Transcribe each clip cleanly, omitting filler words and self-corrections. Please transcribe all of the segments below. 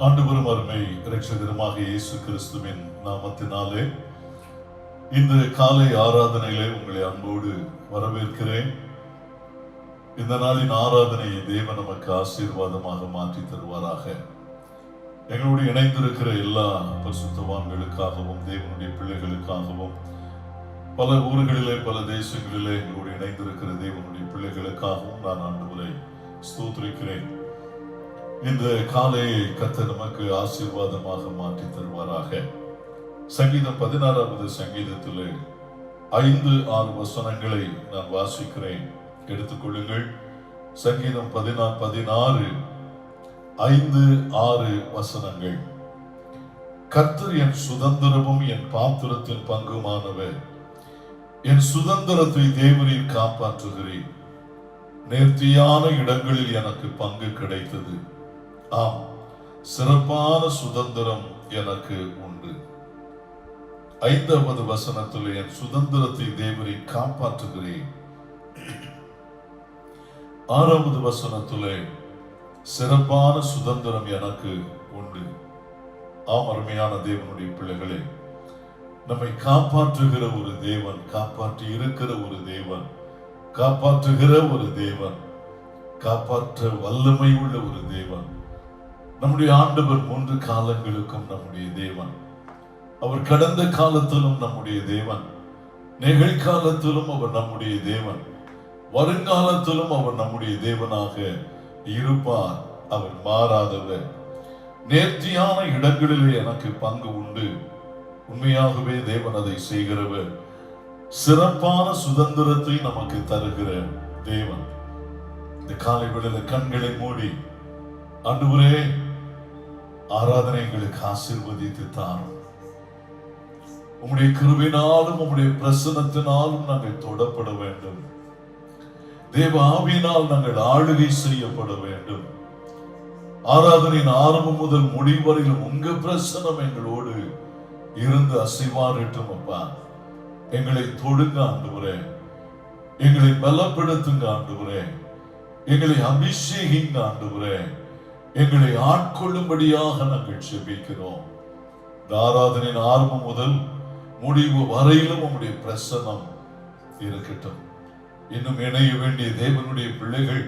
ஆண்டவரும் அருமை இரட்சகருமாக இயேசு கிறிஸ்துவின் நாமத்தினாலே இந்த காலை ஆராதனையிலே உங்களை அன்போடு வரவேற்கிறேன். இந்த நாளின் ஆராதனையை தேவன் நமக்கு ஆசீர்வாதமாக மாற்றி தருவாராக. எங்களோடு இணைந்திருக்கிற எல்லா பரிசுத்தவான்களுக்காகவும் தேவனுடைய பிள்ளைகளுக்காகவும் பல ஊர்களிலே பல தேசங்களிலே எங்களோடு இணைந்திருக்கிற தேவனுடைய பிள்ளைகளுக்காகவும் நான் ஆண்டவரை ஸ்தோத்திரிக்கிறேன். இந்த காலையை கர்த்தர் நமக்கு ஆசீர்வாதமாக மாற்றி தருவாராக. சங்கீதம் 16வது சங்கீதத்திலே 5-6 வசனங்களை நான் வாசிக்கிறேன், எடுத்துக்கொள்ளுங்கள். சங்கீதம் 16 5-6 வசனங்கள். கர்த்தர் என் சுதந்திரமும் என் பாத்திரத்தின் பங்குமானவர். என் சுதந்திரத்தை தேவரீர் காப்பாற்றுகிறேன். நேர்த்தியான இடங்களில் எனக்கு பங்கு கிடைத்தது. ஆம், சிறப்பான சுதந்திரம் எனக்கு உண்டு. 5வது வசனத்தில் என் சுதந்திரத்தை தேவரீர் காப்பாற்றுகிறேன். 6வது வசனத்தில் சிறப்பான சுதந்திரம் எனக்கு உண்டு. ஆம், அருமையான தேவனுடைய பிள்ளைகளே, நம்மை காப்பாற்றுகிற ஒரு தேவன், காப்பாற்றி இருக்கிற ஒரு தேவன், காப்பாற்றுகிற ஒரு தேவன், காப்பாற்ற வல்லமை உள்ள ஒரு தேவன். நம்முடைய ஆண்டவர் 3 காலங்களுக்கும் நம்முடைய தேவன். அவர் கடந்த காலத்திலும் நம்முடைய தேவன், நிகழ்காலத்திலும் அவர் நம்முடைய தேவன், வருங்காலத்திலும் அவர் நம்முடைய தேவனாக இருப்பார். அவர் மாறாதவர். நேர்த்தியான இடங்களிலே எனக்கு பங்கு உண்டு. உண்மையாகவே தேவன் அதை செய்கிறவர். சிறப்பான சுதந்திரத்தை நமக்கு தருகிற தேவன். இந்த காலை வேளையில கண்களை மூடி, ஆண்டவரே, ஆராதனை எங்களுக்கு ஆசீர்வதித்து தாரும். உம்முடைய கிருபையினாலும் உம்முடைய பிரசன்னத்தினாலும் நாங்கள் தொடப்பட வேண்டும். தேவ ஆவியினால் நாங்கள் ஆளுகை செய்யப்பட வேண்டும். ஆராதனையின் ஆரம்பம் முதல் முடிவரையிலும் உங்க பிரசன்னம் எங்களோடு இருந்து அசைவாரட்டும். அப்பா, எங்களை தொடுங்க ஆண்டவரே, எங்களை பலப்படுத்துங்க ஆண்டவரே, எங்களை அபிஷேகிங்க ஆண்டவரே, எங்களை ஆட்கொள்ளும்படியாக நாங்கள் செபிக்கிறோம். இந்த ஆராதனையின் ஆரம்பம் முதல் முடிவு வரையிலும் உம்முடைய பிரசன்னம் இருக்கட்டும். இன்னும் இணைய வேண்டிய தேவனுடைய பிள்ளைகள்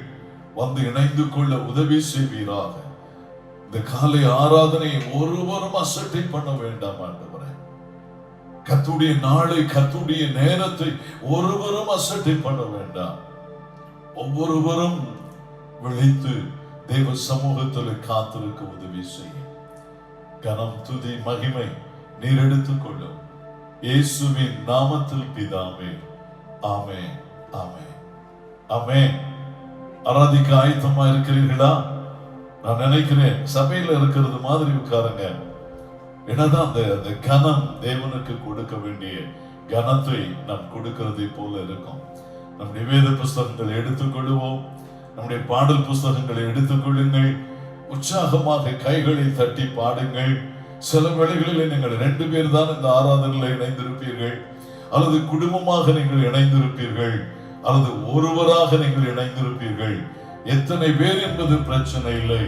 வந்து இணைந்து கொள்ள உதவி செய்வீராக. இந்த காலை ஆராதனையை ஒருவரும் அசட்டை பண்ண வேண்டாம் ஆண்டவரே. கர்த்தருடைய நாளை, கர்த்தருடைய நேரத்தை ஒருவரும் அசட்டை பண்ண வேண்டாம். ஒவ்வொருவரும் விழித்து தேவ சமூகத்தில் காத்திருக்க உதவி செய்யும். கனம், துதி, மகிமை நீர் எடுத்துக் கொள்ளும். இயேசுவின் நாமத்தில் பிதாவே, ஆமென், ஆமென், ஆமென். ஆராதிக்க ஆயத்தமா இருக்கிறீர்களா? நான் நினைக்கிறேன் சபையில இருக்கிறது மாதிரி உட்காருங்க. என்னதான் அந்த கனம் தேவனுக்கு கொடுக்க வேண்டிய கனத்தை நாம் கொடுக்கிறதை போல இருக்கும். நம்முடைய வேத புஸ்தகங்களை எடுத்துக்கொள்வோம். நம்முடைய பாடல் புஸ்தகங்களை எடுத்துக்கொள்ளுங்கள். உற்சாகமாக கைகளை தட்டி பாடுங்கள். சில வேளைகளில் நீங்கள் 2 பேர் தான் இந்த ஆராதனையில் இணைந்திருப்பீர்கள், அல்லது குடும்பமாக நீங்கள் இணைந்திருப்பீர்கள், அல்லது ஒருவராக நீங்கள் இணைந்திருப்பீர்கள். எத்தனை பேர் என்பது பிரச்சனை இல்லை.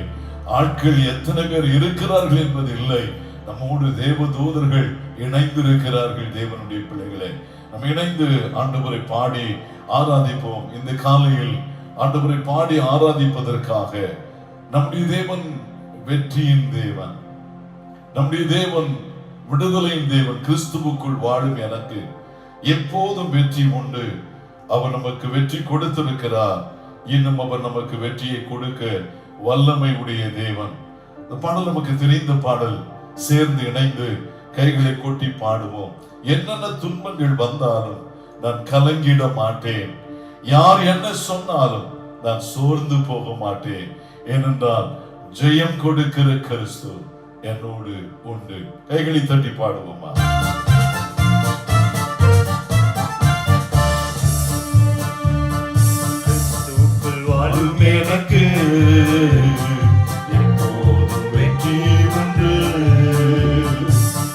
ஆட்கள் எத்தனை பேர் இருக்கிறார்கள் என்பது இல்லை. நம்மோடு தேவ தூதர்கள் இணைந்திருக்கிறார்கள். தேவனுடைய பிள்ளைகளே, நம்ம இணைந்து ஆண்டவரை பாடி ஆராதிப்போம். இந்த காலையில் ஆண்டவரை பாடி ஆராதிப்பதற்காக நம்முடைய தேவன் வெற்றியின் தேவன், நம்முடைய தேவன் விடுதலையின் தேவன். கிறிஸ்துவுக்குள் வாழும் எனக்கு எப்போதும் வெற்றி உண்டு. அவர் நமக்கு வெற்றி கொடுத்திருக்கிறார். இன்னும் அவர் நமக்கு வெற்றியை கொடுக்க வல்லமை உடைய தேவன். இந்த பாடல் நமக்கு தெரிந்த பாடல். சேர்ந்து இணைந்து கைகளை கொட்டி பாடுவோம். என்னென்ன துன்பங்கள் வந்தாலும் நான் கலங்கிட மாட்டேன். யார் என்ன சொன்னாலும் நான் சோர்ந்து போக மாட்டேன். ஏனென்றால் ஜெயம் கொடுக்கிற கிறிஸ்து என்னோடு உண்டு. கைகளை தட்டி பாடுவோமா? கிறிஸ்துவுக்குள் வாழும் எனக்கு எப்போதும் வெற்றி உண்டு.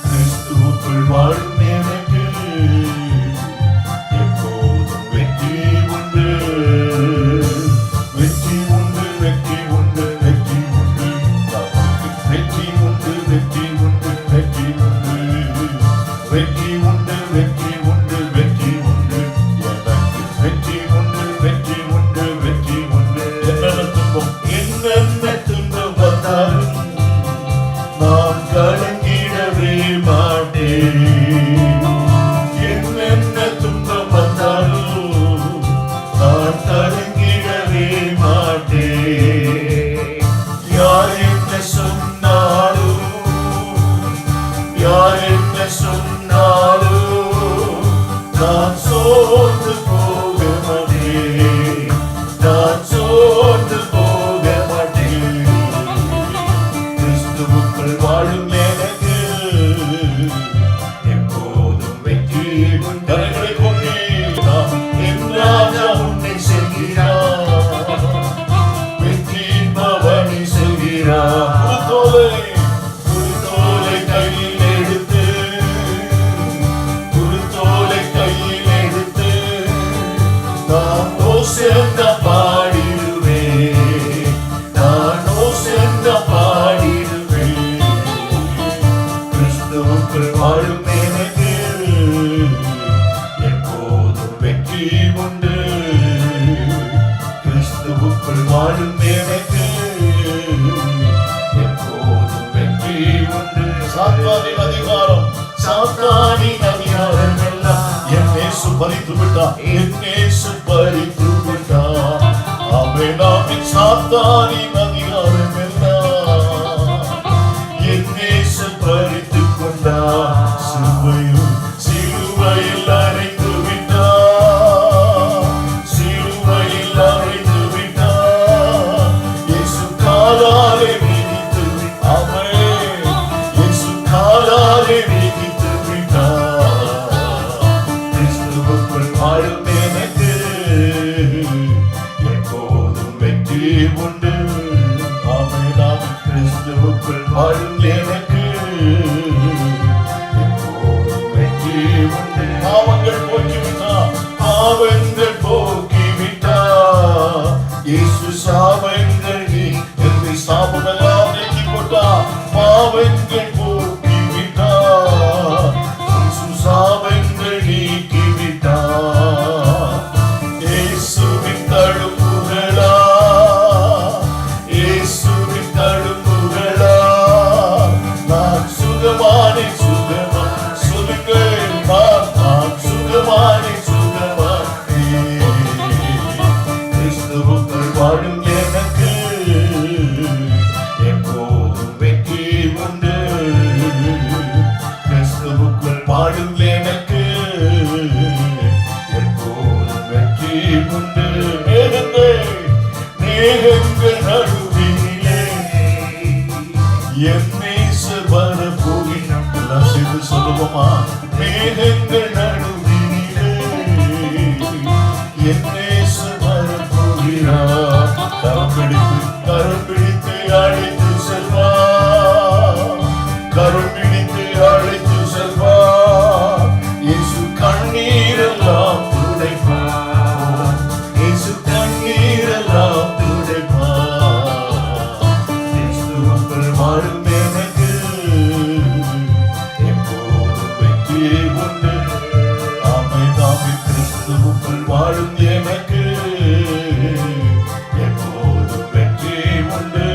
கிறிஸ்துவுக்குள் வாழும் எனக்கு எப்போதும் வெற்றி உண்டு. வெற்றி உண்டு, வெற்றி உண்டு, வெற்றி உண்டு. வெற்றி குருத்தோலை கையில் எடுத்து நான் ஓசென்ன பாடிடுவேன் கிறிஸ்துவுக்குள் வாழும் எனக்கு எப்போதும் வெற்றி உண்டு கிறிஸ்துவுக்குள் வாழும் எனக்கு எப்போதும் வெற்றி உண்டு சாத்தானின் அதிகாரம் எல்லாம் என் இயேசு பறித்து விட்டார் ஆமென் ஆமென் சாத்தானின் அதிகாரம் எல்லாம் என் இயேசு பறித்து கொண்டார் சிலுவையில் அறைந்து விட்டார் இயேசு காலாலே மிதித்து இயேசு காலாலே மிதித்து விட்டார் கிறிஸ்துவுக்குள் வாழும் எனக்கு எப்போதும் வெற்றி உண்டு ஆமென் ஆமென் கிறிஸ்துவுக்குள் வாழும் எனக்கு எப்போதும் வெற்றி உண்டு பாவங்கள் போக்கிவிட்டார் இயேசு சாபங்கள் என்னை சாபமெல்லாம் நீக்கி போட்டார் பாவங்கள் போக்கிவிட்டார் இயேசு சாபங்கள் நீக்கிவிட்டார் இயேசுவின் தழும்புகளா நான் சுகமானே சொல்லுங்கள் நான் சுகமானே கிறிஸ்துவுக்குள் வாழும் எனக்கு எப்போதும் வெற்றி உண்டு கிறிஸ்துவுக்குள் வாழும் எனக்கு எப்போதும் வெற்றி உண்டு மேகங்கள் நடுவிலே என் நேசர் வரப்போகிறார் எல்லாம் சேர்ந்து சொல்லுவோமா மேகங்கள் நடுவிலே என் நேசர் வரப்போகிறார் கரம் பிடித்து அழைத்து செல்வார் இயேசு கண்ணீரெல்லாம் துடைப்பார் கிறிஸ்துவுக்குள் வாழும் எனக்கு எப்போதும் வெற்றி உண்டு ஆமென் ஆமென் கிறிஸ்துவுக்குள் வாழும் எனக்கு எப்போதும் வெற்றி உண்டு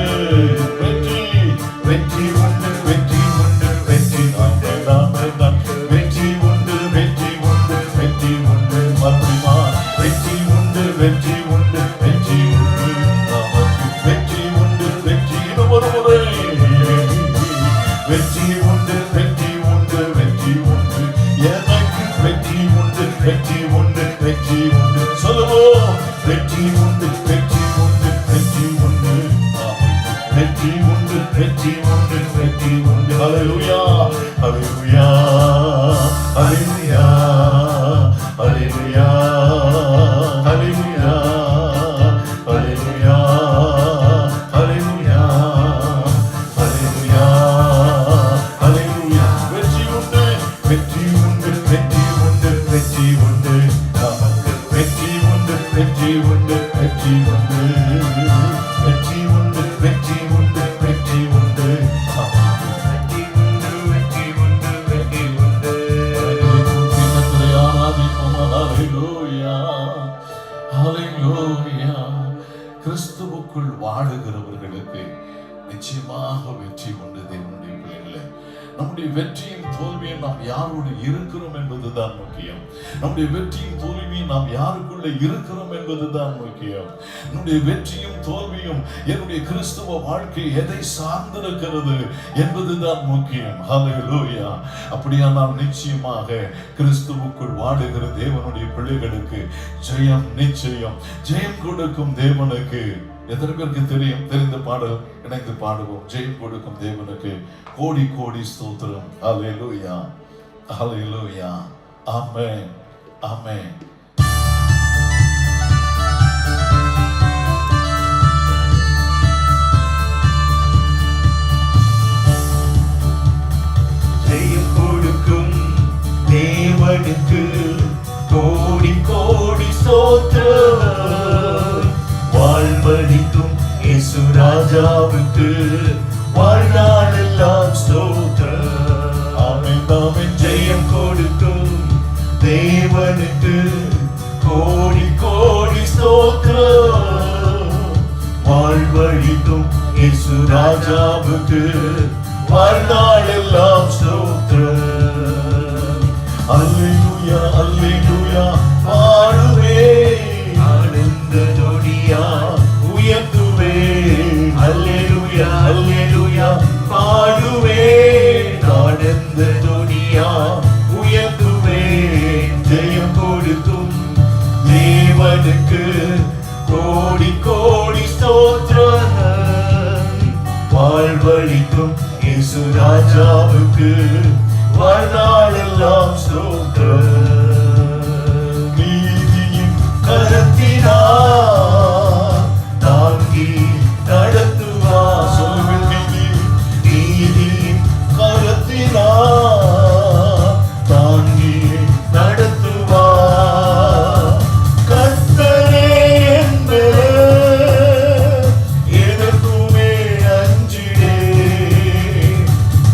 வெற்றி உண்டு மத்திமா வெற்றி உண்டு ஒரு முறை வெற்றி உண்டு எனக்கு வெற்றி உண்டு சொல்லுவோம் வெற்றி உண்டு ஹல்லேலூயா கிறிஸ்துவுக்குள் வாழுகிறவர்களுக்கு நிச்சயமாக வெற்றி உண்டு. தேவனுடைய பிள்ளைகளே, நம்முடைய வெற்றியும் தோல்வியும் நாம் யாரோடு இருக்கிறோம் என்பதுதான் முக்கியம். நம்முடைய வெற்றியும் தோல்வியும் நாம் யாருக்குள்ள இருக்கிறோம் என்பதுதான் முக்கியம். நம்முடைய வெற்றியும் தோல்வியும் என்னுடைய கிறிஸ்துவ வாழ்க்கை எதை சார்ந்திருக்கிறது என்பதுதான் முக்கியம். ஹல்லேலூயா. அப்படியானால் நிச்சயமாக கிறிஸ்துவுக்குள் வாழுகிற தேவனுடைய பிள்ளைகளுக்கு ஜெயம் நிச்சயம். ஜெயம் கொடுக்கும் தேவனுக்கு எத்தனை பேருக்கு தெரியும்? தெரிந்த பாடல் இணைந்து பாடுவோம். ஜெயம் கொடுக்கும் தேவனுக்கு கோடி கோடி ஸ்தோத்திரம். ஹல்லேலூயா, ஹல்லேலூயா, ஆமென், ஆமென். கோடி கோடி ஸ்தோத்திரம். வாழ்வழிக்கும் இயேசு ராஜாவுக்கு வாழ்நாளெல்லாம் ஸ்தோத்திரம். ஆமென் ஆமென். ஜெயம் கொடுக்கும் தேவனுக்கு கோடி கோடி ஸ்தோத்திரம். வாழ்வழிக்கும் இயேசு ராஜாவுக்கு வாழ்நாளெல்லாம் ஸ்தோத்திரம். அல்லேலூயா அல்லேலூயா பாடுவேன், ஆனந்த நொடியா உயர்த்துவேன். அல்லேலூயா அல்லேலூயா பாடுவேன், ஆனந்த நொடியா உயர்த்துவேன். ஜெயம் கொடுக்கும் தேவனுக்கு கோடி கோடி ஸ்தோத்திரம். வாழ்வழிக்கும் இயேசு ராஜாவுக்கு வாழ்நாளெல்லாம் ஸ்தோத்திரம். நீதியின் கரத்தினார் தாங்கி நடத்துவார். சொல்லுங்கள், நீதியின் கரத்தினார் தாங்கி நடத்துவார். கர்த்தரே என்பதே எதற்குமே அஞ்சிடே.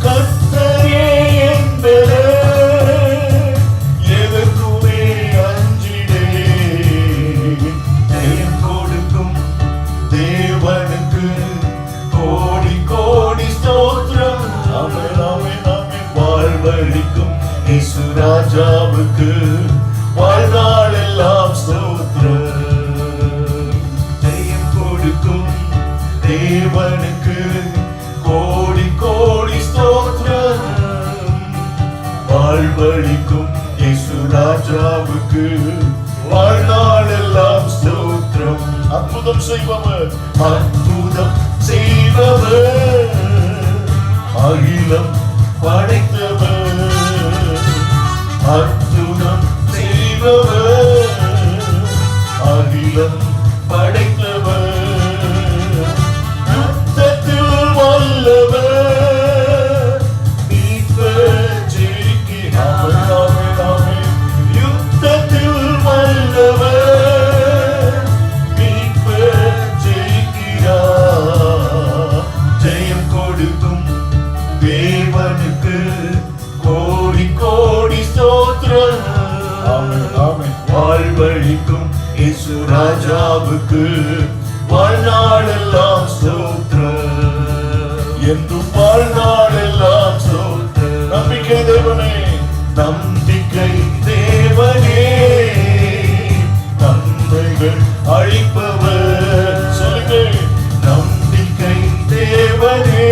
கர்த்தரே என்பதே எதற்குமே அஞ்சிடே. ஜெயம் கொடுக்கும் தேவனுக்கு கோடி கோடி ஸ்தோத்திரம். ஆமென் ஆமென் ஆமென். வாழ்வழிக்கும் இயேசு ராஜாவுக்கு வாழ்நாளெல்லாம் ஸ்தோத்திரம். ஜெயம் கொடுக்கும் தேவனுக்கு கோடி கோடி ஸ்தோத்திரம். வாழ்வழிக்கும் இயேசு ராஜாவுக்கு வாழ்நாளெல்லாம் ஸ்தோத்திரம். அற்புதம் செய்பவர், அற்புதம் செய்பவர், அகிலம் படைத்தவர். அற்புதம் செய்பவர், அகிலம் படைத்தவர். யுத்தத்தில் வல்லவர், மீட்பர் ஜெயிக்கிறார். ஆமென் ஆமென். யுத்தத்தில் வல்லவர், மீட்பர் ஜெயிக்கிறார். ஜெயம் கொடுக்கும் தேவனுக்கு கோடி கோடி ஸ்தோத்திரம். ஆமென் ஆமென். வாழ்வழிக்கும் இயேசு ராஜாவுக்கு வாழ்நாளெல்லாம் ஸ்தோத்திரம். என்றும் வாழ்நாளெல்லாம் ஸ்தோத்திரம். நம்பிக்கை தேவனே, நம்பிக்கை தேவனே, நன்மைகள் அழிப்பவர். சொல்லுங்கள், நம்பிக்கை தேவனே,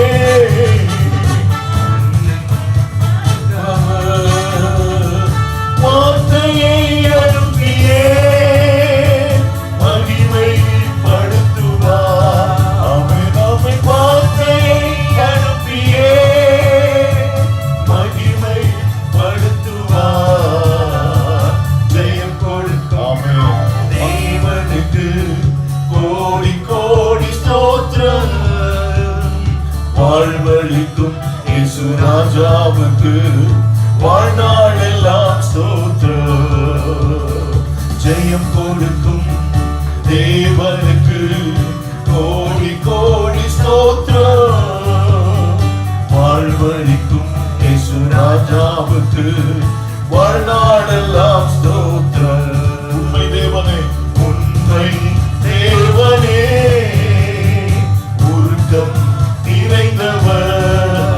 வார்த்தையை அனுப்பியே மகிமைப்படுத்துவார். ஆமென் ஆமென். வார்த்தையை அனுப்பியே மகிமைப்படுத்துவார். ஜெயம் கொடுக்கும் ஆமென். தேவனுக்கு கோடி கோடி ஸ்தோத்திரம். வாழ்வழிக்கும் இயேசு ராஜாவுக்கு வாழ்நாளெல்லாம் ஸ்தோத்திரம். ஜெயம் கொடுக்கும் தேவனுக்கு கோடி கோடி ஸ்தோத்திரம். வாழ்வழிக்கும் இயேசு ராஜாவுக்கு வாழ்நாளெல்லாம் ஸ்தோத்திரம். உண்மை தேவனே, உண்மை தேவனே, உருக்கம் நிறைந்தவர்.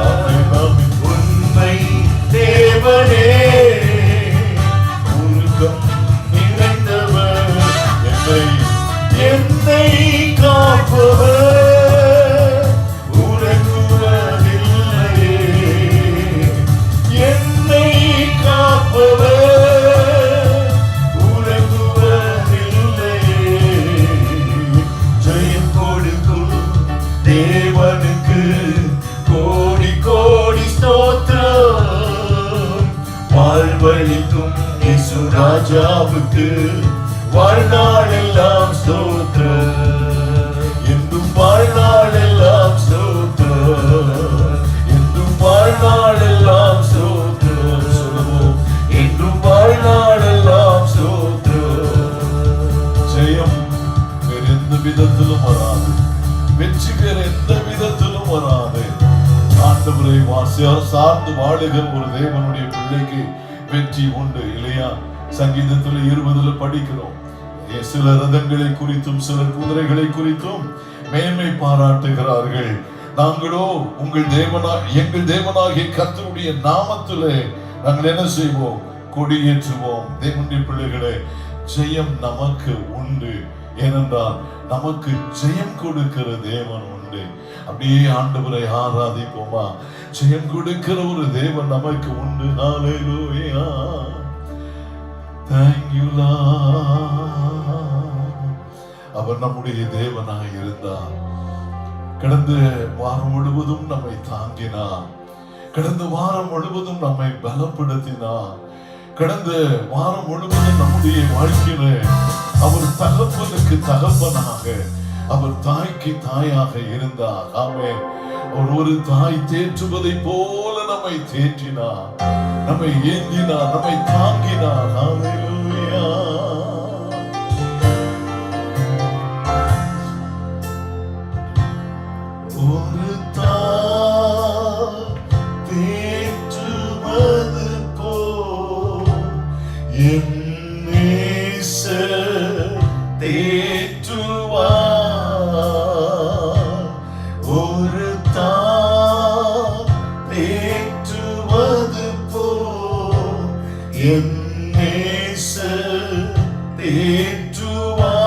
ஆமென் ஆமென். உண்மை தேவனே, உருக்கம் நிறைந்தவர். என்னை காப்பவர் உறங்குவதில்லையே. என்னை காப்பவர் உறங்குவதில்லையே. ஜெயம் கொடுக்கும் தேவனுக்கு கோடி கோடி ஸ்தோத்திரம். வாழ்வழிக்கும் இயேசு ராஜாவுக்கு வாழ்நாளெல்லாம் ஸ்தோத்திரம். என்றும் வாழ்நாளெல்லாம் ஸ்தோத்திரம். என்றும் வாழ்நாளெல்லாம் ஸ்தோத்திரம். சொல்லுவோம், என்றும் வாழ்நாளெல்லாம் ஸ்தோத்திரம். அவரை சார்ந்து வாழுகிற ஒரு தேவனுடைய பிள்ளைக்கு வெற்றி உண்டு இல்லையா? சங்கீதத்துல 20 படிக்கிறோம், சில ரதங்களை குறித்தும் சில குதிரைகளை குறித்தும் மேன்மை பாராட்டுகிறார்கள். நாங்களோ எங்கள் தேவனாகிய கர்த்தருடைய நாமத்திலே நாங்கள் என்ன செய்வோம்? கொடியேற்றுவோம். தேவனுடைய பிள்ளைகளே, ஜெயம் நமக்கு உண்டு. ஏனென்றால் நமக்கு ஜெயம் கொடுக்கிற தேவன் உண்டு. அப்படியே ஆண்டவரை ஆராதிப்போமா? ஜெயம் கொடுக்கிற ஒரு தேவன் நமக்கு உண்டு. ஹல்லேலூயா, thank you Lord. அவர் நம்முடைய தேவனாய் இருந்தார். கடந்த வாரம் முழுவதும் நம்மை தாங்கினார். கடந்த வாரம் முழுவதும் நம்மை பலப்படுத்தினார். கடந்த வாரம் முழுவதும் நம்முடைய வாழ்க்கையில அவர் தகப்பனுக்கு தகப்பனாக, அவர் தாய்க்கு தாயாக இருந்தார். ஆமென். ஒரு தாய் தேற்றுவதை போல நம்மை தேற்றினார், நம்மை ஏந்தினார், நம்மை தாங்கினார். ஹல்லேலூயா. ஒரு தாய் தேற்றுவது போல் என் நேசர் தேற்றுவார். ஒரு தாய் தேற்றுவது போல் என் நேசர் தேற்றுவார்.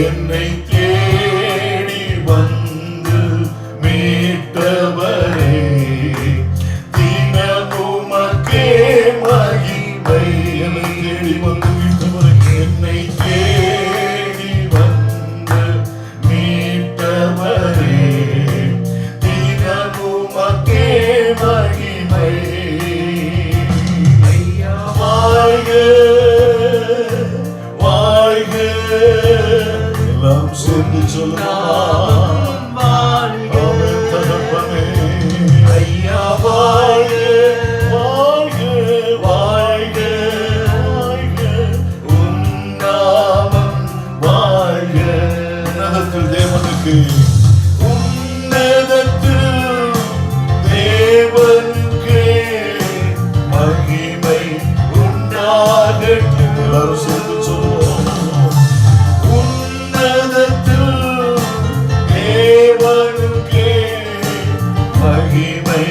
என்னை தேடி வந்து மீட்டவரே தினமுமக்கே மகிமை. என்னை தேடி வந்து மீட்டவரே, என்னை தேடி வந்து மீட்டவரே தினமுமக்கே மகிமை. வாழ்க வாழ்க எல்லாம் சேர்ந்து சொல்லலாம். ஆமென் தகப்பனே. ஐயா வாழ்க வாழ்க வாழ்க வாழ்க உம் நாமம் வாழ்க. உன்னதத்தில் தேவனுக்கு உன்னதத்தில் தேவனுக்கு மகிமை உண்டாகட்டும். எல்லாரும் சேர்ந்து சொல்லுவோம். உன்னதத்தில் தேவனுக்கே மகிமை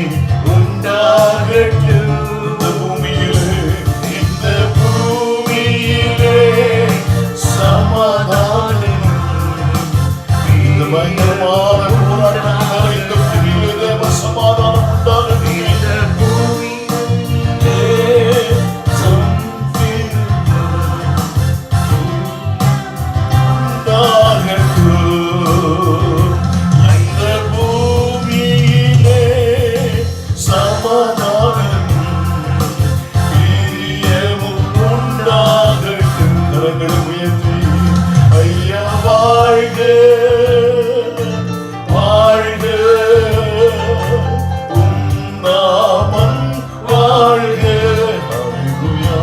உண்டாகட்டும். இந்த பூமியிலே சமாதானம். இந்த பயங்கரமான போராட்டங்கள் இந்த பூமியிலே தேவ சமாதானம் உண்டாகட்டும். இந்த பூமியிலே இந்த பூமியிலே சமாதானம் பிரியமும் உண்டாகட்டும். கரங்களை உயர்த்தி ஐயா வாழ்க வாழ்க உம் நாமம் வாழ்க. ஹல்லேலூயா.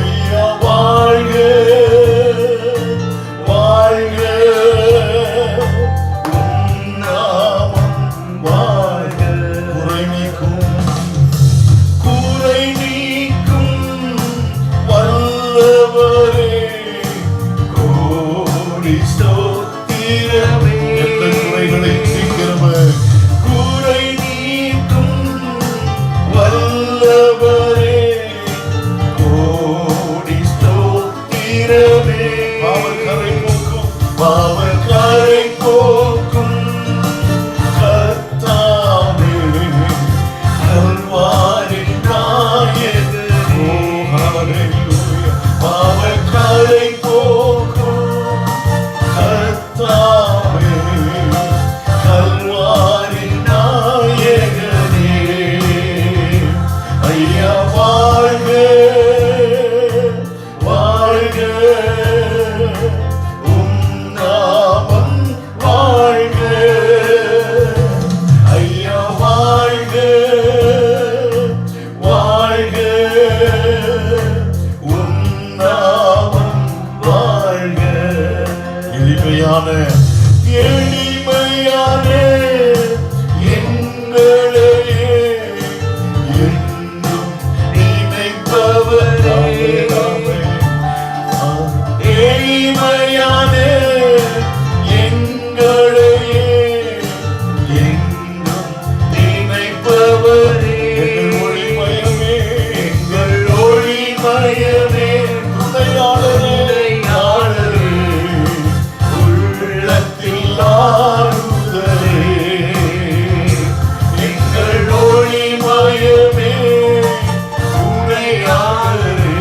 ஐயா வாழ்க வாழ்க உம் நாமம் வாழ்க. குறை நீக்கும் வல்லவரே கோடி ஸ்தோத்திரமே. எந்த குறைகளை நீக்கிறவர்? குறை நீக்கும் வல்லவரே கோடி ஸ்தோத்திரமே. பாவக்கரை போக்கும் கர்த்தாவே கல்வாரின் நாயகனே. ஹல்லேலூயா. பாவக்கரை போக்கும் கர்த்தாவே கல்வாரின் நாயகனே. ஐயா வாழ்க வாழ்க உம் நாமம் வாழ்க. ஐயா வாழ்க வாழ்க உம் நாமம் வாழ்க. எளிமையான எளிமையான எங்களையே என்றும் நினைப்பவரே. எளிமையான எங்களையே என்றும் நினைப்பவரே. எங்கள் ஒளிமயமே எங்கள் ஒளிமயமே துணையாளரே உள்ளத்தில் ஆறுதலே. எங்கள் ஒளிமயமே துணையாளரே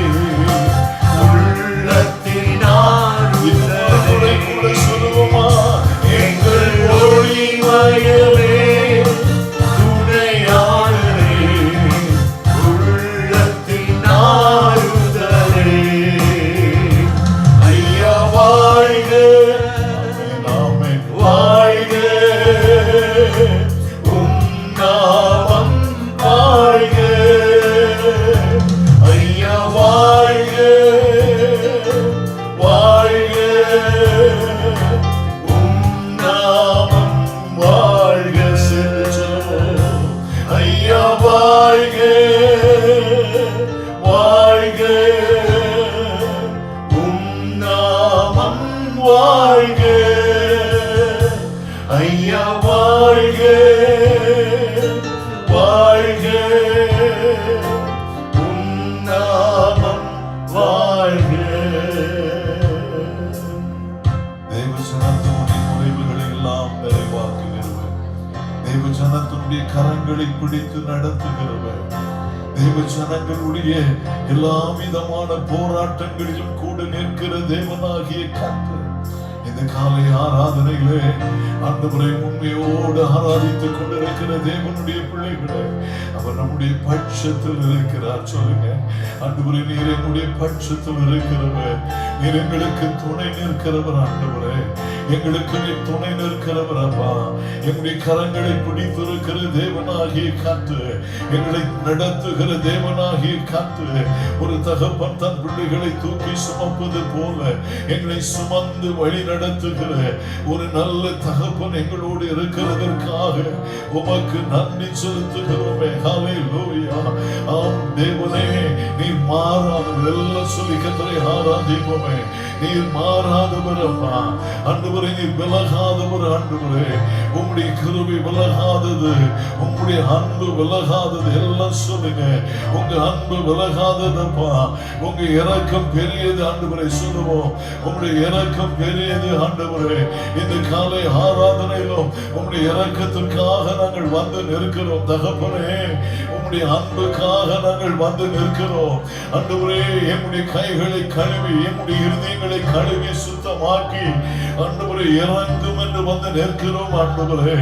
உள்ளத்தின் ஆறுதலே. கூட சொல்லுவோமா? எங்கள் ஒளிமயமே துணையாளரே உள்ளத்தின் ஆறுதலே. ஐயா வாழ்க ஆமென் வாழ்க உம் நாமம் வாழ்க. ஐயா வாழ்க வாழ்க உம் நாமம் வாழ்க. செல்லும் ஐயா வாழ்க வாழ்க உம் நாமம் வாழ்க. ஐயா வாழ்க வாழ்க உம் நாமம் வாழ்க. தேவ கரங்களை பிடித்து நடத்துகிறவர். தேவ ஜனங்களுடைய எல்லா விதமான போராட்டங்களிலும் கூட நிற்கிற தேவனாகிய கர்த்தர் இந்த காலை ஆராதனையிலே ஆண்டவரை உண்மையோடு ஆராதித்துக் கொண்டிருக்கிற தேவனுடைய பிள்ளைகளே, அவர் நம்முடைய பட்சத்தில் இருக்கிறார். சொல்லுங்க, ஆண்டவரே நீர் எங்களுடைய பட்சத்தில் இருக்கிறவர், நீர் எங்களுக்கு துணை நிற்கிறவர். ஆண்டவரே எங்களுக்கு நீர் துணை நிற்கிறவர். அப்பா, எங்களுடைய கரங்களை பிடித்திருக்கிற தேவனாகிய கர்த்தர், எங்களை நடத்துகிற தேவனாகிய கர்த்தர், ஒரு தகப்பன் தன் பிள்ளைகளை தூக்கி சுமப்பது போல எங்களை சுமந்து வழி நடத்துகிற ஒரு நல்ல தகப்பன் எங்களோடு இருக்கிறதற்காக உமக்கு நன்றி செலுத்துகிறோமே. ஹல்லேலூயா. ஆம் தேவனே, நீர் மாறாதவர். எல்லாம் சொல்லி கர்த்தரை ஆராதிப்போமே. நீர் மாறாதவர் அப்பா. ஆண்டவரே நீர் விலகாதவர். ஆண்டவரே உம்முடைய கிருபை விலகாதது, உம்முடைய அன்பு விலகாதது. எல்லாம் சொல்லுங்க, உங்க அன்பு விலகாததப்பா, உங்க இரக்கம் பெரியது. ஆண்டவரை சொல்லுவோம், உம்முடைய இரக்கம் பெரியது. ஆண்டவரே இந்த காலை ஆராதனையிலும் உம்முடைய இரக்கத்திற்காக நாங்கள் வந்து நிற்கிறோம். தகப்பனே உம்முடைய அன்புக்காக நாங்கள் வந்து நிற்கிறோம். ஆண்டவரே எம்முடைய கைகளை கழுவி, எம்முடைய இருதயங்களை கழுவி சுத்தமாக்கி ஆண்டவரே இறங்கும் என்று வந்து நிற்கிறோம். ஆண்டவரே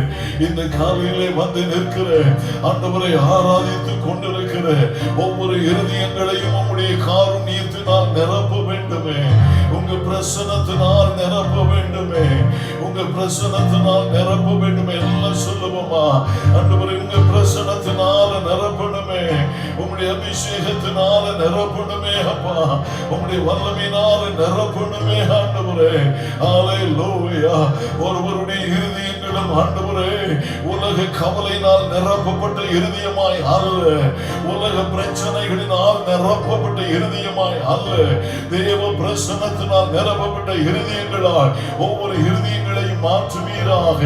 இந்த காலையிலே வந்து நிற்கிற ஆண்டவரை ஆராதித்துக் கொண்டிருக்கிற ஒவ்வொரு இருதயங்களையும் உம்முடைய காருண்யத்தினால் நிரப்ப வேண்டுமே. உங்க பிரசன்னத்தினால் நிரப்ப வேண்டுமே. உங்க பிரசன்னத்தினால் நிரப்ப வேண்டுமே. எல்லாம் சொல்லுவோமா? ஆண்டவரே உங்க பிரசன்னத்தினால நிரப்பணுமே, உம்முடைய அபிஷேகத்தினால நிரப்பணுமே அப்பா, உம்முடைய வல்லமையினால நிரப்பணுமே. ஆண்டவரே ஹல்லேலூயா. ஒருவருடைய இருதயங்களும் ஆண்டவரே உலக கவலையினால் நிரப்பப்பட்ட இருதயமாய் அல்ல, உலக பிரச்சனைகளினால் நிரப்பப்பட்ட இருதயமாய் அல்ல, தேவ பிரசன்னத்தினால் நிரப்பப்பட்ட இருதயங்களால் ஒவ்வொரு இருதயங்களையும் மாற்றுவீராக.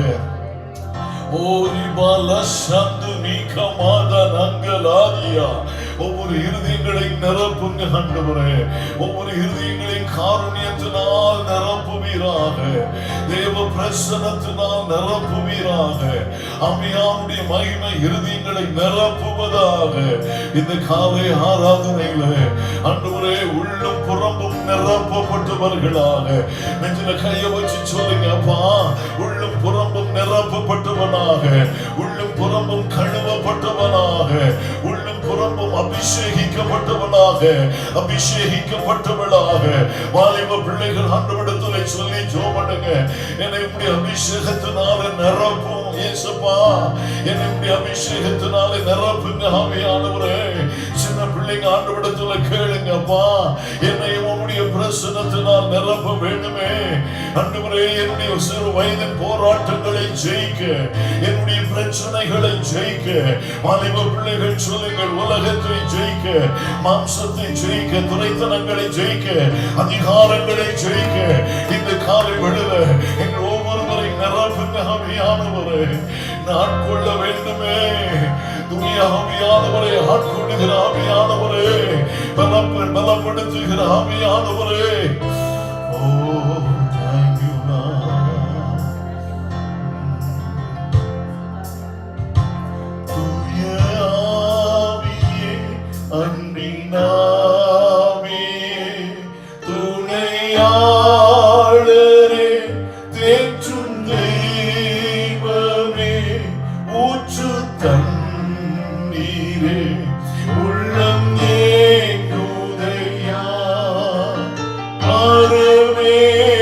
ஒவ்வொரு இருதயங்களை நிரப்புங்க ஆண்டவரே. ஒவ்வொரு இருதயங்களையும் காருண்யத்தினால் நிரப்புவீராக, தேவ பிரசன்னத்தினால் நிரப்புவீராக. ஆவியானுடைய மகிமை இருதயங்களை நிரப்புவதாக. இந்த காலை ஆராதனையில ஆண்டவரே உள்ளும் புறம்பும் நிரப்பப்பட்டவர்களாக நெஞ்சில கையை வச்சு சொல்லுங்க அப்பா, உள்ளும் புறம்பும் நிரப்பப்பட்டவனாக, உள்ளும் புறம்பும் கழுவப்பட்டவனாக, உள்ளும் புறம்பும் அபிஷேகிக்கப்பட்டவனாக, அபிஷேகிக்கப்பட்டவளாக. வாலிப பிள்ளைகள் ஆண்டவரிடத்தில் சொல்லி ஜெபம், என்னை உம்முடைய அபிஷேகத்தினால நிரப்பும் இயேசுப்பா, என்னை உம்முடைய அபிஷேகத்தினால நிரப்புங்க ஆவியானவரே. சின்ன பிள்ளைங்க ஆண்டவரிடத்தில் கேளுங்கப்பா, என்னை உம்முடைய பிரசன்னத்தினால் நிரப்ப வேண்டுமே. ஆண்டவரே என்னுடைய சிறு வயதின் போராட்டங்களை ஜெயிக்க, என்னுடைய பிரச்சனைகளை ஜெயிக்க. வாலிப பிள்ளைகள் சொல்லுங்கள், உலகத்தை ஜெயிக்க, மாம்சத்தை ஜெயிக்க, துரைத்தனங்களை ஜெயிக்க, அதிகாரங்களை ஜெயிக்க. இந்த காலை விடுல எங்கள் ஒவ்வொருவரை நிரப்புங்க ஆவியானவரே. ஆட்கொள்ள வேண்டுமே. துணிய ஆவியானவரே, ஆட்கொள்ளுகிற ஆவியானவரே, பலப்படுத்துகிற ஆவியானவரே. ஓ thank you Lord. துய ஆவியே, அன்பின் ஆவியே, துணையாளரே, தேற்றும் தெய்வமே, ஊற்று தண்ணீரே, உள்ளம் ஏங்குதையா, மாற வேண்டும்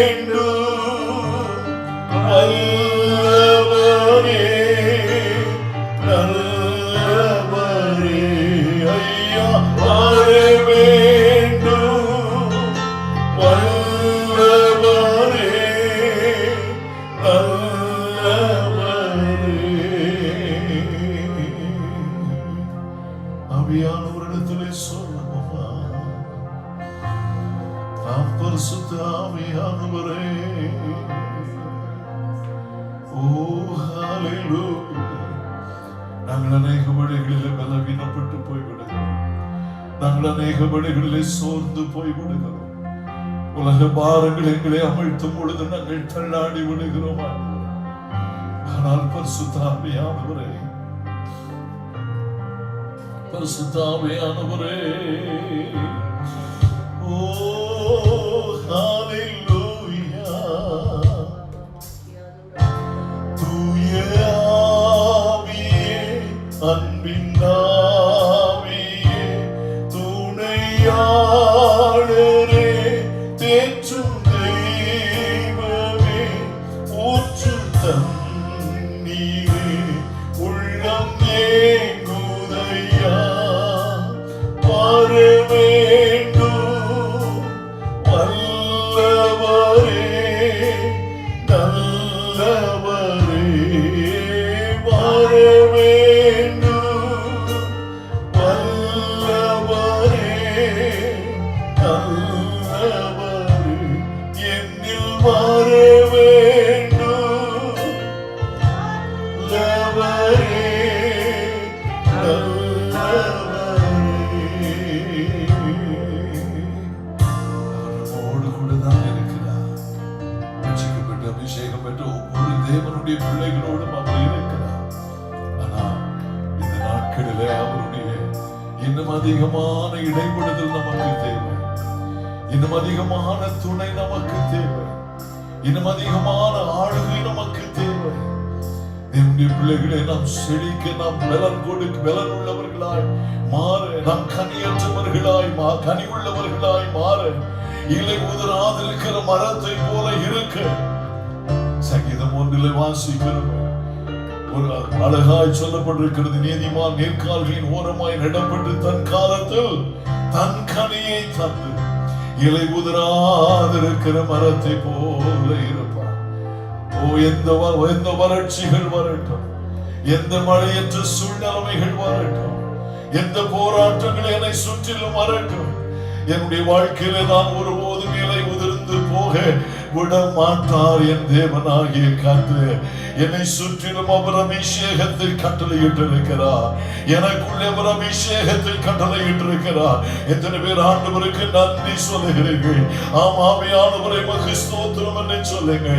நல்லவரே, நல்லவரே ஐயா, மாற வேண்டும் நல்லவரே, நல்லவரே. ஆவியானவரிடத்திலே சொல்லுவோமா? நாம் பரிசுத்த ஆவியானவரே. ஓ ஹல்லேலூயா. நாங்கள் அநேக வழிகளிலே பலவீனப்பட்டு போய்விடுகிறோம். நாங்கள் அநேக வழிகளிலே சோர்ந்து போய்விடுகிறோம். உலக பாரங்கள் எங்களை அமிழ்த்தும் பொழுது நாங்கள் தள்ளாடி விடுகிறோம். ஆனால் பரிசுத்த ஆவியானவரே, பரிசுத்தாவியானவரே, ஓ ஹalleluya, தூய ஆவியே, அன்பின் ஆவியே, துணையாளரே, தேற்றும் தெய்வமே, ஊற்று தண்ணீரே, உள்ளம் ஏங்குதையா, வர வேண்டும் வல்லவரே, நல்லவரே, வர வேண்டும் வல்லவரே, நல்லவரே, என்னில் வர வேண்டும் நல்லவரே, நம்மோடு கூட தான் இருக்கிறார். ரட்சிக்கப்பட்டு அபிஷேகம் பெற்ற ஒவ்வொரு தேவனுடைய பிள்ளைகளோடும் அவர் இருக்கிறார். ஆனால் இந்த நாட்களிலே அவருடைய இன்னும் அதிகமான இடைப்படுதல் நமக்கு தேவை. இன்னும் அதிகமான துணை நமக்கு தேவை. இன்னும் அதிகமான ஆளுகை நமக்கு தேவை. நம்முடைய பிள்ளைகளை நாம் செழிக்க, நாம் பலன் கொடுக்க, பலன் உள்ளவர்களாய் மாற, நாம் கனியற்றவர்களாய் கனி உள்ளவர்களாய் மாற, இலை உதிராதிருக்கிற மரத்தை போல இருக்க. சங்கீதம் 1 வாசிக்கிறோம், ஒரு அழகாய் சொல்லப்பட்டிருக்கிறது, நீதிமான் நேர்கால்களின் ஓரமாய் நடப்பட்டு தன் காலத்தில் தன் கனியை தந்து இலை உதிராதிருக்கிற மரத்தை போல இருப்பார். ஓ, எந்த வறட்சிகள் வரட்டும், எந்த மழையற்ற சூழ்நிலைமைகள் வரட்டும், எந்த போராட்டங்கள் என்னை சுற்றிலும் வரட்டும், என்னுடைய வாழ்க்கையில நான் ஒருபோதும் இலை உதிர்ந்து போக விட மாட்டார் என் தேவனாகிய கர்த்தர். என்னை சுற்றிலும் அவர் அபிஷேகத்தை கட்டளையிட்டிருக்கிறார். எனக்குள்ளே அவர் அபிஷேகத்தை கட்டளையிட்டிருக்கிறார். எத்தனை பேர் ஆண்டவருக்கு நன்றி சொல்லுகிறீர்கள்? ஆவியானவரை மகிமை ஸ்தோத்திரம் என்று சொல்லுங்க.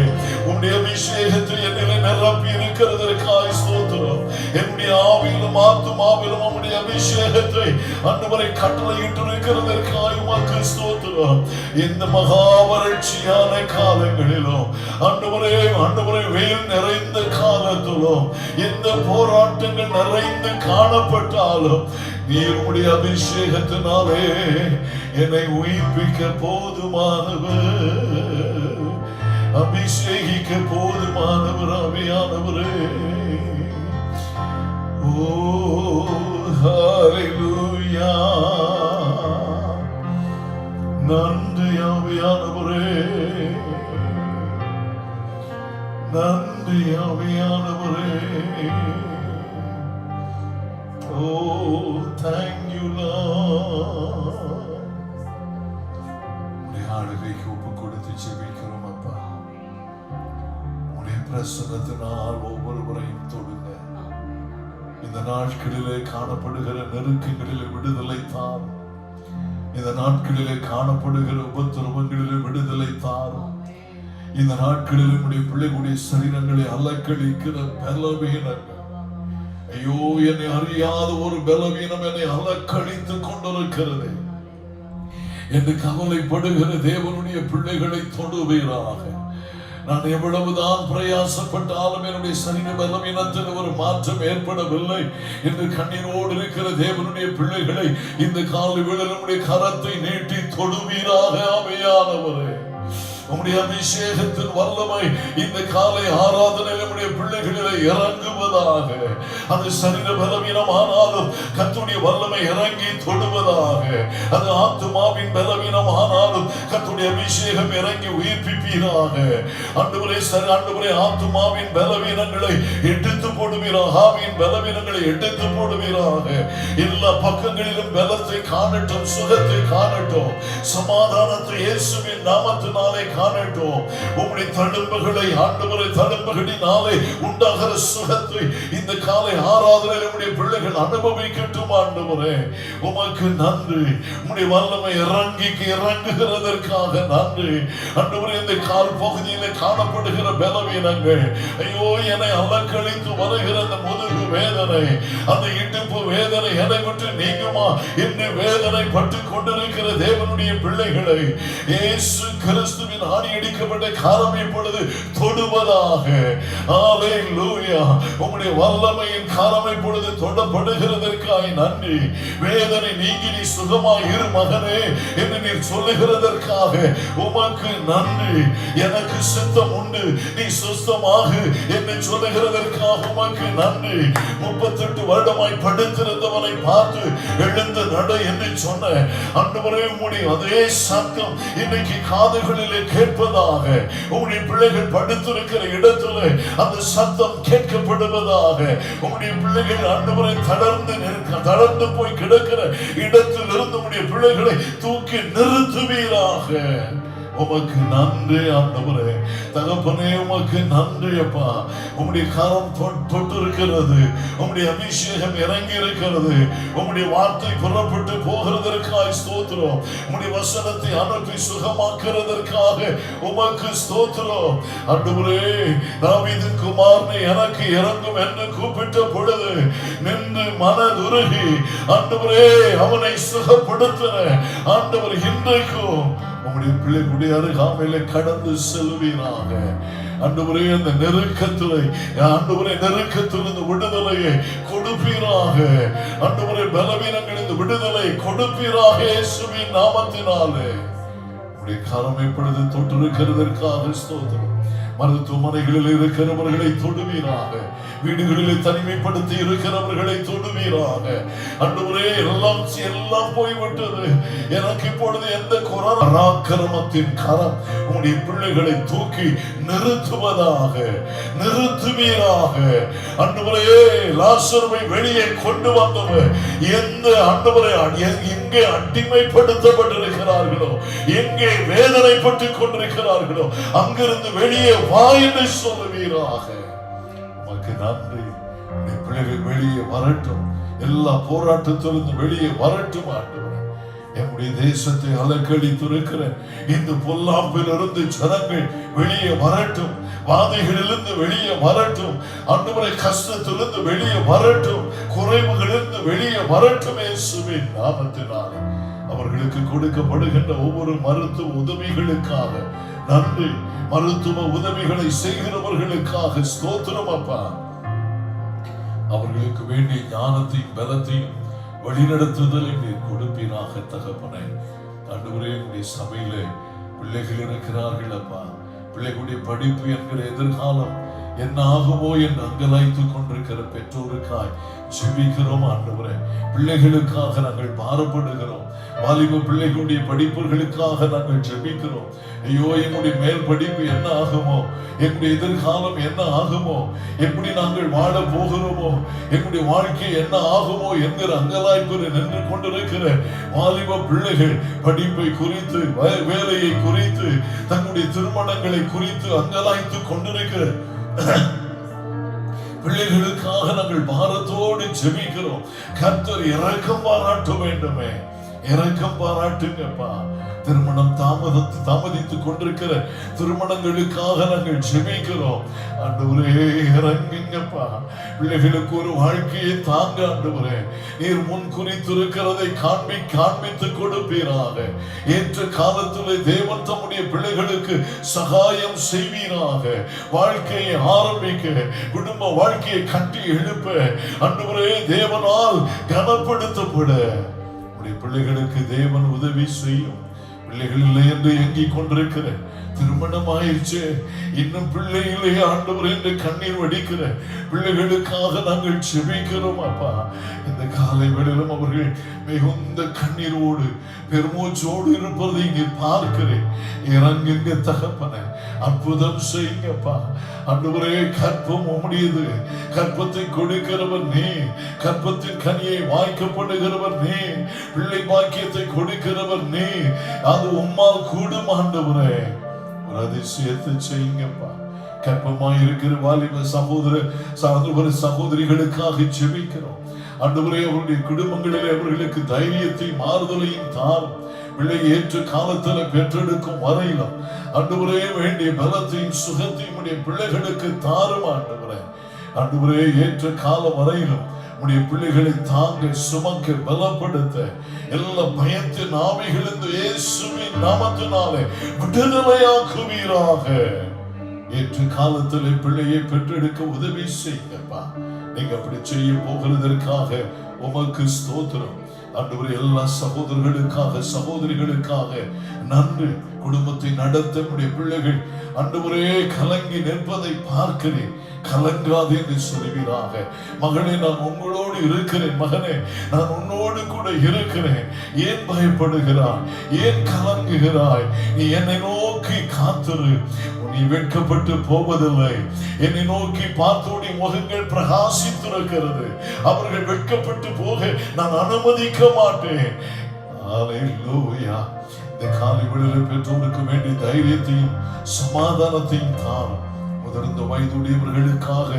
உம்முடைய அபிஷேகத்தை என்னிலே நிரப்பி இருக்கிறதற்காய் ஸ்தோத்திரம். என்னுடைய ஆவியிலும் ஆத்துமாவிலும் உம்முடைய அபிஷேகத்தை ஆண்டவரை கட்டளையிட்டிருக்கிறதற்காய் உமக்கு ஸ்தோத்திரம். இந்த மகா வறட்சியான காலங்களிலும் ஆண்டவரே வெயில் நிறைந்த காலத்திலும் எந்த போராட்டங்கள் நிறைந்து காணப்பட்டாலும் நீர் உம்முடைய அபிஷேகத்தினாலே என்னை உயிர்ப்பிக்க போதுமானவர், அபிஷேகிக்க போதுமானவர் ஆவியானவரே. ஓ ஹalleluya, நன்றி ஆவியானவரே, நன்றி ஆவியானவரே. ஓ thank you Lord. உடைய ஆளுகைக்கு ஒப்பு கொடுத்து ஜெபிக்கிறோம் அப்பா. உடைய பிரசன்னத்தினால் ஒவ்வொருவரையும் தொடுங்க. இந்த நாட்களிலே காணப்படுகிற நெருக்கங்களிலே விடுதலை தாரும். இந்த நாட்களிலே காணப்படுகிற உபத்திரவங்களிலே விடுதலை தாரும். இந்த நாட்களில் நம்முடைய பிள்ளைகளுடைய சரீரங்களை அலக்களிக்கிற பலவீனங்கள், ஐயோ என்னை அறியாத ஒரு பலவீனம் என்னை அலக்களித்துக் கொண்டிருக்கிறது என்று கவலைப்படுகிற தேவனுடைய பிள்ளைகளை தொடுவீராக. நான் எவ்வளவுதான் பிரயாசப்பட்டாலும் என்னுடைய சரீர பலவீனத்தில் ஒரு மாற்றம் ஏற்படவில்லை என்று கண்ணீரோடு இருக்கிற தேவனுடைய பிள்ளைகளை இந்த காலை வேளையில் நம்முடைய கரத்தை நீட்டி தொடுவீராக ஆவியானவரே. உம்முடைய அபிஷேகத்தின் வல்லமை இந்த காலை ஆராதனை நம்முடைய பிள்ளைகளிலே இறங்குவதாக. அது சரீர பலவீனமானாலும் கர்த்தருடைய வல்லமை இறங்கி தொடுவதாக. அது ஆத்துமாவின் பலவீனமானாலும் கர்த்தருடைய அபிஷேகம் இறங்கி உயிர்ப்பிப்பீராக. ஆண்டவரே ஆண்டவரே, ஆத்துமாவின் பலவீனங்களை எடுத்து போடுவீராக. ஆவியின் பலவீனங்களை எடுத்து போடுவீராக. எல்லா பக்கங்களிலும் பலத்தை காணட்டும், சுகத்தை காணட்டும், சமாதானத்தை இயேசுவின் நாமத்தினாலே காணட்டும். உம்முடைய தழும்புகளை ஆண்டவரே, தழும்புகளினாலே உண்டாகிற சுகத்தை இந்த காலை ஆராதனையில் உம்முடைய பிள்ளைகள் அனுபவிக்கட்டும் ஆண்டவரே. உமக்கு நன்றி. உம்முடைய வல்லமை இறங்குகிறதற்காக நன்றி ஆண்டவரே. இந்த கால் பகுதியிலே காணப்படுகிற பலவீனங்கள், ஐயோ என்னை அலக்கழித்து வருகிற அந்த முதுகு வேதனை, அந்த இடுப்பு வேதனை என்னை விட்டு நீங்குமா என்று வேதனை பட்டு கொண்டிருக்கிற தேவனுடைய பிள்ளைகளை இயேசு கிறிஸ்துவின் ஆணி அடிக்கப்பட்ட காலம் இப்பொழுது தொடுவதாக. ஹல்லேலூயா. உம்முடைய வல்லமையின் காலம் இப்பொழுது தொடப்படுகிறதற்காய் நன்றி. வேதனை நீங்கி நீ சுகமாய் இரு மகனே என்று நீர் சொல்லுகிறதற்காக உமக்கு நன்றி. எனக்கு சித்தம் உண்டு, நீ சுஸ்தமாக என்று சொல்லுகிறதற்காக உமக்கு நன்றி. 38 வருடமாய் படுத்திருந்தவனை பார்த்து எழுந்து நட என்று சொன்ன ஆண்டவரே, உம்முடைய அதே சத்தம் இன்னைக்கு காதுகளிலே கேட்பதாக. உம்முடைய பிள்ளைகள் படுத்திருக்கிற இடத்துல அந்த சத்தம் கேட்கப்படுவதாக. உம்முடைய பிள்ளைகள் ஆண்டவரை தளர்ந்து போய் கிடக்கிற இடத்திலிருந்து உம்முடைய பிள்ளைகளை தூக்கி நிறுத்துவீராக. உமக்கு நன்றி ஆண்டவரே. தகப்பனே உமக்கு நன்றி அப்பா. உம்முடைய கரம் தொட்டு இருக்கிறது, உம்முடைய அபிஷேகம் இறங்கி இருக்கிறது, உம்முடைய வார்த்தை புறப்பட்டு போகிறதற்காக ஸ்தோத்திரம். உம்முடைய வசனத்தை அனுப்பி சுகமாக்குறதற்காக உமக்கு ஸ்தோத்திரம் ஆண்டவரே. தாவீதின் குமாரனே எனக்கு இறங்கும் என்று கூப்பிட்ட பொழுது நின்று மனதுருகி ஆண்டவரே அவனை சுகப்படுத்தின ஆண்டவர் இன்றைக்கும் உம்முடைய பிள்ளைகளுடைய அருகாமையிலே கடந்து செல்வீராக. ஆண்டவரே அந்த நெருக்கத்திலே ஆண்டவரே நெருக்கத்திலிருந்து விடுதலையை கொடுப்பீராக. ஆண்டவரே பலவீனங்களிலிருந்து விடுதலை கொடுப்பீராக. இயேசுவின் நாமத்தினாலே உம்முடைய கரம் எப்பொழுது தொட்டிருக்கிறதற்காக ஸ்தோத்திரம். மருத்துவமனைகளில் இருக்கிறவர்களை தொடுவீராக. வீடுகளில் தனிமைப்படுத்தி இருக்கிறவர்களை தொடுவீராக. ஆண்டவரே எல்லாம் போய்விட்டது, எனக்கு இப்பொழுது எந்த பராக்கிரமத்தின் கரம் உம்முடைய பிள்ளைகளை தூக்கி நிறுத்துவதாக. நிறுத்துவீராக. ஆண்டவரே லாசருவை வெளியே கொண்டு வந்தவர் எந்த ஆண்டவரை எங்கே அடிமைப்படுத்தப்பட்டிருக்கிறார்களோ, எங்கே வேதனைப்பட்டுக் கொண்டிருக்கிறார்களோ அங்கிருந்து வெளியே வா என்று சொல்லுவீராக. உமக்கு நன்றி. பிள்ளைகள் வெளியே வரட்டும், எல்லா போராட்டத்திலிருந்து வெளியே வரட்டும் ஆண்டவரே. என்னுடைய தேசத்தை அலக்கழித்திருக்கிற இந்த பொல்லாப்பிலிருந்து ஜனங்கள் வெளியே வரட்டும், வாதைகளிலிருந்து வெளியே வரட்டும் ஆண்டவரே, கஷ்டத்திலிருந்து வெளியே வரட்டும், குறைவுகளிலிருந்து வெளியே வரட்டும். இயேசுவின் நாமத்தினாலே அவர்களுக்கு கொடுக்கப்படுகின்ற ஒவ்வொரு மருத்துவ உதவிகளுக்காக நன்றி. மருத்துவ உதவிகளை செய்கிறவர்களுக்காக ஸ்தோத்திரம் அப்பா. அவர்களுக்கு வேண்டிய ஞானத்தையும் பலத்தையும் வழிநடத்துதலை நீர் கொடுப்பீராக தகப்பனே. ஆண்டவரே உம்முடைய சபையிலே பிள்ளைகள் இருக்கிறார்கள் அப்பா. பிள்ளைகளுடைய படிப்பு என்கிற எதிர்காலம் என்ன ஆகுமோ என்று அங்கலாய்த்துக் கொண்டிருக்கிற பெற்றோருக்காய் ஜெபிக்கிறோம் ஆண்டவரே. பிள்ளைகளுக்காக நாங்கள் பாரப்படுகிறோம். வாலிப பிள்ளைகளுடைய படிப்புகளுக்காக நாங்கள் ஜெபிக்கிறோம். ஐயோ எங்களுடைய மேல் படிப்பு என்ன ஆகுமோ, எங்களுடைய எதிர்காலம் என்ன ஆகுமோ, எப்படி நாங்கள் வாழ போகிறோமோ, எங்களுடைய வாழ்க்கை என்ன ஆகுமோ என்கிற அங்கலாய்ப்பில் நின்று கொண்டிருக்கிற வாலிப பிள்ளைகள் படிப்பை குறித்து, வேலையை குறித்து, தங்களுடைய திருமணங்களை குறித்து அங்கலாய்த்துக் கொண்டிருக்கிற பிள்ளைகளுக்காக நாங்கள் பாரத்தோடு ஜெபிக்கிறோம். கர்த்தர் இரக்கம் பாராட்ட வேண்டுமே, இரக்கம் பாராட்டுங்கப்பா. திருமணம் தாமதித்துக் கொண்டிருக்கிற திருமணங்களுக்காக நாங்கள் ஜெபிக்கிறோம். ஆண்டவரே இறங்குங்கப்பா. பிள்ளைகளுக்கு ஒரு வாழ்க்கையை தாங்க ஆண்டவரே. நீர் முன் குறித்திருக்கிறதை காண்பித்து கொடுப்பீராக. ஏற்ற காலத்திலே தேவன் தம்முடைய பிள்ளைகளுக்கு சகாயம் செய்வீராக. வாழ்க்கையை ஆரம்பிக்க, குடும்ப வாழ்க்கையை கட்டி எழுப்ப ஆண்டவரே தேவனால் கனப்படுத்தப்பட உடைய பிள்ளைகளுக்கு தேவன் உதவி செய்யும். பிள்ளைகள் இல்லை என்று எங்கிக் கொண்டிருக்கிற, திருமணம் ஆயிடுச்சு இன்னும் பிள்ளை இல்லையே ஆண்டவர் என்று கண்ணீர் வடிக்கிற பிள்ளைகளுக்காக நாங்கள் செபிக்கிறோம் அப்பா. இந்த காலை வேளையிலும் அவர்கள் மிகுந்த கண்ணீரோடு பெருமூச்சோடு இருப்பதை இங்கே பார்க்கிறேன். இறங்குங்க தகப்பனே, அற்புதம் செய்யுங்கப்பா. ஆண்டவரே கற்பம் உம்முடையது, கற்பத்தை கொடுக்கிறவர் நீ, கற்பத்தின் கனியை வாய்க்கப்படுகிறவர் நீ, பிள்ளை பாக்கியத்தை கொடுக்கிறவர் நீ. அது உம்மால் கூடும் ஆண்டவரே. ஒரு அதிசயத்தை செய்யுங்கப்பா. கற்பமாய் இருக்கிற வாலிப சகோதரிகளுக்காக ஜெபிக்கிறோம். ஆண்டவரே, அவருடைய குடும்பங்களிலே அவர்களுக்கு தைரியத்தையும் ஆறுதலையும் தாரும். பிள்ளை ஏற்ற காலத்தில் பெற்றெடுக்கும் வரையிலும் ஆண்டவரே வேண்டிய பலத்தையும் சுகத்தையும் உடைய பிள்ளைகளுக்கு தாரும். ஆண்டவரே ஏற்ற காலம் வரையிலும் உடைய பிள்ளைகளை தாங்க சுமக்க பலப்படுத்த எல்லா பயத்தின் ஆவிகளிலிருந்து இயேசுவின் நாமத்தினாலே விடுதலையாக்குவீராக. ஏற்ற காலத்தில் பிள்ளையை பெற்றெடுக்க உதவி செய்யுங்கப்பா. நீங்க அப்படி செய்ய போகிறதற்காக உமக்கு ஸ்தோத்திரம். ஆண்டவரே, எல்லா சகோதரர்களுக்காக சகோதரிகளுக்காக நன்றி. குடும்பத்தை நடத்த உடைய பிள்ளைகள் ஆண்டவரே கலங்கி நிற்பதை பார்க்கிறேன். கலங்காதே என்று சொல்லுவீராக. மகனே, நான் உங்களோடு இருக்கிறேன். மகனே, நான் உன்னோடு கூட இருக்கிறேன். ஏன் பயப்படுகிறாய்? ஏன் கலங்குகிறாய்? நீ என்னை நோக்கி காத்திரு. நீ வெட்கப்பட்டு போவதில்லை. என்னை நோக்கி பார்த்தோடி முகங்கள் பிரகாசித்திருக்கிறது. அவர்கள் வெட்கப்பட்டு போக நான் அனுமதிக்க மாட்டேன். ஹல்லேலூயா. இந்த காலை வேளையில் பெற்றோருக்கு வேண்டிய தைரியத்தையும் சமாதானத்தையும் தாரும். முதிர்ந்த வயதுடையவர்களுக்காக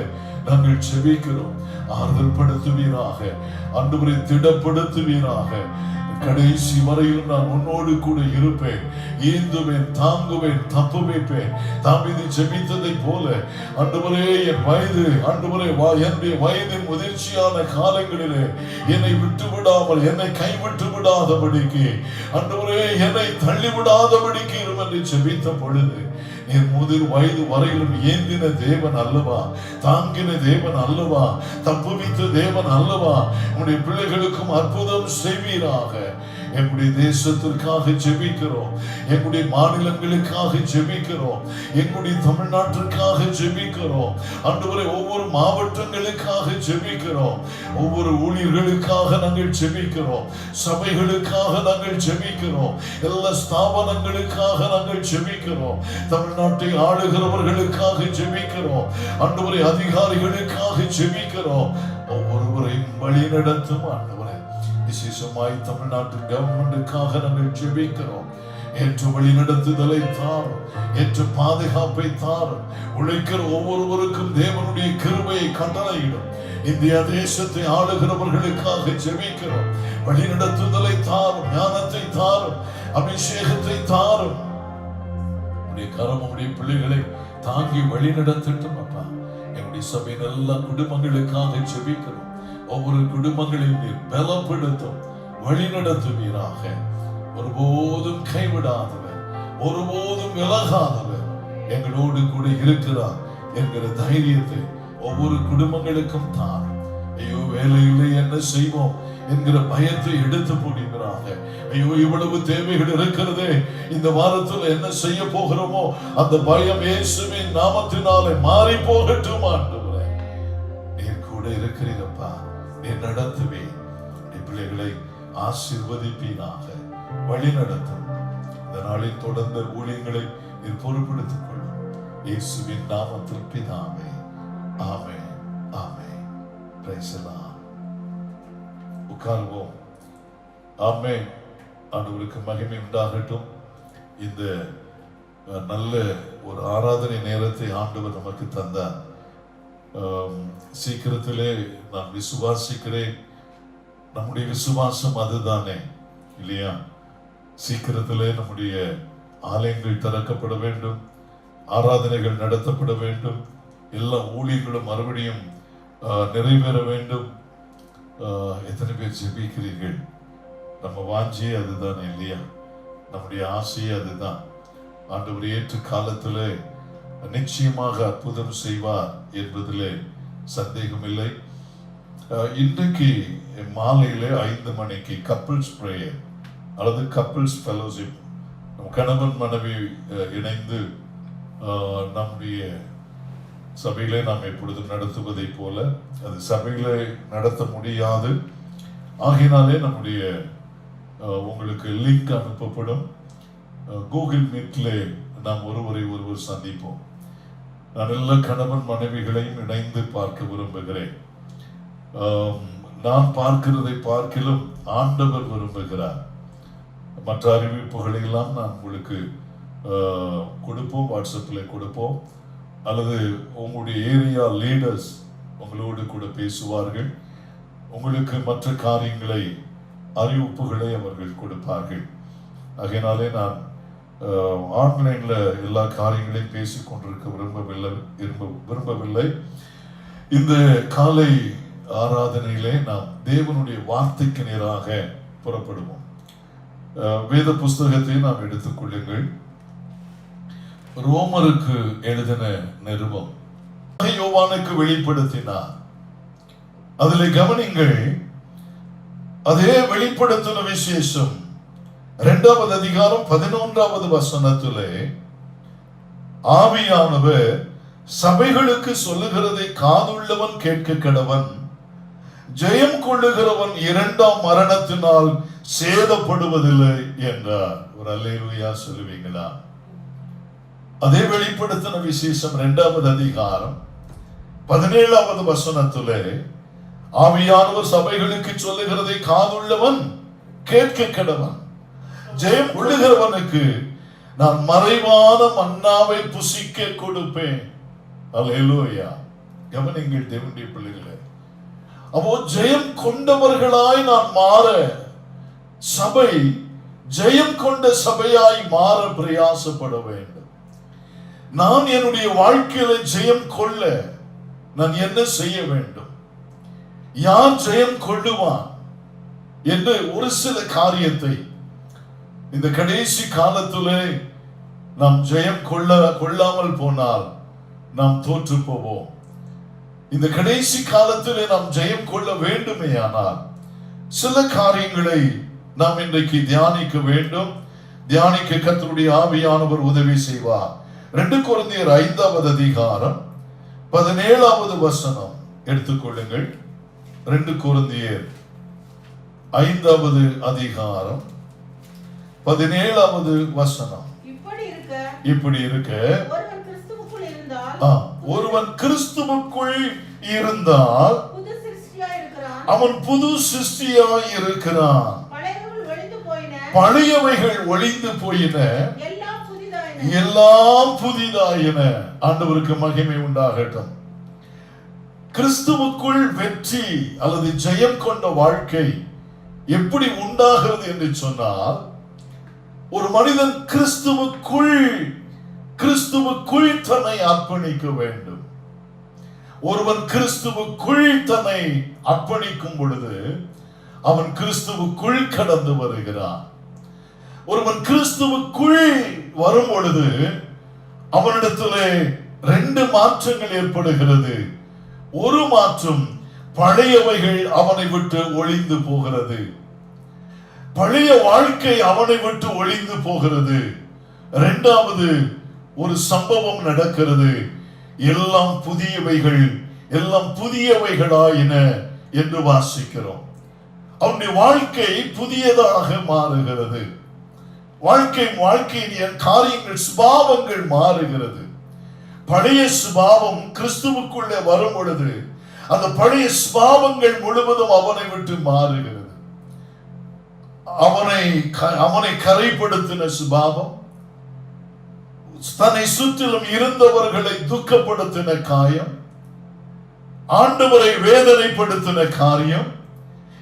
நாங்கள் ஜெபிக்கிறோம். ஆறுதல் படுத்துவீராக. ஆண்டவரை திடப்படுத்துவீராக. கடைசி வரையில் நான் உன்னோடு கூட இருப்பேன். ஏந்துவேன், தாங்குவேன், தப்பு வைப்பேன். தாவீது ஜெபித்ததை போல ஆண்டவரே, என் வயது ஆண்டவரே என்னுடைய வயதின் முதிர்ச்சியான காலங்களிலே என்னை விட்டு விடாமல், என்னை கைவிட்டு விடாதபடிக்கு ஆண்டவரே, என்னை தள்ளி விடாதபடிக்கு என்று ஜெபித்த பொழுது என் முதிர் வயது வரையிலும் ஏந்தின தேவன் அல்லவா, தாங்கின தேவன் அல்லவா, தப்புவித்த தேவன் அல்லவா. உன்னுடைய பிள்ளைகளுக்கும் அற்புதம் செய்வீராக. எங்களுடைய தேசத்திற்காக ஜெபிக்கிறோம். எங்களுடைய மாநிலங்களுக்காக ஜெபிக்கிறோம். எங்களுடைய தமிழ்நாட்டிற்காக ஜெபிக்கிறோம். ஆண்டவரே, ஒவ்வொரு மாவட்டங்களுக்காக ஜெபிக்கிறோம். ஒவ்வொரு ஊழியர்களுக்காக நாங்கள் ஜெபிக்கிறோம். சபைகளுக்காக நாங்கள் ஜெபிக்கிறோம். எல்லா ஸ்தாபனங்களுக்காக நாங்கள் ஜெபிக்கிறோம். தமிழ்நாட்டை ஆளுகிறவர்களுக்காக ஜெபிக்கிறோம். ஆண்டவரே, அதிகாரிகளுக்காக ஜெபிக்கிறோம். ஒவ்வொருவரையும் வழி நடத்தும் ஆண்டவரே. விசேஷமாய் தமிழ்நாட்டு கவர்மெண்ட்டுக்காக நாங்கள் ஜெபிக்கிறோம். ஏற்ற வழி நடத்துதலை தாரும். ஏற்ற பாதுகாப்பை தாரும். உழைக்கிற ஒவ்வொருவருக்கும் தேவனுடைய கிருபையை கட்டளையிடும். இந்தியா தேசத்தை ஆளுகிறவர்களுக்காக ஜெபிக்கிறோம். வழி நடத்துதலை தாரும். ஞானத்தை தாரும். அபிஷேகத்தை தாரும். உடைய கரம் உடைய பிள்ளைகளை தாங்கி வழி நடத்தட்டும் அப்பா. எங்களுடைய சபையின் எல்லா குடும்பங்களுக்காக ஜெபிக்கிறோம். ஒவ்வொரு குடும்பங்களையும் நீர் பலப்படுத்தும், வழி நடத்துவீராக. ஒருபோதும் கைவிடாதவர், ஒருபோதும் விலகாதவர் எங்களோடு கூட இருக்கிறார் என்கிற தைரியத்தை ஒவ்வொரு குடும்பங்களுக்கும் தான். ஐயோ, வேலை இல்லை, என்ன செய்வோம் என்கிற பயத்தை எடுத்து போடுகிறாங்க. ஐயோ, இவ்வளவு தேவைகள் இருக்கிறதே, இந்த வாரத்தில் என்ன செய்ய போகிறோமோ அந்த பயம் இயேசுவின் நாமத்தினாலே மாறி போகட்டும். ஆண்டவரே, நீர் கூட இருக்கிறீரப்பா. நீர் நடத்துவே. பிள்ளைகளை ஆசீர்வதிப்பீராக, வழி நடத்தும். இந்த நாளில் தொடர்ந்த ஊழியங்களை நீர் பொறுப்பெடுத்துக் கொள்ளும். இயேசுவின் நாமத்தில் பிதாவே, ஆமென், ஆமென். Praise the Lord. உட்கார்வோம். ஆமென். ஆண்டவருக்கு மகிமை உண்டாகட்டும். இந்த நல்ல ஒரு ஆராதனை நேரத்தை ஆண்டவர் நமக்கு தந்தார். சீக்கிரத்திலே நான் விசுவாசிக்கிறேன். நம்முடைய விசுவாசம் அதுதானே இல்லையா? சீக்கிரத்திலே நம்முடைய ஆலயங்கள் திறக்கப்பட வேண்டும், ஆராதனைகள் நடத்தப்பட வேண்டும், எல்லா ஊழியர்களும் மறுபடியும் நிறைவேற வேண்டும். எத்தனை பேர் ஜெபிக்கிறீர்கள்? நம்ம வாஞ்சியே அதுதான் இல்லையா? நம்முடைய ஆசையே அதுதான். ஆண்டவர் ஏற்ற காலத்திலே நிச்சயமாக அற்புதம் செய்வார் என்பதிலே சந்தேகம் இல்லை. இன்றைக்கு மாலையிலே 5 மணிக்கு கப்பிள்ஸ் பிரேயர் அல்லது கப்பிள்ஸ் ஃபெலோஷிப், கணவன் மனைவி இணைந்து நம்முடைய சபையிலே நாம் எப்பொழுதும் நடத்துவதை போல அது சபையிலே நடத்த முடியாது. ஆகினாலே நம்முடைய உங்களுக்கு லிங்க் அனுப்பப்படும். கூகுள் மீட்லே நாம் ஒருவரை ஒருவர் சந்திப்போம். நான் எல்லா கணவன் மனைவிகளையும் இணைந்து பார்க்க விரும்புகிறேன். நான் பார்க்கிறதை பார்க்கிலும் ஆண்டவர் விரும்புகிறார். மற்ற அறிவிப்புகளை எல்லாம் நான் உங்களுக்கு கொடுப்போம், வாட்ஸ்அப்பில் கொடுப்போம், அல்லது உங்களுடைய ஏரியா லீடர்ஸ் உங்களோடு கூட பேசுவார்கள். உங்களுக்கு மற்ற காரியங்களை அறிவிப்புகளை அவர்கள் கொடுப்பார்கள். ஆகையினாலே நான் ஆன்லைனில் எல்லா காரியங்களையும் பேசிக் கொண்டிருக்க விரும்பவில்லை. இந்த காலை ஆராதனையிலே நாம் தேவனுடைய வார்த்தைக்கு நேராக புறப்படுவோம். வேத புஸ்தகத்தை நாம் எடுத்துக்கொள்ளுங்கள். ரோமருக்கு எழுதின நிருபம் யோவானுக்கு வெளிப்படுத்தினார். அதில் கவனிங்கள், அதே வெளிப்படுத்தின விசேஷம் 2வது அதிகாரம் 11வது வசனத்திலே ஆவியானவர் சபைகளுக்கு சொல்லுகிறதை காதுள்ளவன் கேட்க கடவன், ஜெயம் கொள்ளுகிறவன் 2ஆம் மரணத்தினால் சேதப்படுவதில்லை என்றார். ஒரு அல்லேலூயா சொல்லுவீங்களா? அதே வெளிப்படுத்தின விசேஷம் 2வது அதிகாரம் 17வது வசனத்திலே ஆவியானவர் சபைகளுக்கு சொல்லுகிறதை காதுள்ளவன் கேட்க கடவன், ஜெயம் கொள்ளுகிறவனுக்கு நான் மறைவான மன்னாவை புசிக்க கொடுப்பேன். அல்லேலூயா. கவனிங்கள் தேவனுடைய பிள்ளைகளே, அப்போ ஜெயம் கொண்டவர்களாய் நான் மாற, சபை ஜெயம் கொண்ட சபையாய் மாற பிரயாசப்பட வேண்டும். நான் என்னுடைய வாழ்க்கையில ஜெயம் கொள்ள நான் என்ன செய்ய வேண்டும், யார் ஜெயம் கொள்ளுவான் என்று ஒரு சில காரியத்தை இந்த கடைசி காலத்திலே நாம் ஜெயம் கொள்ளாமல் போனால் நாம் தோற்று போவோம். இந்த கடைசி காலத்திலே நாம் ஜெயம் கொள்ள வேண்டுமே ஆனால் சில காரியங்களை நாம் இன்றைக்கு தியானிக்க வேண்டும். தியானிக்க கர்த்தருடைய ஆவியானவர் உதவி செய்வார். 2 கொரிந்தியர் 5வது அதிகாரம் 17வது வசனம் எடுத்துக்கொள்ளுங்கள். 2 கொரிந்தியர் 5வது அதிகாரம் 17வது வசனம். இப்படி இருக்க ஒருவன் கிறிஸ்துவுக்குள் இருந்தால் அவன் புது சிருஷ்டியாய் இருக்கிறான், பழையவைகள் ஒழிந்து போயின, எல்லாம் புதிதாயின. ஆண்டவருக்கு மகிமை உண்டாகட்டும். கிறிஸ்துவுக்குள் வெற்றி அல்லது ஜெயம் கொண்ட வாழ்க்கை எப்படி உண்டாகிறது என்று சொன்னால், ஒரு மனிதன் கிறிஸ்துவுக்குள் தன்னை அர்ப்பணிக்க வேண்டும். ஒருவன் கிறிஸ்துவுக்குள் தன்னை அர்ப்பணிக்கும் பொழுது அவன் கிறிஸ்துவுக்குள் கடந்து வருகிறான். ஒருவன் கிறிஸ்துவுக்குள் வரும் பொழுது அவனிடத்திலே 2 மாற்றங்கள் ஏற்படுகிறது. ஒரு மாற்றம், பழையவைகள் அவனை விட்டு ஒழிந்து போகிறது, பழைய வாழ்க்கை அவனை விட்டு ஒழிந்து போகிறது. 2வது ஒரு சம்பவம் நடக்கிறது, எல்லாம் புதியவைகள், எல்லாம் புதியவைகளாயின என்று வாசிக்கிறோம். அவனுடைய வாழ்க்கை புதியதாக மாறுகிறது. வாழ்க்கையின் காரியங்கள், சுபாவங்கள் மாறுகிறது. பழைய சுபாவம் கிறிஸ்துவுக்குள்ளே வரும் பொழுது அந்த பழைய சுபாவங்கள் முழுவதும் அவனை விட்டு மாறுகிறது. அவனை கரைப்படுத்தின சுபாவம், தன்னை சுற்றிலும் இருந்தவர்களை துக்கப்படுத்தின காயம், ஆண்டவரை வேதனைப்படுத்தின காரியம்,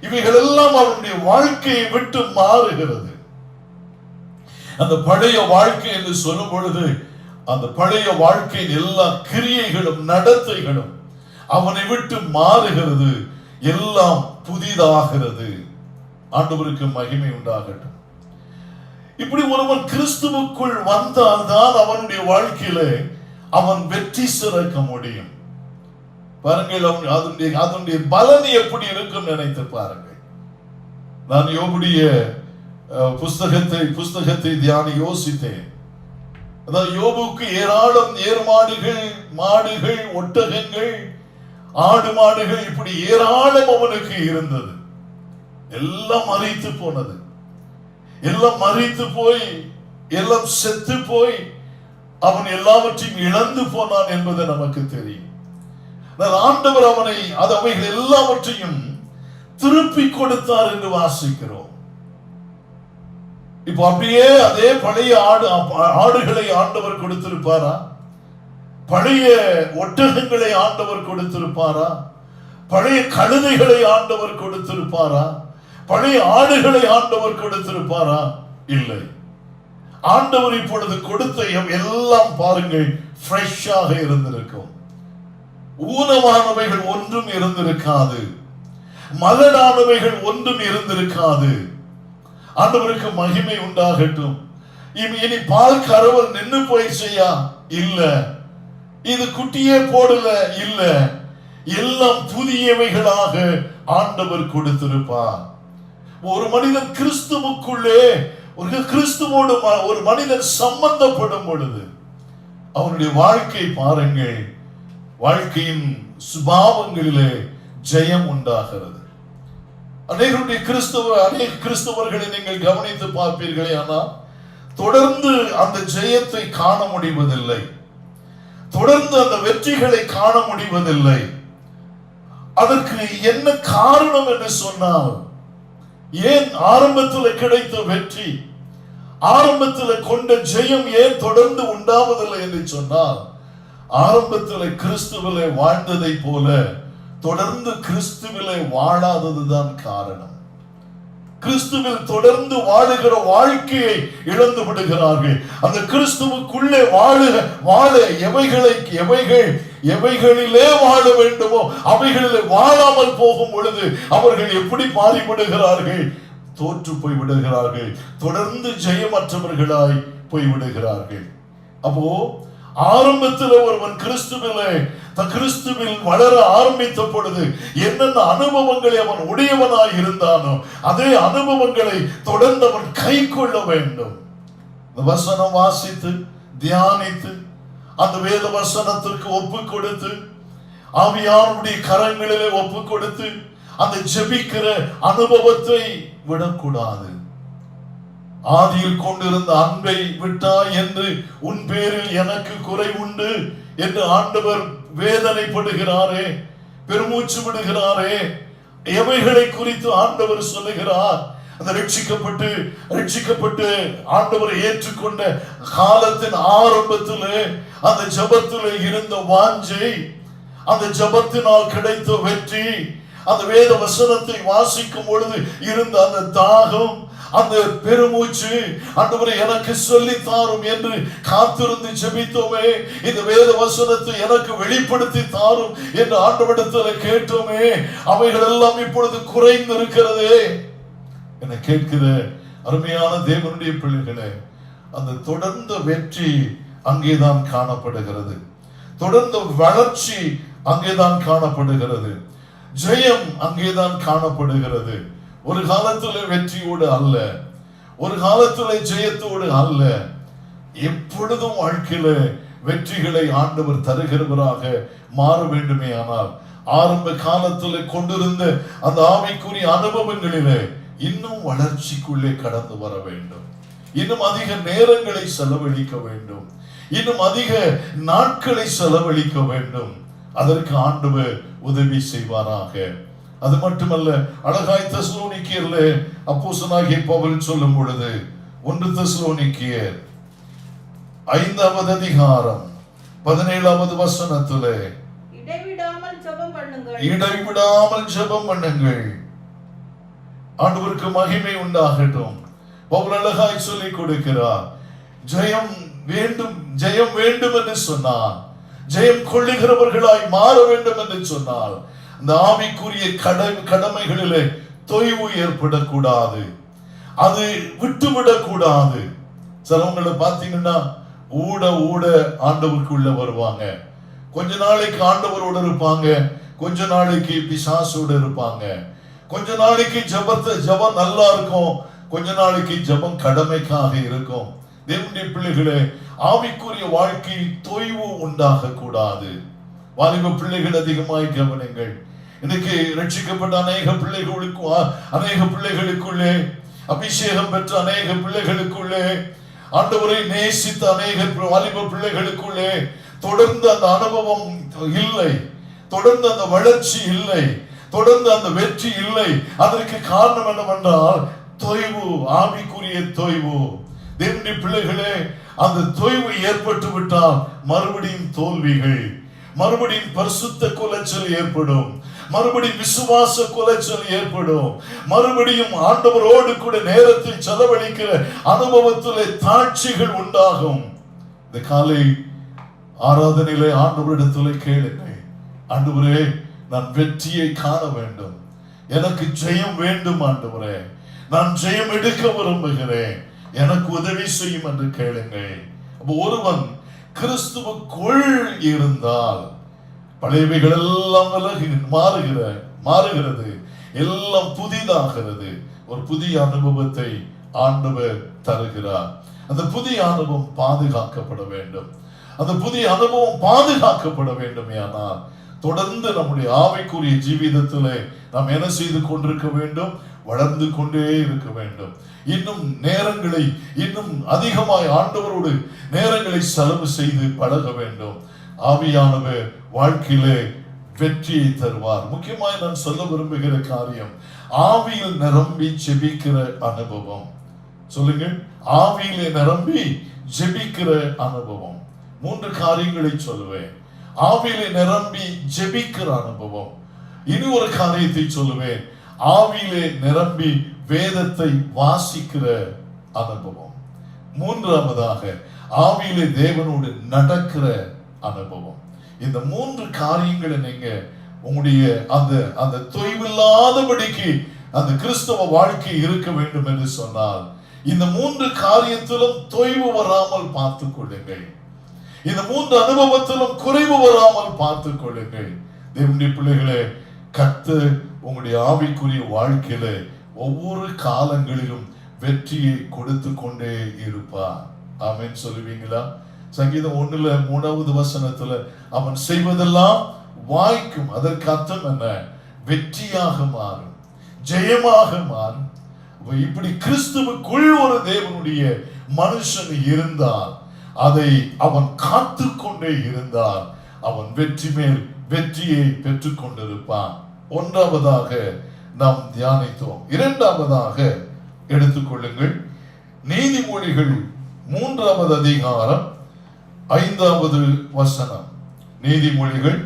இவைகள் எல்லாம் அவனுடைய வாழ்க்கையை விட்டு மாறுகிறது. அந்த பழைய வாழ்க்கை என்று சொல்லும் பொழுது அந்த பழைய வாழ்க்கையின் எல்லா கிரியைகளும் நடத்தைகளும் அவனை விட்டு மாறுகிறது, எல்லாம் புதிதாகிறது. ஆண்டவருக்கு மகிமை உண்டாகட்டும். இப்படி ஒருவன் கிறிஸ்துவுக்குள் வந்தால்தான் அவனுடைய வாழ்க்கையில அவன் வெற்றி சிறக்க முடியும். பாருங்கள், அதனுடைய பலன் எப்படி இருக்கும் நினைத்து பாருங்கள். நான் யோபுடைய புஸ்தகத்தை தியானி யோசித்தேன். அதாவது யோபுக்கு ஏராளம் ஏர்மாடுகள், மாடுகள், ஒட்டகங்கள், ஆடு மாடுகள், இப்படி ஏராளம் அவனுக்கு இருந்தது. எல்லாம் மரித்து போனது, எல்லாம் மரித்து போய், எல்லாம் செத்து போய் அவன் எல்லாவற்றையும் இழந்து போனான் என்பது நமக்கு தெரியும். ஆண்டவர் அவைகள் எல்லாவற்றையும் திருப்பி கொடுத்தார் என்று வாசிக்கிறோம். இப்போ அப்படியே அதே பழைய ஆடுகளை ஆண்டவர் கொடுத்திருப்பாரா? பழைய ஒட்டகங்களை ஆண்டவர் கொடுத்திருப்பாரா? பழைய கழுதைகளை ஆண்டவர் கொடுத்திருப்பாரா? பழைய ஆடுகளை ஆண்டவர் கொடுத்திருப்பாரா? இல்லை. ஆண்டவர் இப்பொழுது கொடுத்த எல்லாம் பாருங்கள், ஃப்ரெஷ்ஷாக இருந்திருக்கும். ஊனமானவைகள் ஒன்றும் இருந்திருக்காது, மலடானவைகள் ஒன்றும் இருந்திருக்காது. ஆண்டவருக்கு மகிமை உண்டாகட்டும். இனி பால் கறவல் நின்று போயிடுச்சையா? இல்ல. இது குட்டியே போடல, இல்ல. எல்லாம் புதியவைகளாக ஆண்டவர் கொடுத்திருப்பார். ஒரு மனிதன் கிறிஸ்துவுக்குள்ளே, கிறிஸ்துவோடு ஒரு மனிதன் சம்பந்தப்படும் பொழுது அவனுடைய வாழ்க்கை பாருங்கள், வாழ்க்கையின் சுபாவங்களிலே ஜெயம் உண்டாகிறது. அநேக கிறிஸ்தவர்களை நீங்கள் கவனித்து பார்ப்பீர்களே, ஆனால் தொடர்ந்து அந்த ஜெயத்தை காண முடிவதில்லை, தொடர்ந்து அந்த வெற்றிகளை காண முடிவதில்லை. அதற்கு என்ன காரணம் என்று சொன்னால், ஏன் ஆரம்பத்தில் கிடைத்த வெற்றி, ஆரம்பத்தில் கொண்ட ஜெயம் ஏன் தொடர்ந்து உண்டாவதில்லை என்று சொன்னால், ஆரம்பத்தில் கிறிஸ்துவிலே வாழ்ந்ததை போல தொடர்ந்து கிறிஸ்துவிலே வாழாததுதான் காரணம். கிறிஸ்துவில் தொடர்ந்து வாழுகிற வாழ்க்கையை இழந்து விடுகிறார்கள். அந்த கிறிஸ்துவுக்குள்ளே வாழ எவைகளிலே வாழ வேண்டுமோ அவைகளிலே வாழாமல் போகும் பொழுது அவர்கள் எப்படி மாறிவிடுகிறார்கள்? தோற்று போய் விடுகிறார்கள், தொடர்ந்து ஜெயமற்றவர்களாய் போய்விடுகிறார்கள். அப்போ ஆரம்பத்தில் ஒருவன் கிறிஸ்துவில் வளர ஆரம்பித்த பொழுது என்னென்ன அனுபவங்களை அவன் உடையவனாய் இருந்தானோ அதே அனுபவங்களை தொடர்ந்து அவன் கை கொள்ள வேண்டும். வசனம் வாசித்து தியானித்து அந்த வேத வசனத்திற்கு ஒப்பு கொடுத்து ஆவியானுடைய கரங்களிலே ஒப்பு கொடுத்து அந்த ஜெபிக்கிற அனுபவத்தை விடக்கூடாது. ஆதியில் கொண்டிருந்த அன்பை விட்டாய் என்று உன் பேரில் எனக்கு குறை உண்டு என்று ஆண்டவர் வேதனைப்படுகிறாரே, பெருமூச்சு விடுகிறாரே. எவைகளை குறித்து ஆண்டவர் சொல்லுகிறார்? அந்த ரட்சிக்கப்பட்டு ஆண்டவரை ஏற்றுக்கொண்ட காலத்தின் ஆரம்பத்திலே அந்த ஜபத்திலே இருந்த வாஞ்சை, அந்த ஜபத்தினால் கிடைத்த வெற்றி, அந்த வேத வசனத்தை வாசிக்கும் பொழுது இருந்த அந்த தாகம், அந்த பெருமூச்சு, ஆண்டவரே எனக்கு சொல்லி தாரும் என்று காத்திருந்து ஜெபித்தோமே, இந்த வேத வசனத்தை எனக்கு வெளிப்படுத்தி தாரும் என்று ஆண்டவரிடத்தில் கேட்டோமே, அவைகள் எல்லாம் இப்பொழுது குறைந்து இருக்கிறதே. என கேட்கிற அருமையான தேவனுடைய பிள்ளைகளே, அந்த தொடர்ந்த வெற்றி அங்கேதான் காணப்படுகிறது, தொடர்ந்த வளர்ச்சி அங்கேதான் காணப்படுகிறது, ஜெயம் அங்கேதான் காணப்படுகிறது. ஒரு காலத்தில் வெற்றியோடு அல்ல, ஒரு காலத்தில் ஜெயத்தோடு அல்ல, எப்பொழுதும் வாழ்க்கையில வெற்றிகளை ஆண்டவர் தருகிறவராக மாற வேண்டுமே. ஆனால் ஆரம்ப காலத்தில் கொண்டிருந்த அந்த ஆவிக்குரிய அனுபவங்களிலே இன்னும் வளர்ச்சிக்குள்ளே கடந்து வர வேண்டும், இன்னும் அதிக நேரங்களை செலவழிக்க வேண்டும், இன்னும் அதிக நாட்களை செலவழிக்க வேண்டும். அதற்கு ஆண்டவர் உதவி செய்வாராக. அது மட்டுமல்ல, அழகாய் தெசலோனிக்கேயர்ல அப்போஸ்தலனாகிய பவுல் சொல்லும் பொழுது 1 தெசலோனிக்கேயர் 5வது அதிகாரம் 17வது வசனத்திலே இடைவிடாமல் ஜெபம் பண்ணுங்கள். ஆண்டவருக்கு மகிமை உண்டாகட்டும். பவுல் அழகாய் சொல்லிக் கொடுக்கிறார், ஜெயம் வேண்டும் என்று சொன்னார், ஜெயம் கொள்ளுகிறவர்களாய் மாற வேண்டும் என்று சொன்னால் இந்த ஆவிக்குரிய கடமைகளிலே தொய்வு ஏற்படக்கூடாது, அது விட்டுவிடக்கூடாது. சிலவங்களை பார்த்தீங்கன்னா ஊட ஆண்டவருக்குள்ள வருவாங்க, கொஞ்ச நாளைக்கு ஆண்டவரோடு இருப்பாங்க, கொஞ்ச நாளைக்கு பிசாசோடு இருப்பாங்க, கொஞ்ச நாளைக்கு ஜபம் நல்லா இருக்கும், கொஞ்ச நாளைக்கு ஜபம் கடமைக்காக இருக்கும். தேவனுடைய பிள்ளைகளே, ஆவிக்குரிய வாழ்க்கையில் தொய்வு உண்டாக கூடாது. வாலிப பிள்ளைகள் அதிகமாய் கவனிங்கள். இன்னைக்கு ரட்சிக்கப்பட்ட அநேக பிள்ளைகளுக்குள்ளே, அபிஷேகம் பெற்ற அநேக பிள்ளைகளுக்குள்ளே, ஆண்டவரை நேசித்த அநேக வாலிப பிள்ளைகளுக்குள்ளே தொடர்ந்து அந்த அனுபவம் இல்லை, தொடர்ந்து அந்த வளர்ச்சி இல்லை, தொடர்ந்து அந்த வெற்றி இல்லை. அதற்கு காரணம் என்னவென்றால் தொய்வு, ஆவிக்குரிய தொய்வு. தேவனுடைய பிள்ளைகளே, அந்த தொய்வு ஏற்பட்டு விட்டால் மறுபடியும் தோல்விகள், மறுபடியும் பரிசுத்த குலைச்சல் ஏற்படும், மறுபடியும் விசுவாச குலைச்சல் ஏற்படும், மறுபடியும் ஆண்டவரோடு கூட நேரத்தை செலவழிக்கிற அனுபவத்திலே தாட்சிகள் உண்டாகும். இந்த காலை ஆராதனையிலே ஆண்டவரிடத்திலே கேளுங்கள், ஆண்டவரே நான் வெற்றியை காண வேண்டும், எனக்கு ஜெயம் வேண்டும் ஆண்டவரே, நான் ஜெயம் எடுக்க விரும்புகிறேன், எனக்கு உதவி செய்யும் என்று கேளுங்கள். ஒருவன் கிறிஸ்துவுக்குள் இருந்தால் பழையவைகள் எல்லாம் விலகி மாறுகிறது, எல்லாம் புதிதாகிறது. ஒரு புதிய அனுபவத்தை ஆண்டவர் தருகிறார். அந்த புதிய அனுபவம் பாதுகாக்கப்பட வேண்டும். அந்த புதிய அனுபவம் பாதுகாக்கப்பட வேண்டும். ஆனால் தொடர்ந்து நம்முடைய ஆவிக்குரிய ஜீவிதத்திலே நாம் என்ன செய்து கொண்டிருக்க வேண்டும்? வளர்ந்து கொண்டே இருக்க வேண்டும். இன்னும் நேரங்களை, இன்னும் அதிகமாய் ஆண்டவரோடு நேரங்களை செலவு செய்து பழக வேண்டும். ஆவியானவர் வாழ்க்கையிலே வெற்றியை தருவார். முக்கியமாய் நான் சொல்ல விரும்புகிற காரியம், ஆவியில் நிரம்பி ஜெபிக்கிற அனுபவம். சொல்லுங்க, ஆவியிலே நிரம்பி ஜெபிக்கிற அனுபவம். 3 காரியங்களை சொல்லுவேன். ஆவியிலே நிரம்பி ஜெபிக்கிற அனுபவம். இனி ஒரு காரியத்தை சொல்லுவேன், ஆவியிலே நிரம்பி வேதத்தை வாசிக்கிற அனுபவம். 3ஆவதாக ஆவியிலே தேவனோடு நடக்கிற அனுபவம். இந்த 3 காரியங்களை நீங்க உங்களுடைய அந்த தொய்வில்லாதபடிக்கு அந்த கிறிஸ்தவ வாழ்க்கை இருக்க வேண்டும் என்று சொன்னால், இந்த 3 காரியத்திலும் தொய்வு வராமல் பார்த்துக் கொள்ளுங்கள். இந்த 3 அனுபவத்திலும் குறைவு வராமல் பார்த்துக் கொள்ளுங்கள். தேவனுடைய பிள்ளைகளே, கர்த்தர் உங்களுடைய ஆவிக்குரிய வாழ்க்கையில ஒவ்வொரு காலங்களிலும் வெற்றியை கொடுத்து கொண்டே இருப்பார். ஆமென் சொல்லுவீங்களா? சங்கீதம் 1:3 வசனத்துல அவன் செய்வதெல்லாம் வாய்க்கும். அதற்கு அர்த்தம் என்ன? வெற்றியாக மாறும், ஜெயமாக மாறும். இப்படி கிறிஸ்துவுக்குள் ஒரு தேவனுடைய மனுஷன் இருந்தால், அதை அவன் காத்து கொண்டே இருந்தால், அவன் வெற்றி மேல் வெற்றியை பெற்றுக் கொண்டிருப்பான். 1ஆவதாக நாம் தியானித்தோம். 2ஆவதாக எடுத்துக்கொள்ளுங்கள், நீதிமொழிகள் 3வது அதிகாரம் 5வது வசனம். நீதிமொழிகள்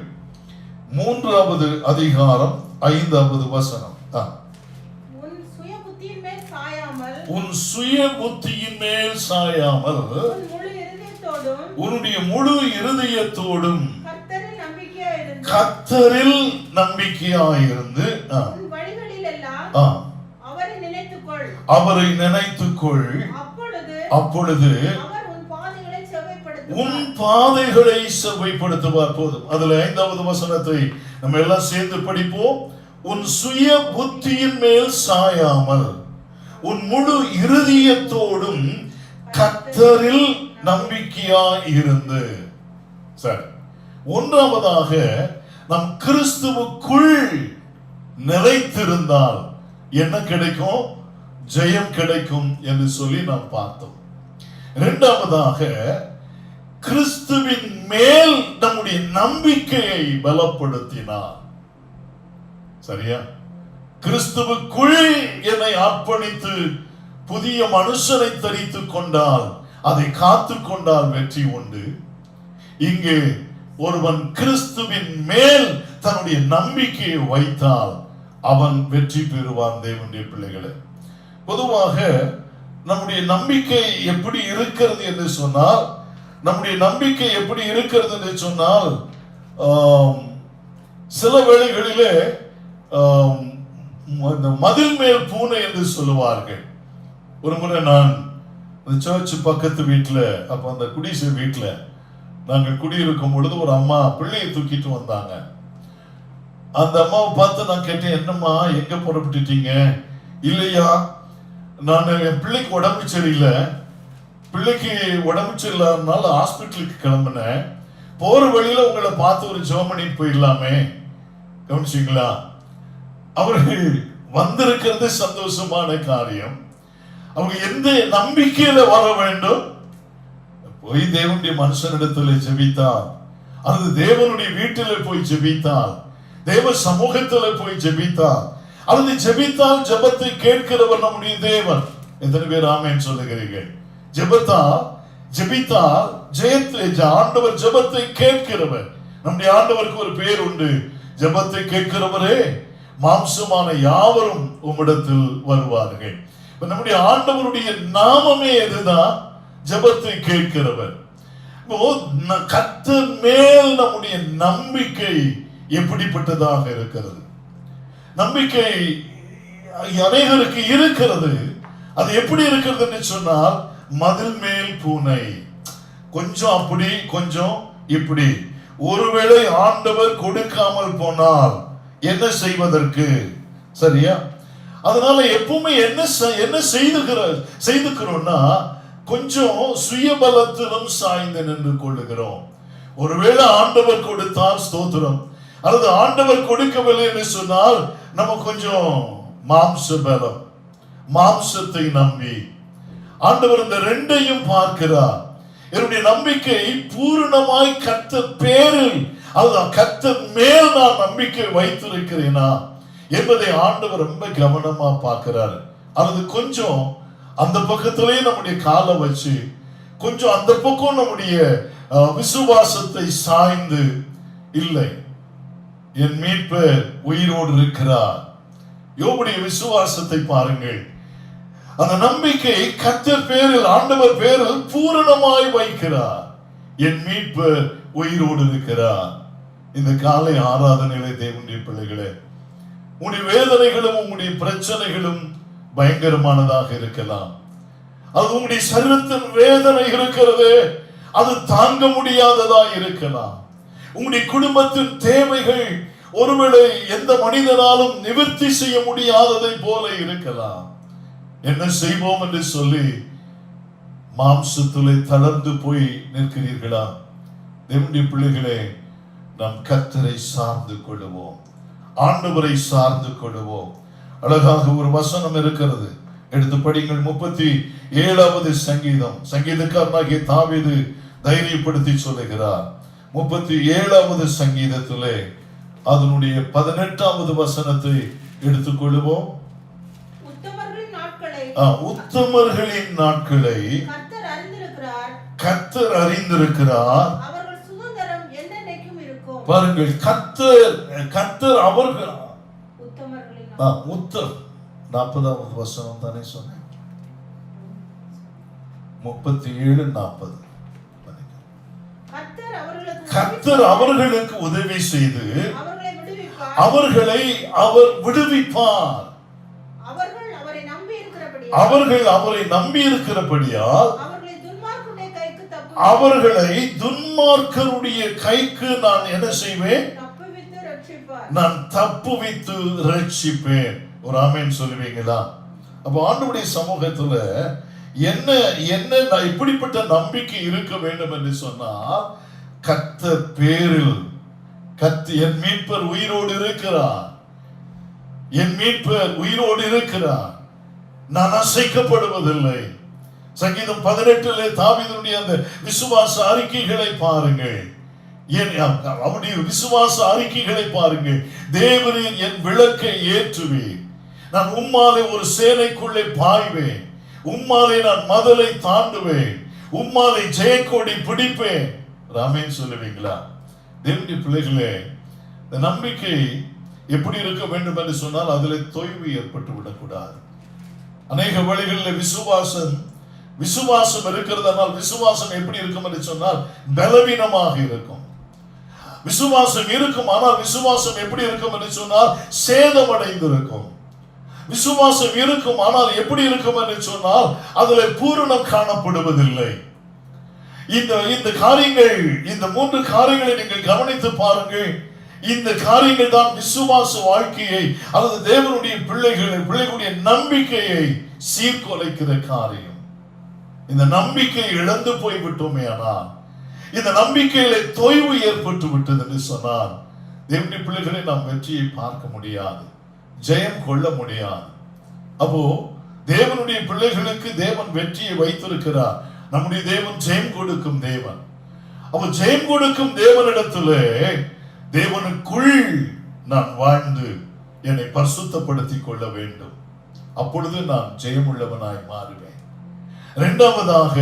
3வது அதிகாரம் 5வது வசனம். உன் சுய புத்தியின் மேல் சாயாமல் உன்னுடைய முழு இருதயத்தோடும் கர்த்தரில் நம்பிக்கையாயிருந்து அவரை நினைத்துக்கொள், அப்பொழுது உன் பாதைகளை செவ்வைப்படுத்துவார். போதும். அதுல 5வது வசனத்தை நம்ம எல்லாம் சேர்ந்து படிப்போம். உன் சுய புத்தியின் மேல் சாயாமல் உன் முழு இருதயத்தோடும் கர்த்தரில் நம்பிக்கையாய் இருந்து. சரி, 1ஆவதாக நம் கிறிஸ்துவுக்குள் நிலைத்திருந்தால் என்ன கிடைக்கும்? ஜெயம் கிடைக்கும் என்று சொல்லி நாம் பார்த்தோம். 2ஆவதாக கிறிஸ்துவின் மேல் நம்முடைய நம்பிக்கையை பலப்படுத்தினார். சரியா? கிறிஸ்துவுக்குள் என்னை அர்ப்பணித்து புதிய மனுஷனை தரித்துக் கொண்டால், அதை காத்து கொண்டால் வெற்றி உண்டு. இங்கே ஒருவன் கிறிஸ்துவின் மேல் தன்னுடைய நம்பிக்கையை வைத்தால் அவன் வெற்றி பெறுவான். தேவனுடைய பிள்ளைகளே, பொதுவாக நம்முடைய நம்பிக்கை எப்படி இருக்கிறது என்று சொன்னால், நம்முடைய நம்பிக்கை எப்படி இருக்கிறது என்று சொன்னால், சில வேளைகளிலே மதில் மேல் பூனை என்று சொல்லுவார்கள். ஒரு முறை நான் சர்ச் பக்கத்து வீட்டுல, அப்ப அந்த குடிசை வீட்டுல நாங்கள் குடியிருக்கும் பொழுது ஒரு அம்மா பிள்ளையை தூக்கிட்டு வந்தாங்க. அந்த அம்மாவை பார்த்து நான் கேட்டேன், என்னம்மா எங்க புறப்பட்டுட்டீங்க? இல்லையா, நான் என் பிள்ளைக்கு உடம்பு சரியில்லை, பிள்ளைக்கு உடம்பு சரியில்லாதனால ஹாஸ்பிட்டலுக்கு கிளம்பினேன், போற வழியில உங்களை பார்த்து ஒரு ஜெபம் பண்ணிட்டு போயிடலாமே. கவனிச்சிங்களா? அவர்கள் வந்திருக்கிறது சந்தோஷமான காரியம். அவங்க எந்த நம்பிக்கையில வர வேண்டும்? போய் தேவனுடைய மனுஷனிடத்தில் ஜெபித்தால், அல்லது தேவனுடைய வீட்டில் போய் ஜெபித்தால், தேவ சமூகத்தில் போய் ஜெபித்தால், அல்லது ஜெபித்தால் ஜெபத்தை கேட்கிறவர் நம்முடைய தேவன். எத்தனை பேர் ஆமென் சொல்லுகிறீர்கள்? ஜெபித்தால் ஆண்டவர் ஜெபத்தை கேட்கிறவர். நம்முடைய ஆண்டவருக்கு ஒரு பேர் உண்டு, ஜெபத்தை கேட்கிறவரே, மாம்சமான யாவரும் உம்மிடத்தில் வருவார்கள். நம்முடைய ஆண்டவருடைய நாமமே எதுதான்? ஜெபத்தை கேட்கிறவர். கர்த்தர் மேல் நம்முடைய நம்பிக்கை எப்படிப்பட்டதாக இருக்கிறது? நம்பிக்கை அநேகருக்கு இருக்கிறது. அது எப்படி இருக்கிறது என்று சொன்னால், மதில் மேல் பூனை, கொஞ்சம் அப்படி கொஞ்சம் இப்படி. ஒருவேளை ஆண்டவர் கொடுக்காமல் போனால் என்ன செய்வதற்கு? சரியா? அதனால எப்பவுமே என்ன செய்துக்கிறோம்னா, கொஞ்சம் சுயபலத்திலும் சாய்ந்து நின்று கொள்ளுகிறோம். ஒருவேளை ஆண்டவர் கொடுத்தால் ஸ்தோத்திரம், அல்லது ஆண்டவர் கொடுக்கவில்லை என்று சொன்னால் நம்ம கொஞ்சம் மாம்ச பலம், மாம்சத்தை நம்பி. ஆண்டவர் இந்த ரெண்டையும் பார்க்கிறார். என்னுடைய நம்பிக்கை பூரணமாய் கர்த்தர் பேரில், அதுதான் கர்த்தர் மேல் நான் நம்பிக்கை வைத்திருக்கிறேனா என்பதை ஆண்டவர் ரொம்ப கவனமா பார்க்கிறார். அல்லது கொஞ்சம் அந்த பக்கத்திலே நம்முடைய காலை வச்சு, கொஞ்சம் அந்த பக்கம் நம்முடைய விசுவாசத்தை சாய்ந்து, இல்லை என் மீட்பர் உயிரோடு இருக்கிறார். யோபுடைய விசுவாசத்தை பாருங்கள். அந்த நம்பிக்கை கர்த்தர் பேரில், ஆண்டவர் பேரில் பூரணமாய் வைக்கிறார். என் மீட்பர் உயிரோடு இருக்கிறார். இந்த காலை ஆராதனையிலே தேவனுடைய பிள்ளைகளே, உங்களுடைய வேதனைகளும் உங்களுடைய பிரச்சனைகளும் பயங்கரமானதாக இருக்கலாம். அது உங்களுடைய சரீரத்தின் வேதனை இருக்கிறது, அது தாங்க முடியாததா இருக்கலாம். உங்களுடைய குடும்பத்தின் தேவைகள் ஒருவேளை எந்த மனிதனாலும் நிவர்த்தி செய்ய முடியாததை போல இருக்கலாம். என்ன செய்வோம் என்று சொல்லி மாம்சத்திலே தளர்ந்து போய் நிற்கிறீர்களா? தேவனுடைய பிள்ளைகளே, நாம் கர்த்தரை சார்ந்து கொள்ளுவோம், ஆண்டவரை சார்ந்து கொள்ளுவோம். அழகாக ஒரு வசனம் இருக்கிறது, எடுத்து படிங்கள். 37வது சங்கீதம். சங்கீதக்காரனாகிய தாவீது தைரியப்படுத்தி சொல்லுகிறார். 37வது சங்கீதத்திலே அதனுடைய 18வது வசனத்தை எடுத்துக்கொள்ளுவோம். உத்தமர்களின் நாட்களை கர்த்தர் அறிந்திருக்கிறார். பாருங்கள், கர்த்தர் அவர்கள் 40வது வசனம் தானே சொன்னேன். 37:40. கர்த்தர் அவர்களுக்கு உதவி செய்து அவர்களை அவர் விடுவிப்பார். அவர்கள் அவரை நம்பி இருக்கிறபடியால் அவர்களை துன்மார்க்கருடைய கைக்கு நான் என்ன செய்வேன்? நான் தப்புவித்து ரட்சிப்பேன். ஒரு ஆமென் சொல்லுவீங்களா? அப்ப ஆண்டவருடைய சமூகத்துல என்ன இப்படிப்பட்ட நம்பிக்கை இருக்க வேண்டும் என்று சொன்னால், கர்த்தர் பேரில், என் மீட்பர் உயிரோடு இருக்கிறார், என் மீட்பர் உயிரோடு இருக்கிறார், நான் அசைக்கப்படுவதில்லை. சங்கீதம் 18 தாவீதுடைய அந்த விசுவாச அறிக்கைகளை பாருங்கள். அவருடைய விசுவாச அறிக்கைகளை பாருங்கள். தேவரீர் என் விளக்கை ஏற்றுவேன், நான் உம்மாலே ஒரு சேனைக்குள்ளே பாய்வேன், உம்மாலே நான் மதலை தாண்டுவேன், உம்மாலே ஜெயக்கொடி பிடிப்பேன். ராமேன் சொல்லுவீங்களா? தேவனுடைய பிள்ளைகளே, இந்த நம்பிக்கை எப்படி இருக்க வேண்டும் என்று சொன்னால், அதில் தொய்வு ஏற்பட்டு விடக்கூடாது. அநேக வழிகளில் விசுவாசம் இருக்கிறதுனால் விசுவாசம் எப்படி இருக்கும் என்று சொன்னால் பலவீனமாக இருக்கும். விசுவாசம் இருக்கும், ஆனால் விசுவாசம் எப்படி இருக்கும் என்று சொன்னால் சேதமடைந்து இருக்கும். விசுவாசம் இருக்கும், ஆனால் எப்படி இருக்கும் என்று சொன்னால் அதில் பூரணம் காணப்படுவதில்லை. இந்த காரியங்கள், இந்த 3 காரியங்களை நீங்கள் கவனித்து பாருங்கள். இந்த காரியங்கள் தான் விசுவாச வாழ்க்கையை அல்லது தேவனுடைய பிள்ளைகளுடைய நம்பிக்கையை சீர்குலைக்கிற காரியம். இந்த நம்பிக்கை இழந்து போய்விட்டோமே, ஆனால் இந்த நம்பிக்கையில தொய்வு ஏற்பட்டு விட்டது என்று சொன்னால் தேவனுடைய பிள்ளைகளை நாம் வெற்றியை பார்க்க முடியாது, ஜெயம் கொள்ள முடியாது. அப்போ தேவனுடைய பிள்ளைகளுக்கு தேவன் வெற்றியை வைத்திருக்கிறார். நம்முடைய தேவன் ஜெயம் கொடுக்கும் தேவன். அப்போ ஜெயம் கொடுக்கும் தேவனிடத்திலே, தேவனுக்குள் நான் வாழ்ந்து என்னை பரிசுத்தப்படுத்திக் கொள்ள வேண்டும். அப்பொழுது நான் ஜெயமுள்ளவனாய் மாறுவேன். இரண்டாவதாக,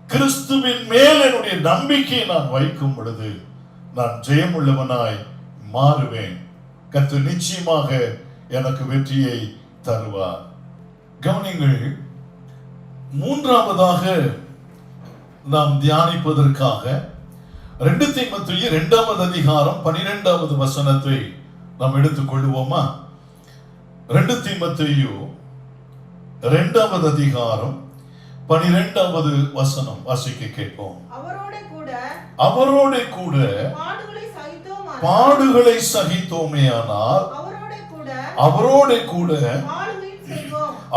கிறிஸ்துவின் மேல் என்னுடைய நம்பிக்கையை நான் வைக்கும் பொழுது நான் ஜெயமுள்ளவனாய் மாறுவேன். கர்த்தர் நிச்சயமாக எனக்கு வெற்றியை தருவார். கவனிங்கள், மூன்றாவதாக நாம் தியானிப்பதற்காக 2 தீமோத்தேயு 2வது அதிகாரம் 12வது வசனத்தை நாம் எடுத்துக் கொள்வோமா? 2 தீமோத்தேயு 2வது அதிகாரம் 12வது வசனம் வாசிக்க கேட்போம். அவரோட கூட பாடுகளை சகித்தோமேயானால் அவரோட கூட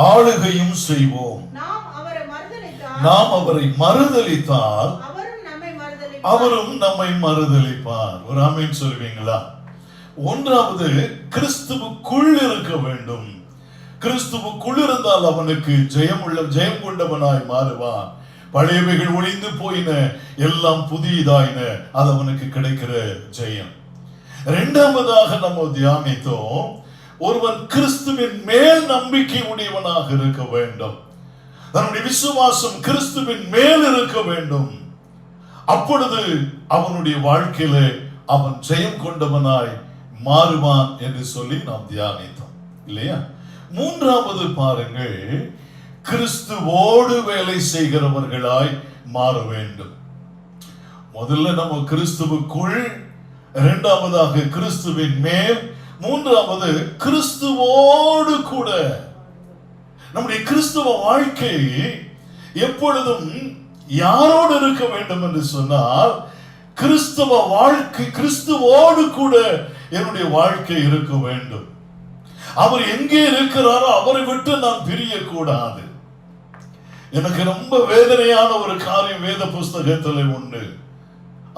ஆளுகையும் செய்வோம். நாம் அவரை மறுதலித்தால் அவரும் நம்மை மறுதலிப்பார். ஒரு ஆமென் சொல்வீங்களா? ஒன்றாவது, கிறிஸ்துவுக்குள் இருக்க வேண்டும். கிறிஸ்துவுக்குள் இருந்தால் அவனுக்கு ஜெயம் கொண்டவனாய் மாறுவான். பழையவைகள் ஒளிந்து போயின, எல்லாம் புதியதாயின. அது அவனுக்கு கிடைக்கிற ஜெயம். இரண்டாவதாக நம்ம தியானித்தோம், ஒருவன் கிறிஸ்துவின் மேல் நம்பிக்கை உடையவனாக இருக்க வேண்டும். தன்னுடைய விசுவாசம் கிறிஸ்துவின் மேல் இருக்க வேண்டும். அப்பொழுது அவனுடைய வாழ்க்கையில அவன் ஜெயம் கொண்டவனாய் மாறுவான் என்று சொல்லி நாம் தியானித்தோம் இல்லையா? மூன்றாவது பாருங்கள், கிறிஸ்துவோடு வேலை செய்கிறவர்களாய் மாற வேண்டும். முதல்ல நம்ம கிறிஸ்துவுக்குள், இரண்டாவதாக கிறிஸ்துவின் மேல், மூன்றாவது கிறிஸ்துவோடு கூட. நம்முடைய கிறிஸ்துவ வாழ்க்கை எப்பொழுதும் யாரோடு இருக்க வேண்டும் என்று சொன்னால், கிறிஸ்துவ வாழ்க்கை, கிறிஸ்துவோடு கூட என்னுடைய வாழ்க்கை இருக்க வேண்டும். அவர் எங்கே இருக்கிறாரோ அவரை விட்டு நான் பிரியக்கூடாது. எனக்கு ரொம்ப வேதனையான ஒரு காரியம் வேத புஸ்தகத்தில் உண்டு.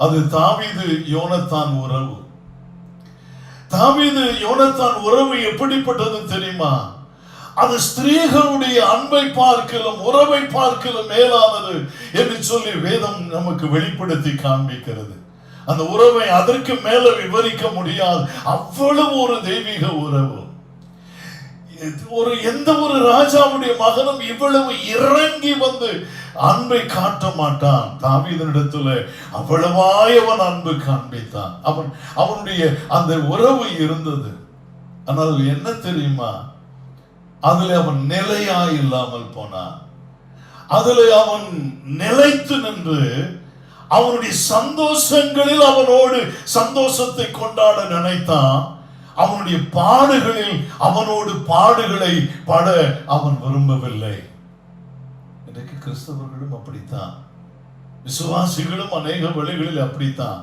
அது தாவீது யோனத்தான் உறவு. தாவீது யோனத்தான் உறவு எப்படிப்பட்டது தெரியுமா? அது ஸ்திரீகளுடைய அன்பை பார்க்கலும் உறவை பார்க்கலும் மேலானது என்று சொல்லி வேதம் நமக்கு வெளிப்படுத்தி காண்பிக்கிறது. அந்த உறவை அதற்கு மேல விவரிக்க முடியாது. அவ்வளவு ஒரு தெய்வீக உறவு. எந்த ஒரு ராஜாவுடைய மகனும் இவ்வளவு இறங்கி வந்து அன்பை காட்ட மாட்டான். தாவீதினிடத்துல அவ்வளவாய் அவன் அன்பு காண்பித்தான். அவனுடைய அந்த உறவு இருந்தது. ஆனால் என்ன தெரியுமா? அதுல அவன் நிலையாய் இல்லாமல் போனான். அதுல அவன் நிலைத்து நின்று அவனுடைய சந்தோஷங்களில் அவனோடு சந்தோஷத்தை கொண்டாட நினைத்தான். அவனுடைய பாடுகளில் அவனோடு பாடுகளை பட அவன் விரும்பவில்லை. இன்றைக்கு கிறிஸ்தவர்களும் அப்படித்தான், விசுவாசிகளும் அநேக வழிகளில் அப்படித்தான்.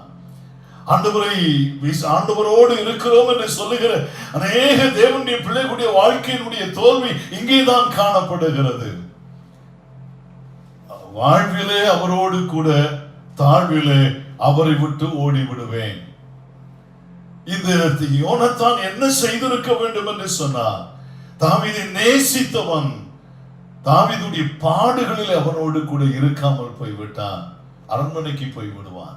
ஆண்டவரோடு இருக்கிறோம் என்று சொல்லுகிற அநேக தேவனுடைய பிள்ளைகளுடைய வாழ்க்கையினுடைய தோல்வி இங்கேதான் காணப்படுகிறது. வாழ்விலே அவரோடு கூட, தாழ்விலே அவரை விட்டு ஓடி விடுவேன். இந்த யோனத்தான் என்ன செய்திருக்க வேண்டும் என்று சொன்னார்? தாவீதை நேசித்தவன் தாவீதுடைய பாடுகளில் அவனோடு கூட இருக்காமல் போய்விட்டான். அரண்மனைக்கு போய் விடுவான்.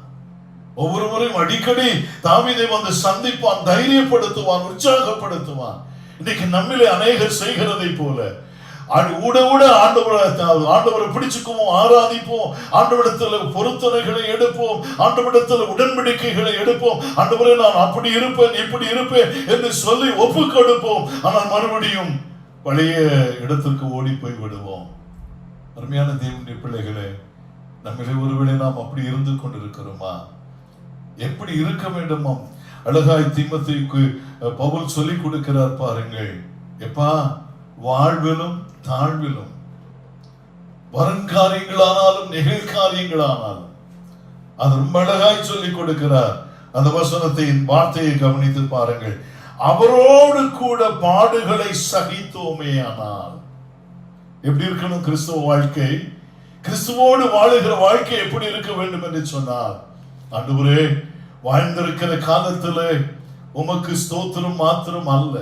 ஒவ்வொரு முறையும் அடிக்கடி தாவீதை வந்து சந்திப்பான், தைரியப்படுத்துவான், உற்சாகப்படுத்துவான். இன்னைக்கு நம்மிலே அநேகர் செய்கிறதை போல ஆண்டவரை பிடிச்சுக்குவோம், ஆராதிப்போம், ஆண்டவரிடத்துல பொருத்தனைகளை எடுப்போம், ஆண்டவரிடத்துல உடன்படிக்கைகளை எடுப்போம். ஆண்டவரே நான் அப்படி இருப்பேன் இப்படி இருப்பேன் என்று சொல்லி ஒப்பு கொடுப்போம். ஆனால் மறுபடியும் பழைய இடத்திற்கு ஓடி போய் விடுவோம். அருமையான தேவனுடைய பிள்ளைகளே, நம்மளே ஒருவேளை நாம் அப்படி இருந்து கொண்டிருக்கிறோமா? எப்படி இருக்க வேண்டுமா? அழகாய் தீமோத்தேயுக்கு பவுல் சொல்லிக் கொடுக்கிறார் பாருங்கள். எப்பா, வாழ்விலும் தாழ்விலும், வருங்காரியங்களானாலும் நிகழ்காரியங்களானாலும், அது ரொம்ப அழகாய் சொல்லிக் கொடுக்கிறார். அந்த வசனத்தை வார்த்தையை கவனித்து பாருங்கள். அவரோடு கூட பாடுகளை சகித்தோமே. ஆனால் எப்படி இருக்கணும் கிறிஸ்துவ வாழ்க்கை? கிறிஸ்துவோடு வாழுகிற வாழ்க்கை எப்படி இருக்க வேண்டும் என்று சொன்னார், ஆண்டவரே வாழ்ந்திருக்கிற காலத்துல உமக்கு ஸ்தோத்திரம் மாத்திரம் அல்ல,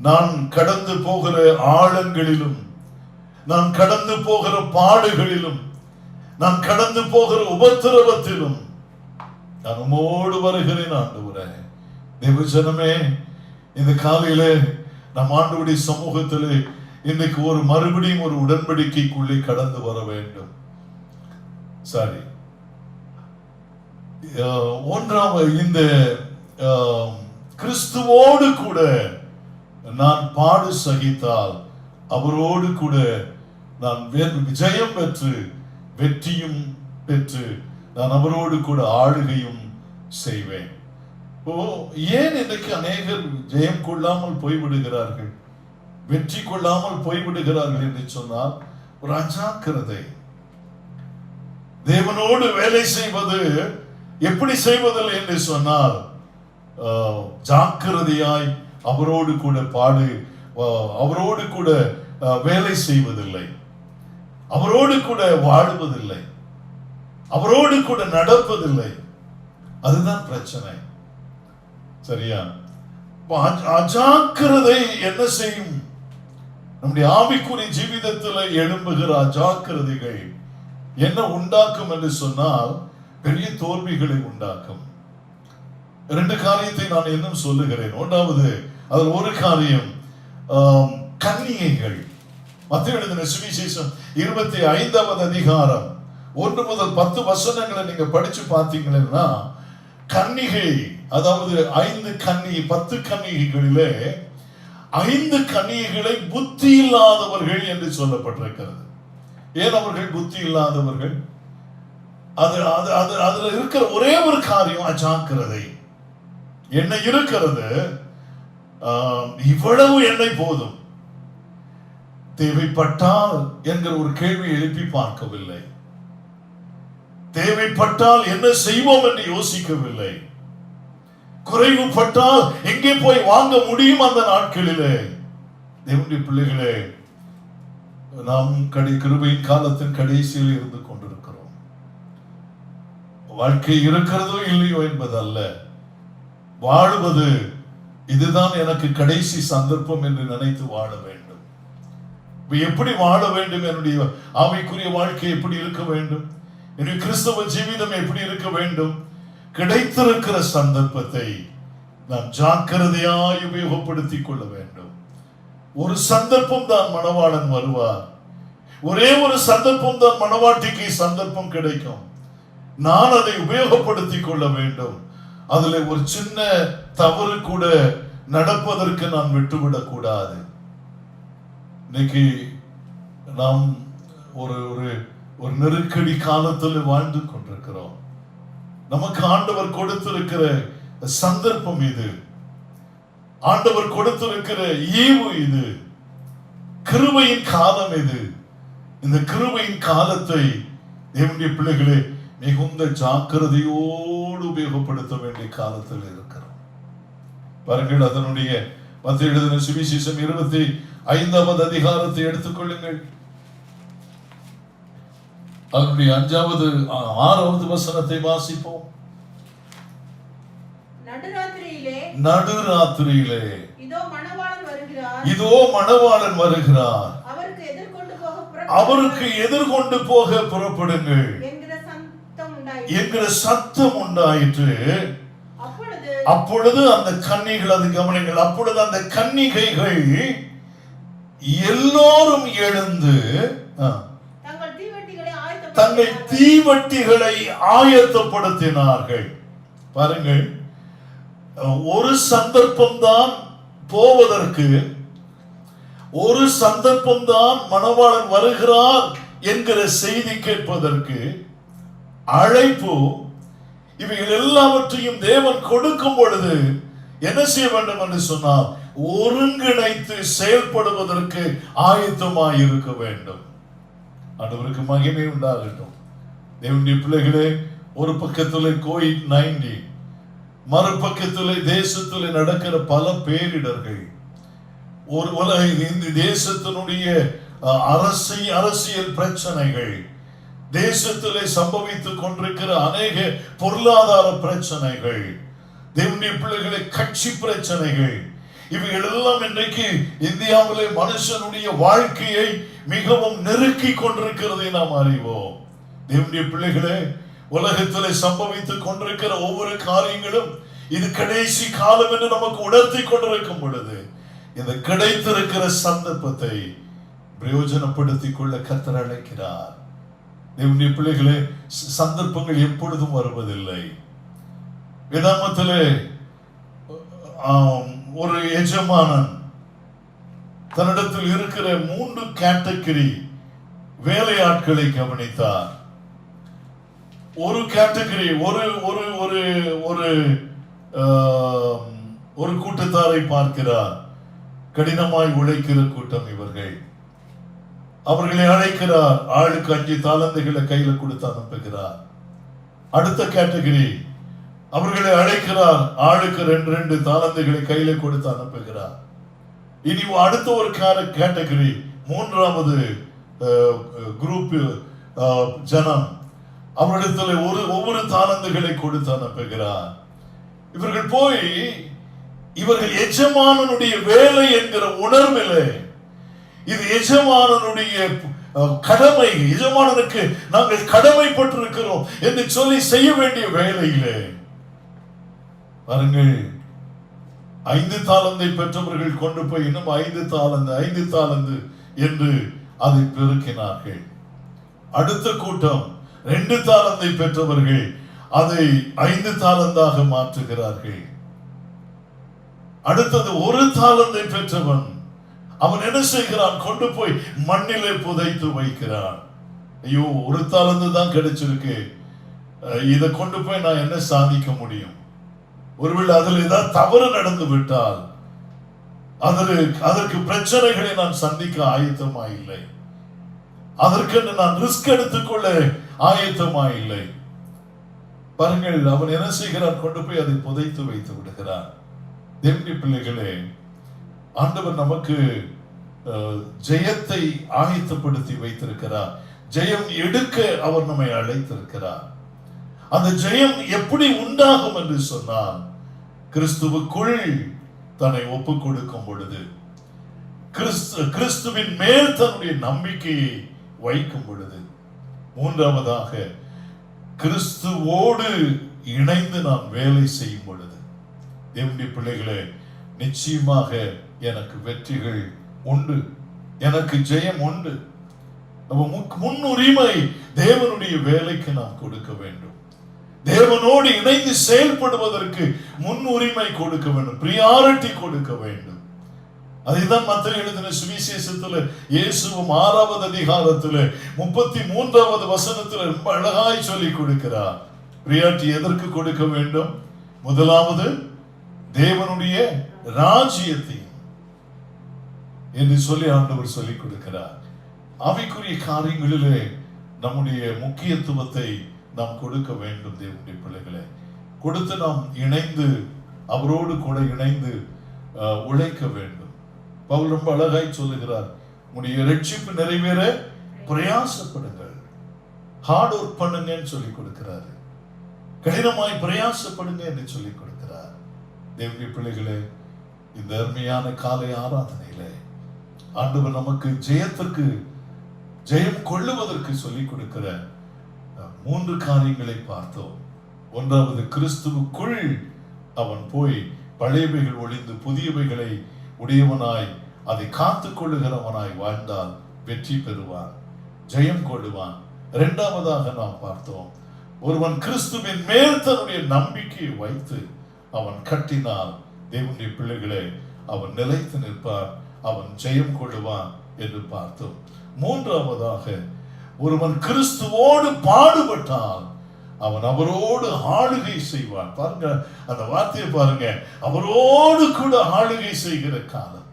நான் கடந்து போகிற ஆழங்களிலும், நான் கடந்து போகிற பாடுகளிலும், நான் கடந்து போகிற உபத்திரவத்திலும் நான் உம்மோடு வருகிறேன். ஆண்டவரே, தேவஜனமே, இந்த காலையில நம் ஆண்டவருடைய சமூகத்திலே இன்னைக்கு மறுபடியும் ஒரு உடன்படிக்கைக்குள்ளே கடந்து வர வேண்டும். சரி, இந்த கிறிஸ்துவோடு கூட நான் பாடு சகித்தால் அவரோடு கூட நான் விஜயம் பெற்று வெற்றியும் பெற்று நான் அவரோடு கூட ஆளுகையும் செய்வேன். ஏன் இன்றைக்கு அநேகர் ஜெயம் கொள்ளாமல் போய்விடுகிறார்கள், வெற்றி கொள்ளாமல் போய்விடுகிறார்கள் என்று சொன்னால் ஒரு அஜாக்கிரதை. தேவனோடு வேலை செய்வது எப்படி செய்வதில்லை என்று சொன்னால் ஜாக்கிரதையாய் அவரோடு கூட அவரோடு கூட வேலை செய்வதில்லை, அவரோடு கூட வாழுவதில்லை, அவரோடு கூட நடப்பதில்லை. அதுதான் பிரச்சனை. சரியா? அஜாக்கிரதை என்ன செய்யும்? நம்முடைய ஆவிக்குரிய ஜீவிதத்தில் எழும்புகிற அஜாக்கிரதைகள் என்ன உண்டாக்கும் என்று சொன்னால் பெரிய தோல்விகளை உண்டாக்கும். 2 காரியத்தை நான் இன்னும் சொல்லுகிறேன். ஒன்றாவது, அதில் ஒரு காரியம் கன்னிகைகள். மத்தேயு எழுதின சுவிசேஷம் 25வது அதிகாரம் 1 முதல் 10 வசனங்களை நீங்க படிச்சு பார்த்தீங்கன்னா, கன்னிகை, அதாவது 10 கன்னிகைகளிலே 5 கன்னிகைகளை புத்தி இல்லாதவர்கள் என்று சொல்லப்பட்டிருக்கிறது. ஏன் அவர்கள் புத்தி இல்லாதவர்கள்? அதுல இருக்கிற ஒரே ஒரு காரியம் அஜாக்கிரதை. என்ன இருக்கிறது? இவ்வளவு எண்ணெய் போதும், தேவைப்பட்டால் என்கிற ஒரு கேள்வி எழுப்பி பார்க்கவில்லை, தேவைப்பட்டால் என்ன செய்வோம் என்று யோசிக்கவில்லை, குறைவுபட்டால் எங்கே போய் வாங்க முடியும் அந்த நாட்களிலே. தேவனுடைய பிள்ளைகளே, நாம் கிருபையின் காலத்தின் கடைசியில் இருந்து கொண்டிருக்கிறோம். வாழ்க்கை இருக்கிறதோ இல்லையோ என்பதல்ல, வாழுவது இதுதான் எனக்கு கடைசி சந்தர்ப்பம் என்று நினைத்து வாழ வேண்டும். எப்படி வாழ வேண்டும்? என்னுடைய ஆவிக்குரிய வாழ்க்கை எப்படி இருக்க வேண்டும்? என்னுடைய கிறிஸ்தவ ஜீவிதம் எப்படி இருக்க வேண்டும்? கிடைத்திருக்கிற சந்தர்ப்பத்தை நாம் ஜாக்கிரதையாய் உபயோகப்படுத்திக் கொள்ள வேண்டும். ஒரு சந்தர்ப்பம் தான் மணவாளன் வருவார், ஒரே ஒரு சந்தர்ப்பம் தான் மணவாட்டிக்கு சந்தர்ப்பம் கிடைக்கும். நான் அதை உபயோகப்படுத்திக் கொள்ள வேண்டும். அதுல ஒரு சின்ன தவறு கூட நடப்பதற்கு நான் விட்டுவிடக் கூடாது. இன்னைக்கு நாம் ஒரு ஒரு நெருக்கடி காலத்தில் வாழ்ந்து கொண்டிருக்கிறோம். நமக்கு ஆண்டவர் கொடுத்திருக்கிற சந்தர்ப்பம் இது, ஆண்டவர் கொடுத்திருக்கிற ஈவு இது, கிருபையின் காலம் இது. இந்த கிருபையின் காலத்தை தேவனுடைய பிள்ளைகளே மிகுந்த ஜாக்கிரதையோடு உபயோகப்படுத்த வேண்டிய காலத்தில் இருக்கிறோம். பாருங்கள், அதனுடைய மத்தேயு எழுதின சுவிசேஷம் 25வது அதிகாரத்தை எடுத்துக்கொள்ளுங்கள். அதனுடைய 6வது வசனத்தை வாசிப்போம். நடுராத்திரியிலே இதோ மணவாளன் வருகிறார், அவருக்கு எதிர்கொண்டு போக புறப்படுங்கள் என்கிற சத்தம் உண்டாயிற்று. அப்பொழுது அந்த கன்னிகள், அது கவனிங்கள், அப்பொழுது அந்த கன்னிகைகள் எல்லோரும் எழுந்து தங்கள் தீவட்டிகளை ஆயத்தப்படுத்தினார்கள். பாருங்கள், ஒரு சந்தர்ப்பம் தான் போவதற்கு, ஒரு சந்தர்ப்பம் தான் மணவாளன் வருகிறார் என்கிற செய்தி கேட்பதற்கு அழைப்பு. இவைகள் எல்லாவற்றையும் தேவன் கொடுக்கும் பொழுது என்ன செய்ய வேண்டும் என்று சொன்னால் ஒருங்கிணைத்து செயல்படுவதற்கு ஆயத்தமாய் இருக்க வேண்டும். ஆண்டவருக்கு மகிமை உண்டாகட்டும். தேவனுடைய பிள்ளைகளே, ஒரு பக்கத்தில் COVID-19, மறுபக்கத்தில் தேசத்தில் நடக்கிற பல பேரிடர்கள், இந்த தேசத்தினுடைய அரசியல் பிரச்சனைகள், தேசத்திலே சம்பவித்துக் கொண்டிருக்கிற அநேக பொருளாதார பிரச்சனைகள், தேவனுடைய பிள்ளைகளை கட்சி பிரச்சனைகள், இவைகள் எல்லாம் இன்றைக்கு இந்தியாவிலே மனுஷனுடைய வாழ்க்கையை மிகவும் நெருக்கி கொண்டிருக்கிறதை நாம் அறிவோம். தேவனுடைய பிள்ளைகளே, உலகத்திலே சம்பவித்துக் கொண்டிருக்கிற ஒவ்வொரு காரியங்களும் இது கடைசி காலம் என்று நமக்கு உணர்த்தி கொண்டிருக்கும் பொழுது இந்த கிடைத்திருக்கிற சந்தர்ப்பத்தை பிரயோஜனப்படுத்திக் கொள்ள கர்த்தர் அழைக்கிறார். தேவனுடைய பிள்ளைகளே, சந்தர்ப்பங்கள் எப்பொழுதும் வருவதில்லை. வேதாகமத்திலே ஒரு எஜமானன் தன்னிடத்தில் இருக்கிற 3 கேட்டகரி வேலையாட்களை கவனித்தார். ஒரு கேட்டகரி ஒரு கூட்டத்தாரை பார்க்கிறார். கடினமாய் உழைக்கிற கூட்டம் இவர்கள். அவர்களை அழைக்கிறார். ஆளுக்கு 5 தாலந்துகளை கையில கொடுத்து அனுப்புகிறார். அடுத்த கேட்டகரி அவர்களை அழைக்கிறார். ஆளுக்கு 2 தாலந்துகளை கையில கொடுத்து அனுப்புகிறார். இனி அடுத்த ஒரு கேட்டகரி, 3வது குரூப் ஜனம், அவரிடத்துல ஒவ்வொரு தாலந்துகளை கொடுத்து அனுப்புகிறார். இவர்கள் போய் இவர்கள் எஜமானனுடைய வேலை என்கிற உணர்விலே, இது எஜமானனுடைய கடமை, எஜமானனுக்கு நாங்கள் கடமைப்பட்டிருக்கிறோம் என்று சொல்லி செய்ய வேண்டிய வேலையிலே பாருங்கள், 5 தாலந்தை பெற்றவர்கள் கொண்டு போய் இன்னும் 5 தாலந்து என்று அதை பெருக்கினார்கள். அடுத்த கூட்டம் 2 தாலந்தை பெற்றவர்கள் அதை 5 தாலந்தாக மாற்றுகிறார்கள். அடுத்தது 1 தாலந்தை பெற்றவன் அவன் என்ன செய்கிறான்? கொண்டு போய் மண்ணிலே புதைத்து வைக்கிறான். ஐயோ, 1 தாலந்து தான் கிடைச்சிருக்கு, இதை கொண்டு போய் நான் என்ன சாதிக்க முடியும்? ஒருவேளை அதில் ஏதாவது தவறு நடந்து விட்டால் அதற்கு பிரச்சனைகளை நான் சந்திக்க ஆயத்தமா இல்லை, அதற்கு நான் ரிஸ்க் எடுத்துக்கொள்ள ஆயத்தமா இல்லை. பாருங்கள், அவன் என்ன செய்கிறான்? கொண்டு போய் அதை புதைத்து வைத்து விடுகிறான். தேவனுடைய பிள்ளைகளே, ஆண்டவர் நமக்கு ஜெயத்தை ஆயத்தப்படுத்தி வைத்திருக்கிறார். ஜெயம் எடுக்க அவர் நம்மை அழைத்திருக்கிறார். அந்த ஜெயம் எப்படி உண்டாகும் என்று சொன்னால், கிறிஸ்துவுக்குள் தன்னை ஒப்புக் கொடுக்கும் பொழுது, கிறிஸ்துவின் மேல் தன்னுடைய நம்பிக்கையை வைக்கும் பொழுது, 3வதாக கிறிஸ்துவோடு இணைந்து நாம் வேலை செய்யும் பொழுது, தேவனுடைய பிள்ளைகளே, நிச்சயமாக எனக்கு வெற்றிகள் உண்டு, எனக்கு ஜெயம் உண்டு. முன்னுரிமை தேவனுடைய வேலைக்கு நாம் கொடுக்க வேண்டும். தேவனோடு இணைந்து செயல்படுவதற்கு முன்னுரிமை கொடுக்க வேண்டும், பிரியாரிட்டி கொடுக்க வேண்டும். அதைதான் மத்தேயு எழுதின சுவிசேஷத்துல இயேசுவும் 6வது அதிகாரத்துல 33வது வசனத்துல ரொம்ப அழகாய் சொல்லி கொடுக்கிறார். பிரியாரிட்டி எதற்கு கொடுக்க வேண்டும்? முதலாவது தேவனுடைய ராஜ்யத்தை என்று சொல்லி ஆண்டவர் சொல்லிக் கொடுக்கிறார். ஆவிக்குரிய காரியங்களிலே நம்முடைய முக்கியத்துவத்தை நாம் கொடுக்க வேண்டும். தேவனுடைய பிள்ளைகளே, கொடுத்து நாம் இணைந்து அவரோடு கூட இணைந்து உழைக்க வேண்டும். பவுல் ரொம்ப அழகாய் சொல்லுகிறார், உங்களுடைய ரட்சிப்பு நிறைவேற பிரயாசப்படுங்கள், ஹார்ட் ஒர்க் பண்ணுங்கன்னு சொல்லி கொடுக்கிறாரு. கடினமாய் பிரயாசப்படுங்க என்று சொல்லி கொடுக்கிறார். தேவனுடைய பிள்ளைகளே, இந்த அருமையான காலை ஆராதனையிலே ஆண்டவர் நமக்கு ஜெயம் கொள்ளுவதற்கு சொல்லிக் கொடுக்கிற 3 காரியங்களை பார்த்தோம். 1வது, கிறிஸ்துவுக்குள் அவன் போய் பழையவைகள் ஒளிந்து புதியவைகளை உடையவனாய் அதை காத்துக் கொள்ளுகிறவனாய் வாழ்ந்தால் வெற்றி பெறுவான், ஜெயம் கொள்ளுவான். 2வதாக நாம் பார்த்தோம், ஒருவன் கிறிஸ்துவின் மேல் தன்னுடைய நம்பிக்கையை வைத்து அவன் கட்டினால், தேவனுடைய பிள்ளைகளே, அவன் நிலைத்து நிற்பான், அவன் ஜெயம் கொள்ளுவான் என்று பார்த்தோம். 3வதாக, ஒருவன் கிறிஸ்துவோடு பாடுபட்டால் அவன் அவரோடு ஆளுகை செய்வான். பாருங்க அந்த வார்த்தையை பாருங்க, அவரோடு கூட ஆளுகை செய்கிற காலம்.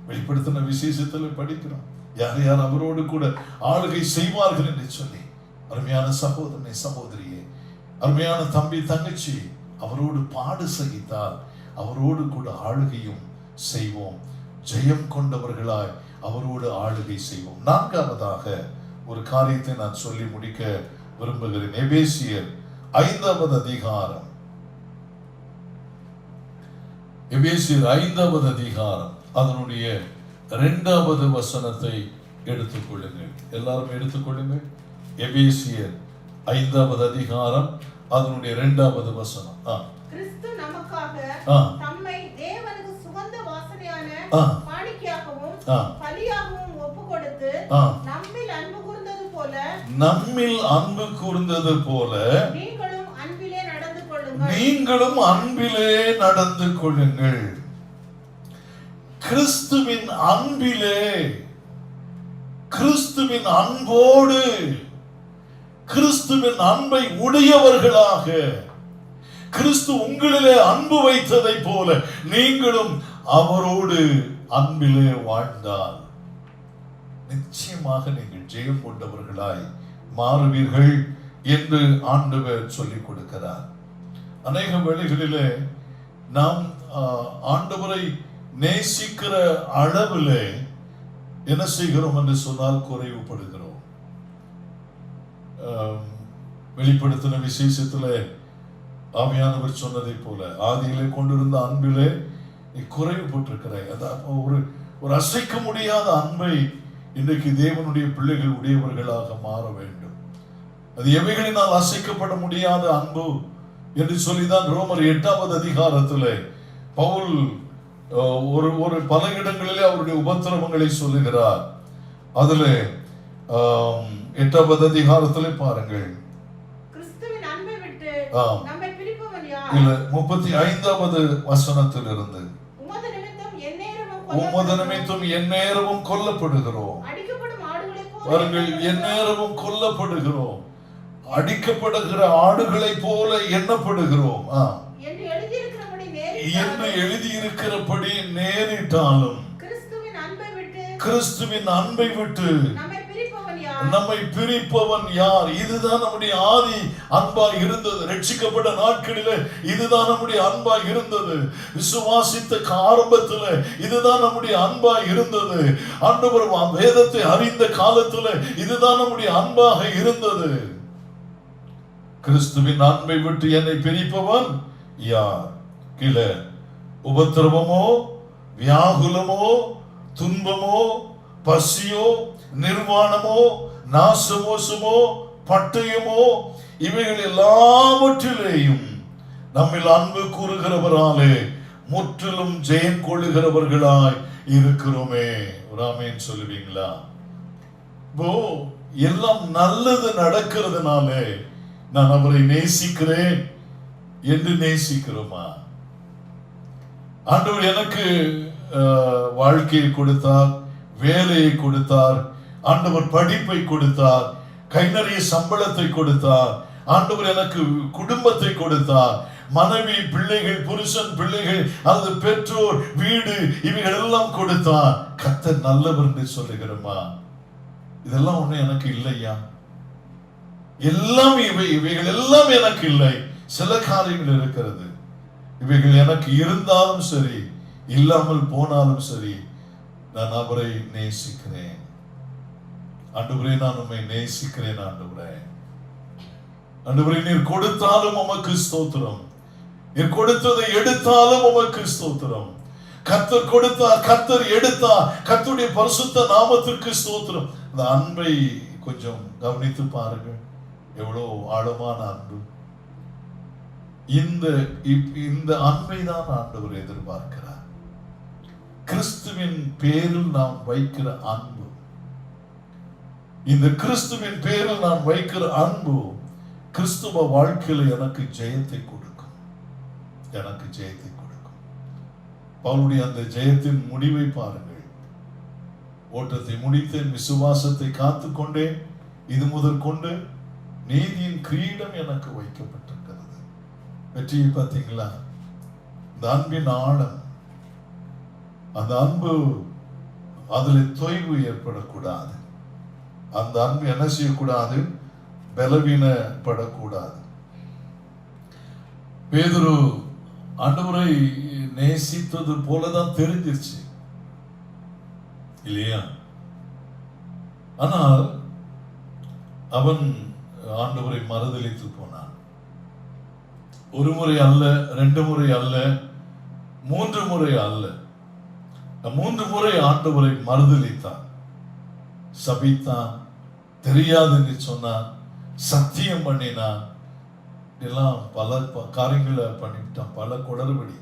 வெளிப்படுத்தின விசேஷத்தில் படிக்கிறோம், யார் யார் அவரோடு கூட ஆளுகை செய்வார்கள் என்று சொல்லி. அருமையான சகோதரனை சகோதரியே, அருமையான தம்பி தங்கச்சி, அவரோடு பாடு சகித்தால் அவரோடு கூட ஆளுகையும் செய்வோம், ஜெயம் கொண்டவர்களாய் அவரோடு ஆளுகை செய்வோம். 4வதாக ஒரு காரியத்தை நான் சொல்லி முடிக்க விரும்புகிறேன். எபேசியர் 5வது அதிகாரம், எபேசியர் 5வது அதிகாரம் அதனுடைய 2வது வசனத்தை எடுத்துக்கொள்ளுங்கள். எல்லாரும் எடுத்துக்கொள்ளுங்கள். எபேசியர் 5வது அதிகாரம் அதனுடைய 2வது வசனம். கிறிஸ்து நமக்காக ஆ. தம்மை தேவனுக்கு சுகந்த வாசனையான ஆ. காணிக்கையாகவும் ஆ. பலியாகவும் ஒப்புக்கொடுத்து ஆ. நம்மில் அன்பு கூர்ந்தது போல நம்மில் அன்பு கூர்ந்தது போல நீங்களும் அன்பிலே நடந்து கொள்ளுங்கள். நீங்களும் அன்பிலே நடந்து கொள்ளுங்கள். கிறிஸ்துவின் அன்பிலே, கிறிஸ்துவின் அன்போடு, கிறிஸ்துவின் அன்பை உடையவர்களாக, கிறிஸ்து உங்களிலே அன்பு வைத்ததை போல நீங்களும் அவரோடு அன்பிலே வாழ்ந்தால் நிச்சயமாக நீங்கள் ஜெயம் கொண்டவர்களாய் மாறுவீர்கள் என்று ஆண்டவர் சொல்லிக் கொடுக்கிறார். அநேக வேளைகளிலே நாம் ஆண்டவரை நேசிக்கிற அளவிலே என்ன செய்கிறோம் என்று சொன்னால் குறைவுபடுகிறோம். வெளிப்படுத்தின விசேஷத்துல ஆவியானவர் சொன்னதை போல ஆதியிலே கொண்டிருந்த அன்பிலே நீ குறைவுபட்டிருக்கிறாய். ஒரு அசைக்க முடியாத அன்பை இன்றைக்கு தேவனுடைய பிள்ளைகள் உடையவர்களாக மாற வேண்டும். அது எவைகளினால் அசைக்கப்பட முடியாத அன்பு என்று சொல்லிதான் ரோமர் 8வது அதிகாரத்திலே பவுல் ஒரு பல இடங்களிலே அவருடைய உபத்திரவங்களை சொல்லுகிறார். அதுல 8வது அதிகாரத்திலே பாருங்கள், கிறிஸ்துவின் அன்பை விட்டு நம்மை பிரிப்பவன் யார்? இல்ல 35வது வசனத்தில் இருந்து உமது நிமித்தம் எந்நேரமும் கொல்லப்படுகிறோம். அடிக்கப்படும் ஆடுகளைப் போல பாருங்கள், எந்நேரமும் கொல்லப்படுகிறோம், அடிக்கப்படுகிற ஆடுகளை போல எண்ணப்படுகிறோம் என்று எழுதியிருக்கிறபடி நேரிட்டாலும் கிறிஸ்துவின் அன்பை விட்டு நம்மை பிரிப்பவன் யார்? இதுதான் நம்முடைய ஆதி அன்பாய் இருந்தது. ரட்சிக்கப்பட்ட நாட்களிலே இதுதான் நம்முடைய அன்பாய் இருந்தது. விசுவாசித்த ஆரம்பத்தில் இதுதான் நம்முடைய அன்பாய் இருந்தது. ஆண்டவர் வேதத்தை அறிந்த காலத்தில் இதுதான் நம்முடைய அன்பாக இருந்தது. கிறிஸ்துவின் அன்பை விட்டு என்னை பிரிப்பவன் யார்? கீழே உபத்திரவமோ, வியாகுலமோ, துன்பமோ, பசியோ, நிர்வாணமோ, நாசமோசமோ, பட்டயமோ, இவைகள் எல்லாவற்றிலேயும் நம்மில் அன்பு கூறுகிறவராலே முற்றிலும் ஜெயம் கொள்ளுகிறவர்களாய் இருக்கிறோமே. ஆமென் சொல்லுவீங்களா? எல்லாம் நல்லது நடக்கிறதுனாலே நான் அவரை நேசிக்கிறேன் என்று நேசிக்கிறோமா? ஆண்டவர் எனக்கு வாழ்க்கையை கொடுத்தார், வேலையை கொடுத்தார், ஆண்டவர் படிப்பை கொடுத்தார், கை நிறைய சம்பளத்தை கொடுத்தார், ஆண்டவர் எனக்கு குடும்பத்தை கொடுத்தார், மனைவி, பிள்ளைகள், புருஷன், பிள்ளைகள், அல்லது பெற்றோர், வீடு, இவைகள் எல்லாம் கொடுத்தார். கர்த்தர் நல்லவர் என்று சொல்லுகிறோமா? இதெல்லாம் ஒண்ணு எனக்கு இல்லையா? எல்லாம் இவைகள் எல்லாம் எனக்கு இல்லை. சில காரியங்கள் இருக்கிறது, இவைகள் எனக்கு இருந்தாலும் சரி, இல்லாமல் போனாலும் சரி, நான் அவரை நேசிக்கிறேன். ஆண்டவரே, நான் உம்மை நேசிக்கிறேன். ஆண்டவரே, நீர் கொடுத்தாலும் உமக்கு ஸ்தோத்திரம், நீர் கொடுத்ததை எடுத்தாலும் உமக்கு ஸ்தோத்திரம். கர்த்தர் கொடுத்தார், கர்த்தர் எடுத்தார், கர்த்தருடைய பரிசுத்த நாமத்திற்கு ஸ்தோத்திரம். அந்த அன்பை கொஞ்சம் கவனித்து பாருங்கள், எவ்வளவு ஆழமான அன்பு. இந்த அன்பை தான் ஆண்டவர் எதிர்பார்க்கிறார். கிறிஸ்துவின் பேரில் நாம் வைக்கிற அன்பு, இந்த கிறிஸ்துவின் பேரில் நான் வைக்கிற அன்பு கிறிஸ்துவ வாழ்க்கையில் எனக்கு ஜெயத்தை கொடுக்கும், எனக்கு ஜெயத்தை கொடுக்கும். பவுலுடைய அந்த ஜெயத்தின் முடிவை பாருங்கள். ஓட்டத்தை முடித்தேன், விசுவாசத்தை காத்துக்கொண்டேன், இது முதல் கொண்டு நீதியின் கிரீடம் எனக்கு வைக்கப்பட்டிருக்கிறது. வெற்றியை பார்த்தீங்களா? இந்த அன்பின் ஆழம், அந்த அன்பு, அதுல தொய்வு ஏற்படக்கூடாது. அந்த அன்பு என்ன செய்யக்கூடாது? பலவீனப்படக்கூடாது. பேதுரு ஆண்டவரை நேசித்தது போலதான் தெரிஞ்சிருச்சு இல்லையா? ஆனால் அவன் ஆண்டவரை மறுதலித்து போனான். ஒரு முறை அல்ல, 2 முறை அல்ல, 3 முறை அல்ல, 3 முறை ஆண்டவரை மறுதலித்தான், சபித்தான், தெரியாதுன்னு சொன்னான், சத்தியம் பண்ணினான், எல்லாம் பல காரியங்களை பண்ணிவிட்டான், பல குளறுபடி.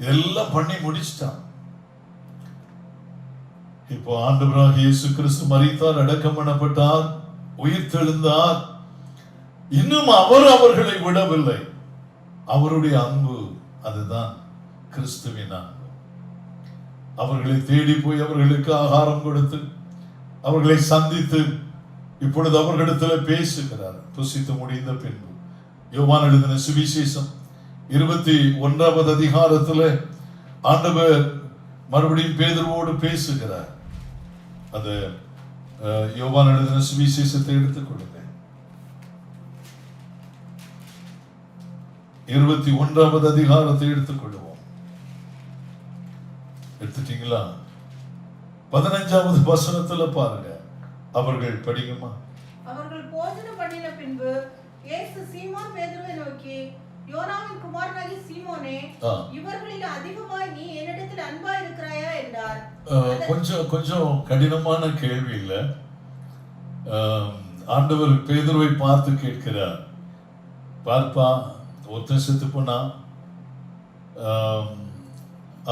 இதெல்லாம் பண்ணி முடிச்சிட்டான். இப்போ ஆண்டவராகிய இயேசு கிறிஸ்து மரித்தார், அடக்கம் பண்ணப்பட்டார், உயிர் தெழுந்தார். இன்னும் அவர் அவர்களை விடவில்லை. அவருடைய அன்பு அதுதான் கிறிஸ்துவின் அன்பு. அவர்களை தேடி போய் அவர்களுக்கு ஆகாரம் கொடுத்து அவர்களை சந்தித்து இப்பொழுது அவர்களிடத்தில் பேசுகிறார். புசித்து முடிந்த பின்பு யோவான் எழுதின சுவிசேஷம் 21வது அதிகாரத்தில் ஆண்டவர் மறுபடியும் பேதுருவோடு பேசுகிறார். அது யோவான் எழுதின சுவிசேஷத்தை எடுத்துக்கொள்ளுங்க. 21வது அதிகாரத்தை எடுத்துக்கொள்ளுவோம். எடுத்துட்டீங்களா? 15வது வசனத்துல பாருங்க. அவர்கள் படிக்குமா? அவர்கள் போஜனம் பண்ணின பின்பு இயேசு சீமோன் பேதுருவை நோக்கி, யோனாவின் குமாரனாகிய சீமோனே, இவர்களில் அதிகமாய் நீ என்னிடத்தில் அன்பா இருக்கிறாயா என்றார். கொஞ்சம் கடினமான கேள்வி இல்ல. ஆண்டவர் பேதுருவை பார்த்து கேட்கிறார். பார்ப்பா, ஒருத்தன் செத்து போனா,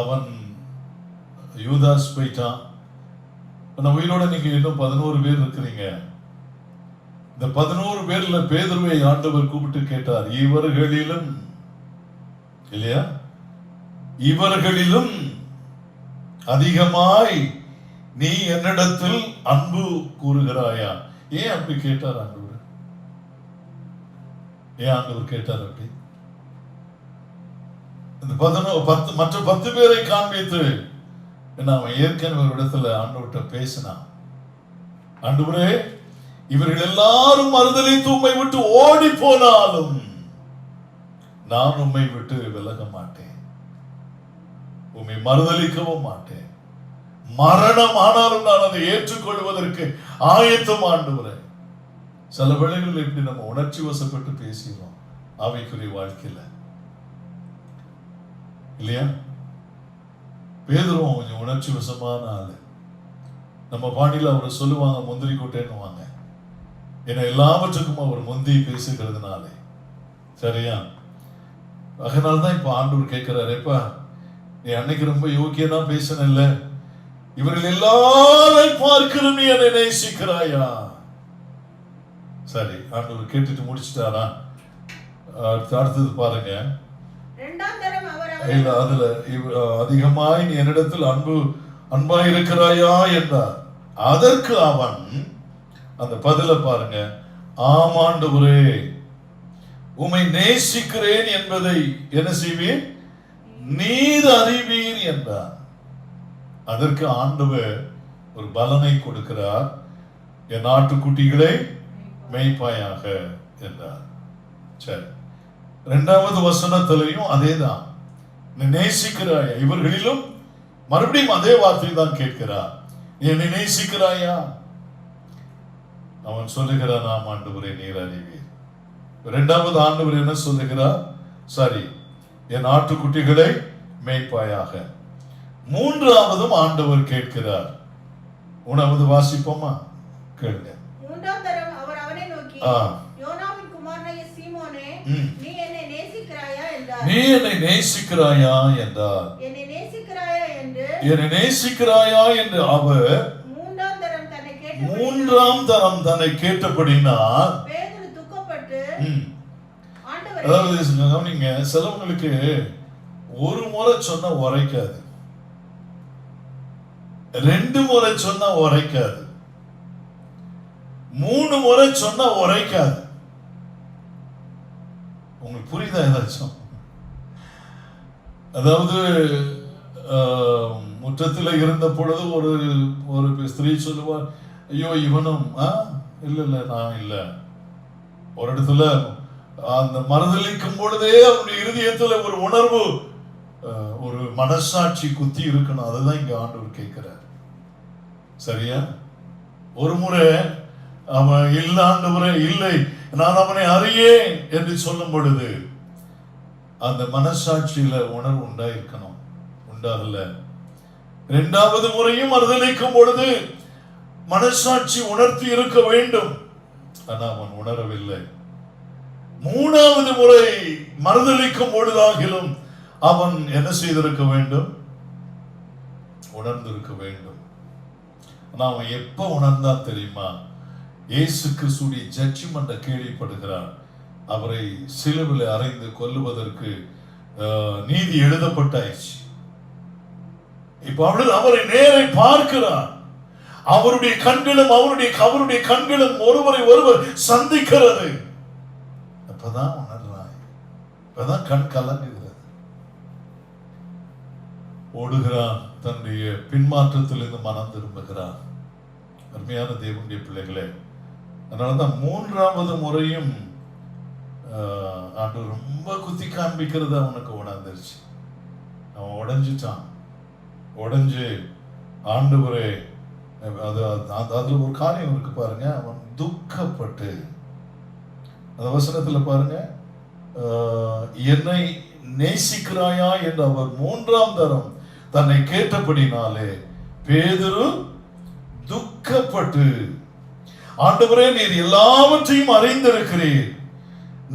அவன் யூதாஸ் போயிட்டான். உயிரோட நீங்க இன்னும் 11 பேர் இருக்கிறீங்க. இந்த 11 பேர்ல பேதுருவை ஆண்டவர் கூப்பிட்டு கேட்டார், இவர்களிலும் இல்லையா, இவர்களிலும் அதிகமாய் நீ என்னிடத்தில் அன்பு கூறுகிறாயா? ஏன் அப்படி கேட்டார் ஆண்டவர்? ஏன் ஆண்டவர் கேட்டார் அப்படி? இந்த 10 பேரை காண்பித்து அவன் ஏற்கனவே ஒரு இடத்துல ஆண்டவர்கிட்ட பேசினான். ஆண்டவரே, இவர்கள் எல்லாரும் மறுதலித்து உம்மை விட்டு ஓடி போனாலும் நான் உம்மை விட்டு விலக மாட்டேன், உம்மை மறுதலிக்கவும் மாட்டேன். மரணம் ஆனாலும் நான் அதை ஏற்றுக்கொள்வதற்கு ஆயத்தம். ஆண்டவரே, சில வேளைகளில் இப்படி நம்ம உணர்ச்சி வசப்பட்டு பேசிடுவோம் ஆவிக்குரிய வாழ்க்கையில, இல்லையா? பேதுருவும் கொஞ்சம் உணர்ச்சி வசமான ஆளு. நம்ம பாண்டியில் அவரை சொல்லுவாங்க முந்திரி கொட்டைன்னுவாங்க. ஏன்னா எல்லாவற்றுக்கும் அவர் முந்தி பேசுகிறதுனாலே. சரியா? அதனால்தான் இப்ப ஆண்டவர் கேட்கிறாரு, எப்பா நீ அன்னைக்கு ரொம்ப யோக்கியனா பேசல, இவர்கள் எல்லாரையும் பார்க்கிற நீ என்னை நேசிக்கிறாயா? சரி, ஆண்டவர் கேட்டுட்டு முடிச்சுட்டாரா? அடுத்தது பாருங்க. அதுல அதிகமாய் நீ என்னிடத்தில் அன்பாய் இருக்கிறாயா என்றார். அதற்கு அவன் அந்த பதில பாருங்க, ஆமாண்டவரே, உம்மை நேசிக்கிறேன் என்பதை என்ன செய்வீர், நீர் அறிவீர் என்றார். அதற்கு ஆண்டவர் ஒரு பலனை கொடுக்கிறார், என் ஆட்டுக்குட்டிகளை மேய்ப்பாயாக என்றார். சரி, 2வது வசனத்திலையும் அதேதான், நீ நேசிக்கிறாயா? இவர்களிலும் மறுபடியும் அதே வார்த்தை தான் கேட்கிறார், நீ என்னை நேசிக்கிறாயா? அவன் சொல்லுகிறான், நாம் ஆண்டவரே நீர் அறிவீர். 2வது ஆண்டவர் என்ன சொல்லுகிறார்? சரி, என் ஆட்டுக்குட்டிகளை மேய்ப்பாயாக. 3வதும் ஆண்டவர் கேட்கிறார். 1வது வாசிப்போமா? கேளுங்க. 3ஆம் தரம் அவர் அவனை நோக்கி, யோனாவின் குமாரனாகிய சீமோனே, நீ என்னை நேசிக்கிறாயா என்றார். நீ என்னை நேசிக்கிறாயா என்றார். என்னை நேசிக்கிறாயா என்று அவர் 3ஆம் தரம் தன்னை கேட்டபடினால் பேதுரு துக்கப்பட்டு, அதாவது நீங்க சிலவங்களுக்கு ஒரு முறை சொன்னா உரைக்காது, 2 முறை சொன்னா உரைக்காது, 3 முறை சொன்னா உரைக்காது. உங்களுக்கு புரியுதா ஏதாச்சும்? அதாவது முற்றத்தில் இருந்த பொழுது ஒரு ஸ்திரீ சொல்லுவார், ஐயோ இவனும் இல்ல நான் இல்ல. ஒரு இடத்துல அந்த மறுதலிக்கும் பொழுதே அவனுடைய இருதயத்துல ஒரு உணர்வு, ஒரு மனசாட்சி குத்தி இருக்கணும். அதுதான் இங்க ஆண்டவர் கேட்கிறார். சரியா? ஒரு முறை அவன் இல்ல ஆண்டவரே இல்லை, நான் அவனை அறியேன் என்று சொல்லும் பொழுது அந்த மனசாட்சியில உணர்வு உண்டாயிருக்கணும், உண்டாகல. 2வது முறையும் மறுதலிக்கும் பொழுது மனசாட்சி உணர்த்தி இருக்க வேண்டும், ஆனா அவன் உணரவில்லை. 3வது முறை மறுதலிக்கும் பொழுதாகிலும் அவன் என்ன செய்திருக்க வேண்டும்? உணர்ந்திருக்க வேண்டும். அவன் எப்ப உணர்ந்தான் தெரியுமா? இயேசு கிறிஸ்துடைய ஜட்ஜ்மென்ட் கேள்விப்படுகிறான். அவரை சிலுவையில் அறைந்து கொல்லுவதற்கு நீதி எழுதப்பட்டாயிடுச்சு. இப்ப அவரை நேரை பார்க்கிறான். அவருடைய கண்களும் அவருடைய கண்களும் ஒருவரை ஒருவர் சந்திக்கிறது. அப்பதான் உணர்றான். இப்பதான் கண் கலங்குகிறது. ஓடுகிறான், தன்னுடைய பின்மாற்றத்திலிருந்து மனம் திரும்புகிறான். அருமையான தேவனுடைய பிள்ளைகளே, அதனாலதான் 3வது முறையும் ஆண்டவர் ரொம்ப குத்தி காண்பிக்கிறது அவனுக்கு உணர்ந்துருச்சு. அவன் உடைஞ்சிட்டான். உடைஞ்சு ஆண்டவரே, அதுல ஒரு காரியம் இருக்கு பாருங்க. அவன் துக்கப்பட்டு, அந்த வசனத்துல பாருங்க, என்னை நேசிக்கிறாயா என்று அவர் 3ஆம் தரம் தன்னை கேட்டபடினாலே பேதுரு துக்கப்பட்டு, ஆண்டவரே நீர் எல்லாவற்றையும் அறிந்திருக்கிறீர்,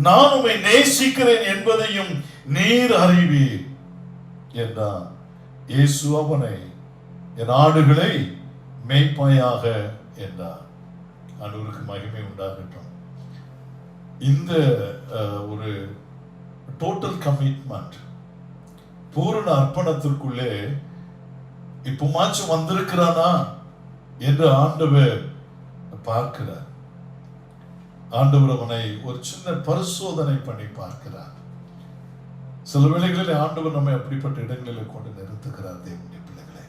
நான் உம்மை நேசிக்கிறேன் என்பதையும் நீர் அறிவீர் என்றான். இயேசு அவனை, என் ஆடுகளை மேய்ப்பாயாக என்றார். ஆண்டவருக்கு மகிமை உண்டாகட்டும். இந்த ஒரு டோட்டல் கமிட்மெண்ட், பூரண அர்ப்பணத்திற்குள்ளே இப்பமாச்சும் வந்திருக்கிறானா என்று ஆண்டவர் பார்க்கிறார். ஆண்டவர் அவனை ஒரு சின்ன பரிசோதனை பண்ணி பார்க்கிறார். சில வேளைகளில் ஆண்டவர் நம்மை அப்படிப்பட்ட இடங்களில் கொண்டு நிறுத்துகிறார். தேவனுடைய பிள்ளைகளே,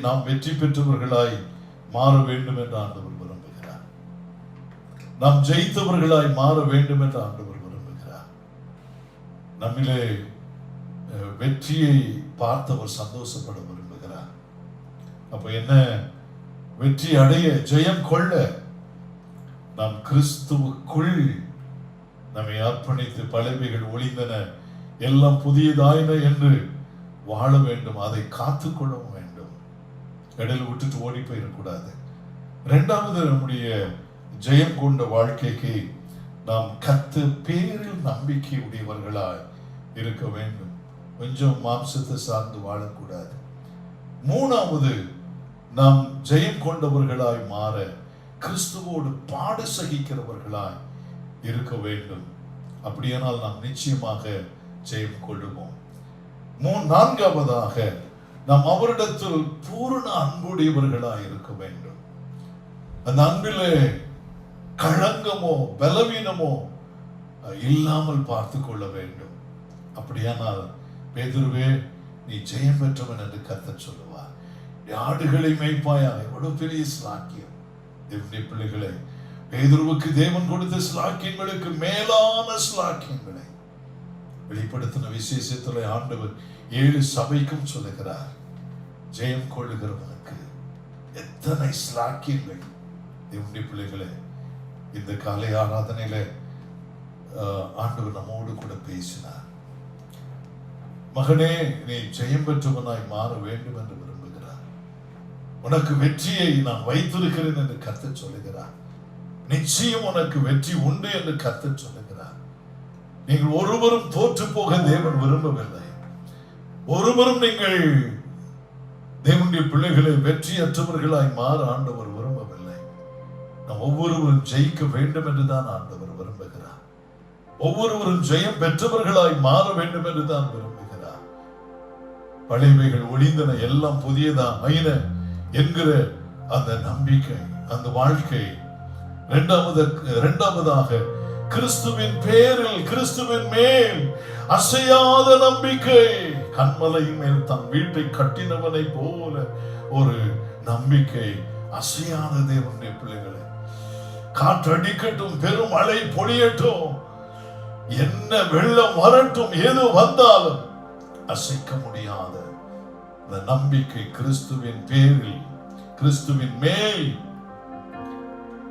நாம் வெற்றி பெற்றவர்களாய் மாற வேண்டும் என்று ஆண்டவர் விரும்புகிறார். நாம் ஜெயித்தவர்களாய் மாற வேண்டும் என்று ஆண்டவர் விரும்புகிறார். நம்மிலே வெற்றியை பார்த்தவர் சந்தோஷப்பட விரும்புகிறார். அப்ப என்ன? வெற்றி அடைய, ஜெயம் கொள்ள நாம் கிறிஸ்துவுக்குள் நம்மை அர்ப்பணித்து, பழையவைகள் ஒளிந்தன எல்லாம் புதியதாயின என்று வாழ வேண்டும். அதை காத்துக்கொள்ளவும் வேண்டும். இடையில விட்டுட்டு ஓடி போயிடக்கூடாது. 2வது, நம்முடைய ஜெயம் கொண்ட வாழ்க்கைக்கு நாம் கர்த்தர் பேரில் நம்பிக்கை உடையவர்களாய் இருக்க வேண்டும். கொஞ்சம் மாம்சத்தை சார்ந்து வாழக்கூடாது. 3வது, நாம் ஜெயம் கொண்டவர்களாய் மாற கிறிஸ்துவோடு பாடு சகிக்கிறவர்களாய் இருக்க வேண்டும். அப்படியானால் நாம் நிச்சயமாக ஜெயம் கொள்ளுவோம். 4வதாக, நாம் அவரிடத்தில் பூரண அன்புடையவர்களாய் இருக்க வேண்டும். அந்த அன்பிலே களங்கமோ பலவீனமோ இல்லாமல் பார்த்து கொள்ள வேண்டும். அப்படியானால் பேதுருவே, நீ ஜெயம் பெற்றவன் என்று கர்த்தர் சொல்லுவார். ஆடுகளை மேய்ப்பாயா. எவ்வளவு பெரிய ஸ்லாக்கியம்! தேவனுடைய பிள்ளைகளே, பேதுருவுக்கு தேவன் கொடுத்த ஸ்லாக்கியங்களுக்கு மேலான ஸ்லாக்கியங்களை வெளிப்படுத்தின விசேஷத்துல ஆண்டவர் 7 சபைக்கும் சொல்லுகிறார். ஜெயம் கொள்ளுகிறவனுக்கு எத்தனை ஸ்லாக்கியங்கள்! தேவனுடைய பிள்ளைகளே, இந்த காலை ஆராதனையில ஆண்டவர் நம்மோடு கூட பேசினார். மகனே, நீ ஜெயம் பெற்றவனாய் மாற வேண்டும் என்று விரும்புகிறார். உனக்கு வெற்றியை நான் வைத்திருக்கிறேன் என்று கர்த்தர் சொல்லுகிறார். நிச்சயம் உனக்கு வெற்றி உண்டு என்று கர்த்தர் சொல்லுகிறார். நீங்கள் ஒருவரும் தோற்று போக தேவன் விரும்பவில்லை. ஒருவரும் நீங்கள் தேவனுடைய பிள்ளைகளை வெற்றியற்றவர்களாய் மாற ஆண்டவர் விரும்பவில்லை. நாம் ஒவ்வொருவரும் ஜெயிக்க வேண்டும் என்றுதான் ஆண்டவர் விரும்புகிறார். ஒவ்வொருவரும் ஜெயம் பெற்றவர்களாய் மாற வேண்டும் என்றுதான் விரும்புகிறார். பழையவைகள் ஒளிந்தன எல்லாம் புதியதான் ஆயின என்கிற அந்த நம்பிக்கை, அந்த வாழ்க்கை. இரண்டாவதாக, கிறிஸ்துவின் பேரில், கிறிஸ்துவின் மேல் அசையாத நம்பிக்கை. கண்மலையின் மேல் தன் வீட்டை கட்டினவனை போல ஒரு நம்பிக்கை. அசையாத தேவனுடைய பிள்ளைகளை, காற்றடிக்கட்டும், பெரும் மழை பொழியட்டும், என்ன வெள்ளம் வரட்டும், எது வந்தாலும் அசைக்க முடியாத இந்த நம்பிக்கை கிறிஸ்துவின் பேரில், கிறிஸ்துவின் மேல்.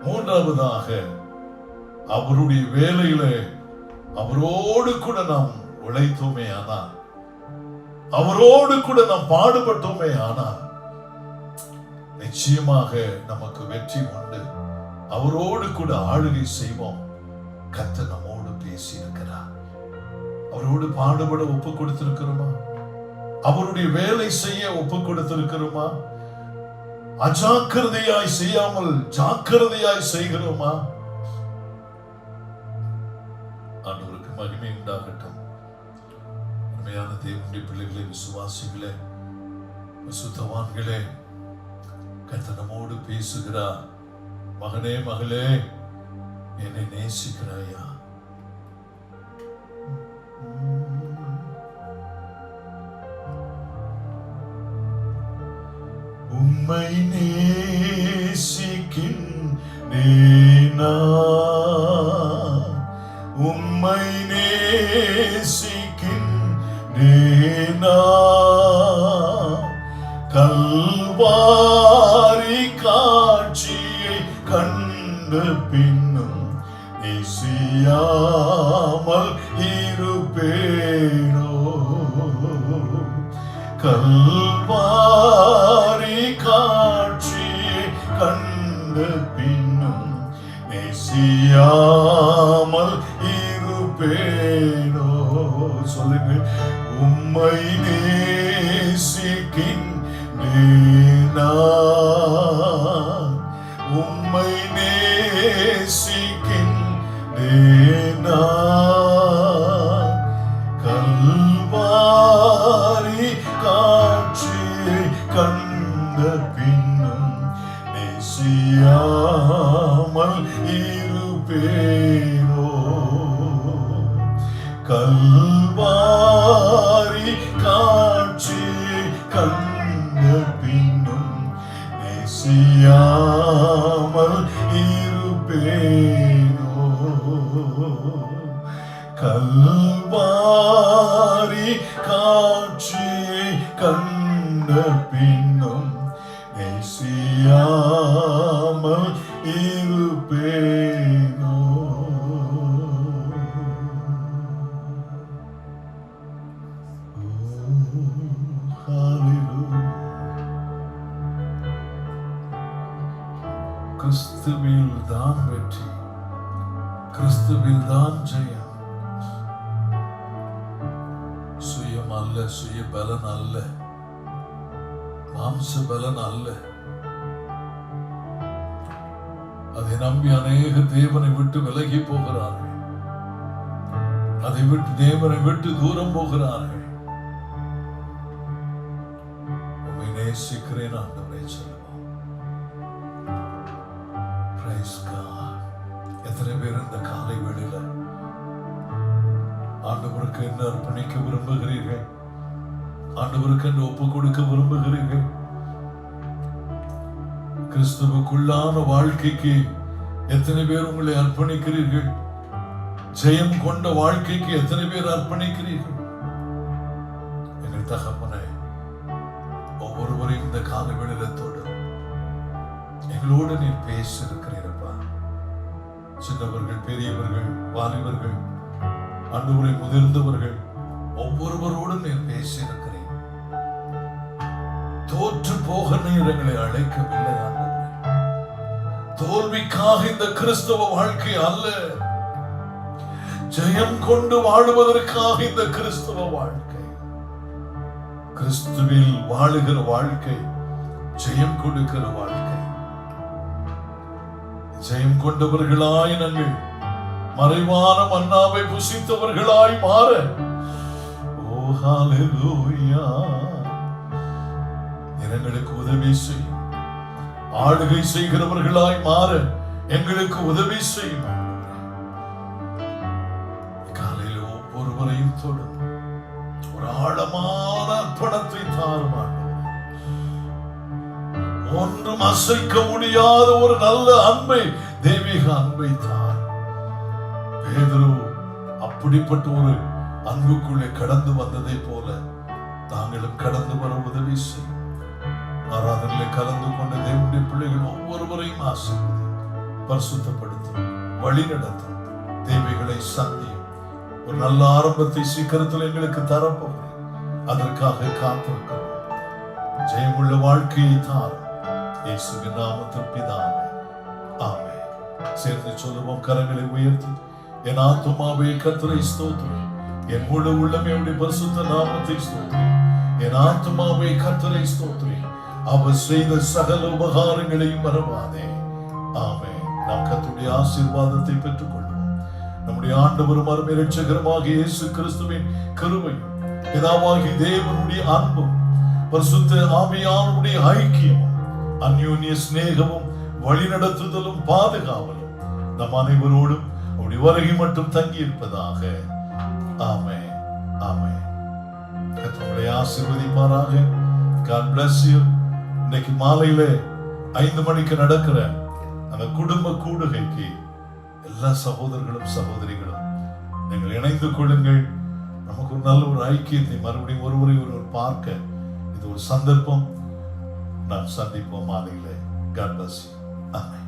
3வதாக, அவருடைய வேலையிலே அவரோடு கூட நாம் உழைத்தோமே ஆனால், அவரோடு கூட நாம் பாடுபட்டோமே ஆனால் நிச்சயமாக நமக்கு வெற்றி உண்டு. அவரோடு கூட ஆளுகை செய்வோம். கர்த்தர் நம்மோடு பேசி இருக்கிறார். அவரோடு பாடுபட ஒப்பு கொடுத்திருக்கிறோமா? அவருடைய வேலை செய்ய ஒப்பு கொடுத்திருக்கிறோமா? அஜாக்கிரதையாய் செய்யாமல் ஜாக்கிரதையாய் செய்கிறோமா? ஆண்டவருக்கு மகிமை உண்டாகட்டும். உண்மையான தேவனுடைய பிள்ளைகளே, விசுவாசிகளே, விசுத்தவான்களே, கர்த்தர் நம்மோடு பேசுகிறார். மகனே, மகளே, என்னை நேசிக்கிறாயா? உம்மை நேசிக்கின்றேனா, உம்மை நேசிக்கின்றேனா, கல்வாரி காட்சியை கண்ட பின்னும் நேசியாமல் இருப்பேனோ, கல்வாரி காட்சியை கண்ட பின்னும் நேசியாமல் இருப்பேனோ. சொல்லுங்க, உம்மை நேசிக்கின்றேனா, உம்மை நேசிக்கின்றேனா, கல்வாரி காட்சியை கண்ட பின்னும் நேசியாமல் இருப்பேனோ, கல்வாரி காட்சியை கண்ட பின்னும் நேசியாமல் இருப்பேனோ, கல்வாரி காட்சியை கண்ட பின்னும் நேசியாமல் இருப்பேனோ. கிறிஸ்துவில் தான் வெற்றி, கிறிஸ்துவில் தான் ஜெயம். சுயம் அல்ல, சுய பலன் அல்ல, மாம்ச பலன் அல்ல. அதை நம்பி அநேக தேவனை விட்டு விலகி போகிறார்கள், அதை விட்டு தேவனை விட்டு தூரம் போகிறார்கள். உம்மை நேசிக்கிறேன் ஆண்டவரே சொல்லுவோம். Praise God. எத்தனை பேர் இந்த காலை வேளையில ஆண்டவருக்கு என்ன அர்ப்பணிக்க விரும்புகிறீர்கள்? ஆண்டவருக்கு என்ன ஒப்பு கொடுக்க விரும்புகிறீர்கள்? கிறிஸ்துவுக்குள்ளான வாழ்க்கைக்கு எத்தனை பேர் உங்களை அர்ப்பணிக்கிறீர்கள்? ஜெயம் கொண்ட வாழ்க்கைக்கு எத்தனை பேர் அர்ப்பணிக்கிறீர்கள்? எங்கள் தகப்பனே, ஒவ்வொருவரையும் இந்த கால வேளையிலத்தோடு எங்களோடு நீர் பேச இருக்கிறீரப்பா. சின்னவர்கள், பெரியவர்கள், வாலிபர்கள், ஆண்டவரை முதிர்ந்தவர்கள், ஒவ்வொருவரோடும் நீர் பேச இருக்கிறீர். தோற்று போக நீர் எங்களை அழைக்கவில்லை ஆண்டவரே. தோல்விக்காக இந்த கிறிஸ்தவ வாழ்க்கை அல்ல, ஜெயம் கொண்டு வாழுவதற்காக இந்த கிறிஸ்தவ வாழ்க்கை. கிறிஸ்துவில் வாழுகிற வாழ்க்கை ஜெயம் கொடுக்கிற வாழ்க்கை. ஜெயம் கொண்டவர்களாய் நாங்கள் மறைவான மன்னாவை புசித்தவர்களாய் மாற, ஓ ஹல்லேலூயா, எங்களுக்கு உதவி செய்யும். ஆளுகை செய்கிறவர்களாய் மாற எங்களுக்கு உதவி செய்யும். காலையில் ஒவ்வொருவரையும் தொடும் ஒரு ஆழமான அர்ப்பணத்தை தாரும் ஆண்டவரே. ஒன்றும் அசைக்க முடியாத ஒரு நல்ல அன்பை, தெய்வீக அன்பை தார். பேதுரு அப்படிப்பட்ட ஒரு அன்புக்குள்ளே கடந்து வந்ததை போல நாங்களும் கடந்து வர உதவி செய்யும். ஆராதனையிலே கலந்து கொண்ட தேவனுடைய பிள்ளைகள் ஒவ்வொருவரையும் ஆசீர்வதி, பரிசுத்தப்படுத்தும், வழி நடத்தும், தேவைகளை சந்தியும். ஒரு நல்ல ஆரம்பத்தை சீக்கிரத்தில் எங்களுக்கு தரப்போகிறேன். அதற்காக காத்திருக்கிறோம். ஜெயமுள்ள வாழ்க்கையை தாரும். இயேசுவின் நாமத்தில் பிதாவே, ஆமென். சேர்ந்து சொல்லுவோம், கரங்களை உயர்த்தி. என் ஆத்துமாவே கர்த்தரை ஸ்தோத்திரி, என் முழு உள்ளமே அவருடைய பரிசுத்த நாமத்தை ஸ்தோத்திரி. என் ஆத்மாவை கர்த்தரை ஸ்தோத்திரி. அவர் செய்த சகல உபகாரங்களையும் மறவாதே. ஆமென். நாம் கர்த்தருடைய ஆசீர்வாதத்தை பெற்றுக் கொள்வோம். நம்முடைய ஆண்டவரும் அருமை இரட்சகருமாகிய இயேசு கிறிஸ்துவின் கிருபையும் பிதாவாகிய தேவனுடைய அன்பும் பரிசுத்த ஆவியானவருடைய ஐக்கியமும் அந்யோன்ய சிநேகமும் வழிநடத்துதலும் பாதுகாவலும் நம் அனைவரோடும் அவருடைய வருகை மட்டும் தங்கி இருப்பதாக. ஆமென். ஆமென். கர்த்தர் உங்களை ஆசீர்வதிப்பாராக. God bless you. இன்னைக்கு மாலையில 5 மணிக்கு நடக்கிற அந்த குடும்ப கூடுகைக்கு எல்லா சகோதரர்களும் சகோதரிகளும் நீங்கள் இணைந்து கொள்ளுங்கள். நமக்கு ஒரு நல்ல ஒரு ஐக்கியத்தை மறுபடியும் ஒருவரை ஒருவர் பார்க்க இது ஒரு சந்தர்ப்பம். நாம் சந்திப்போம் மாலையில. God bless you. ஆமென்.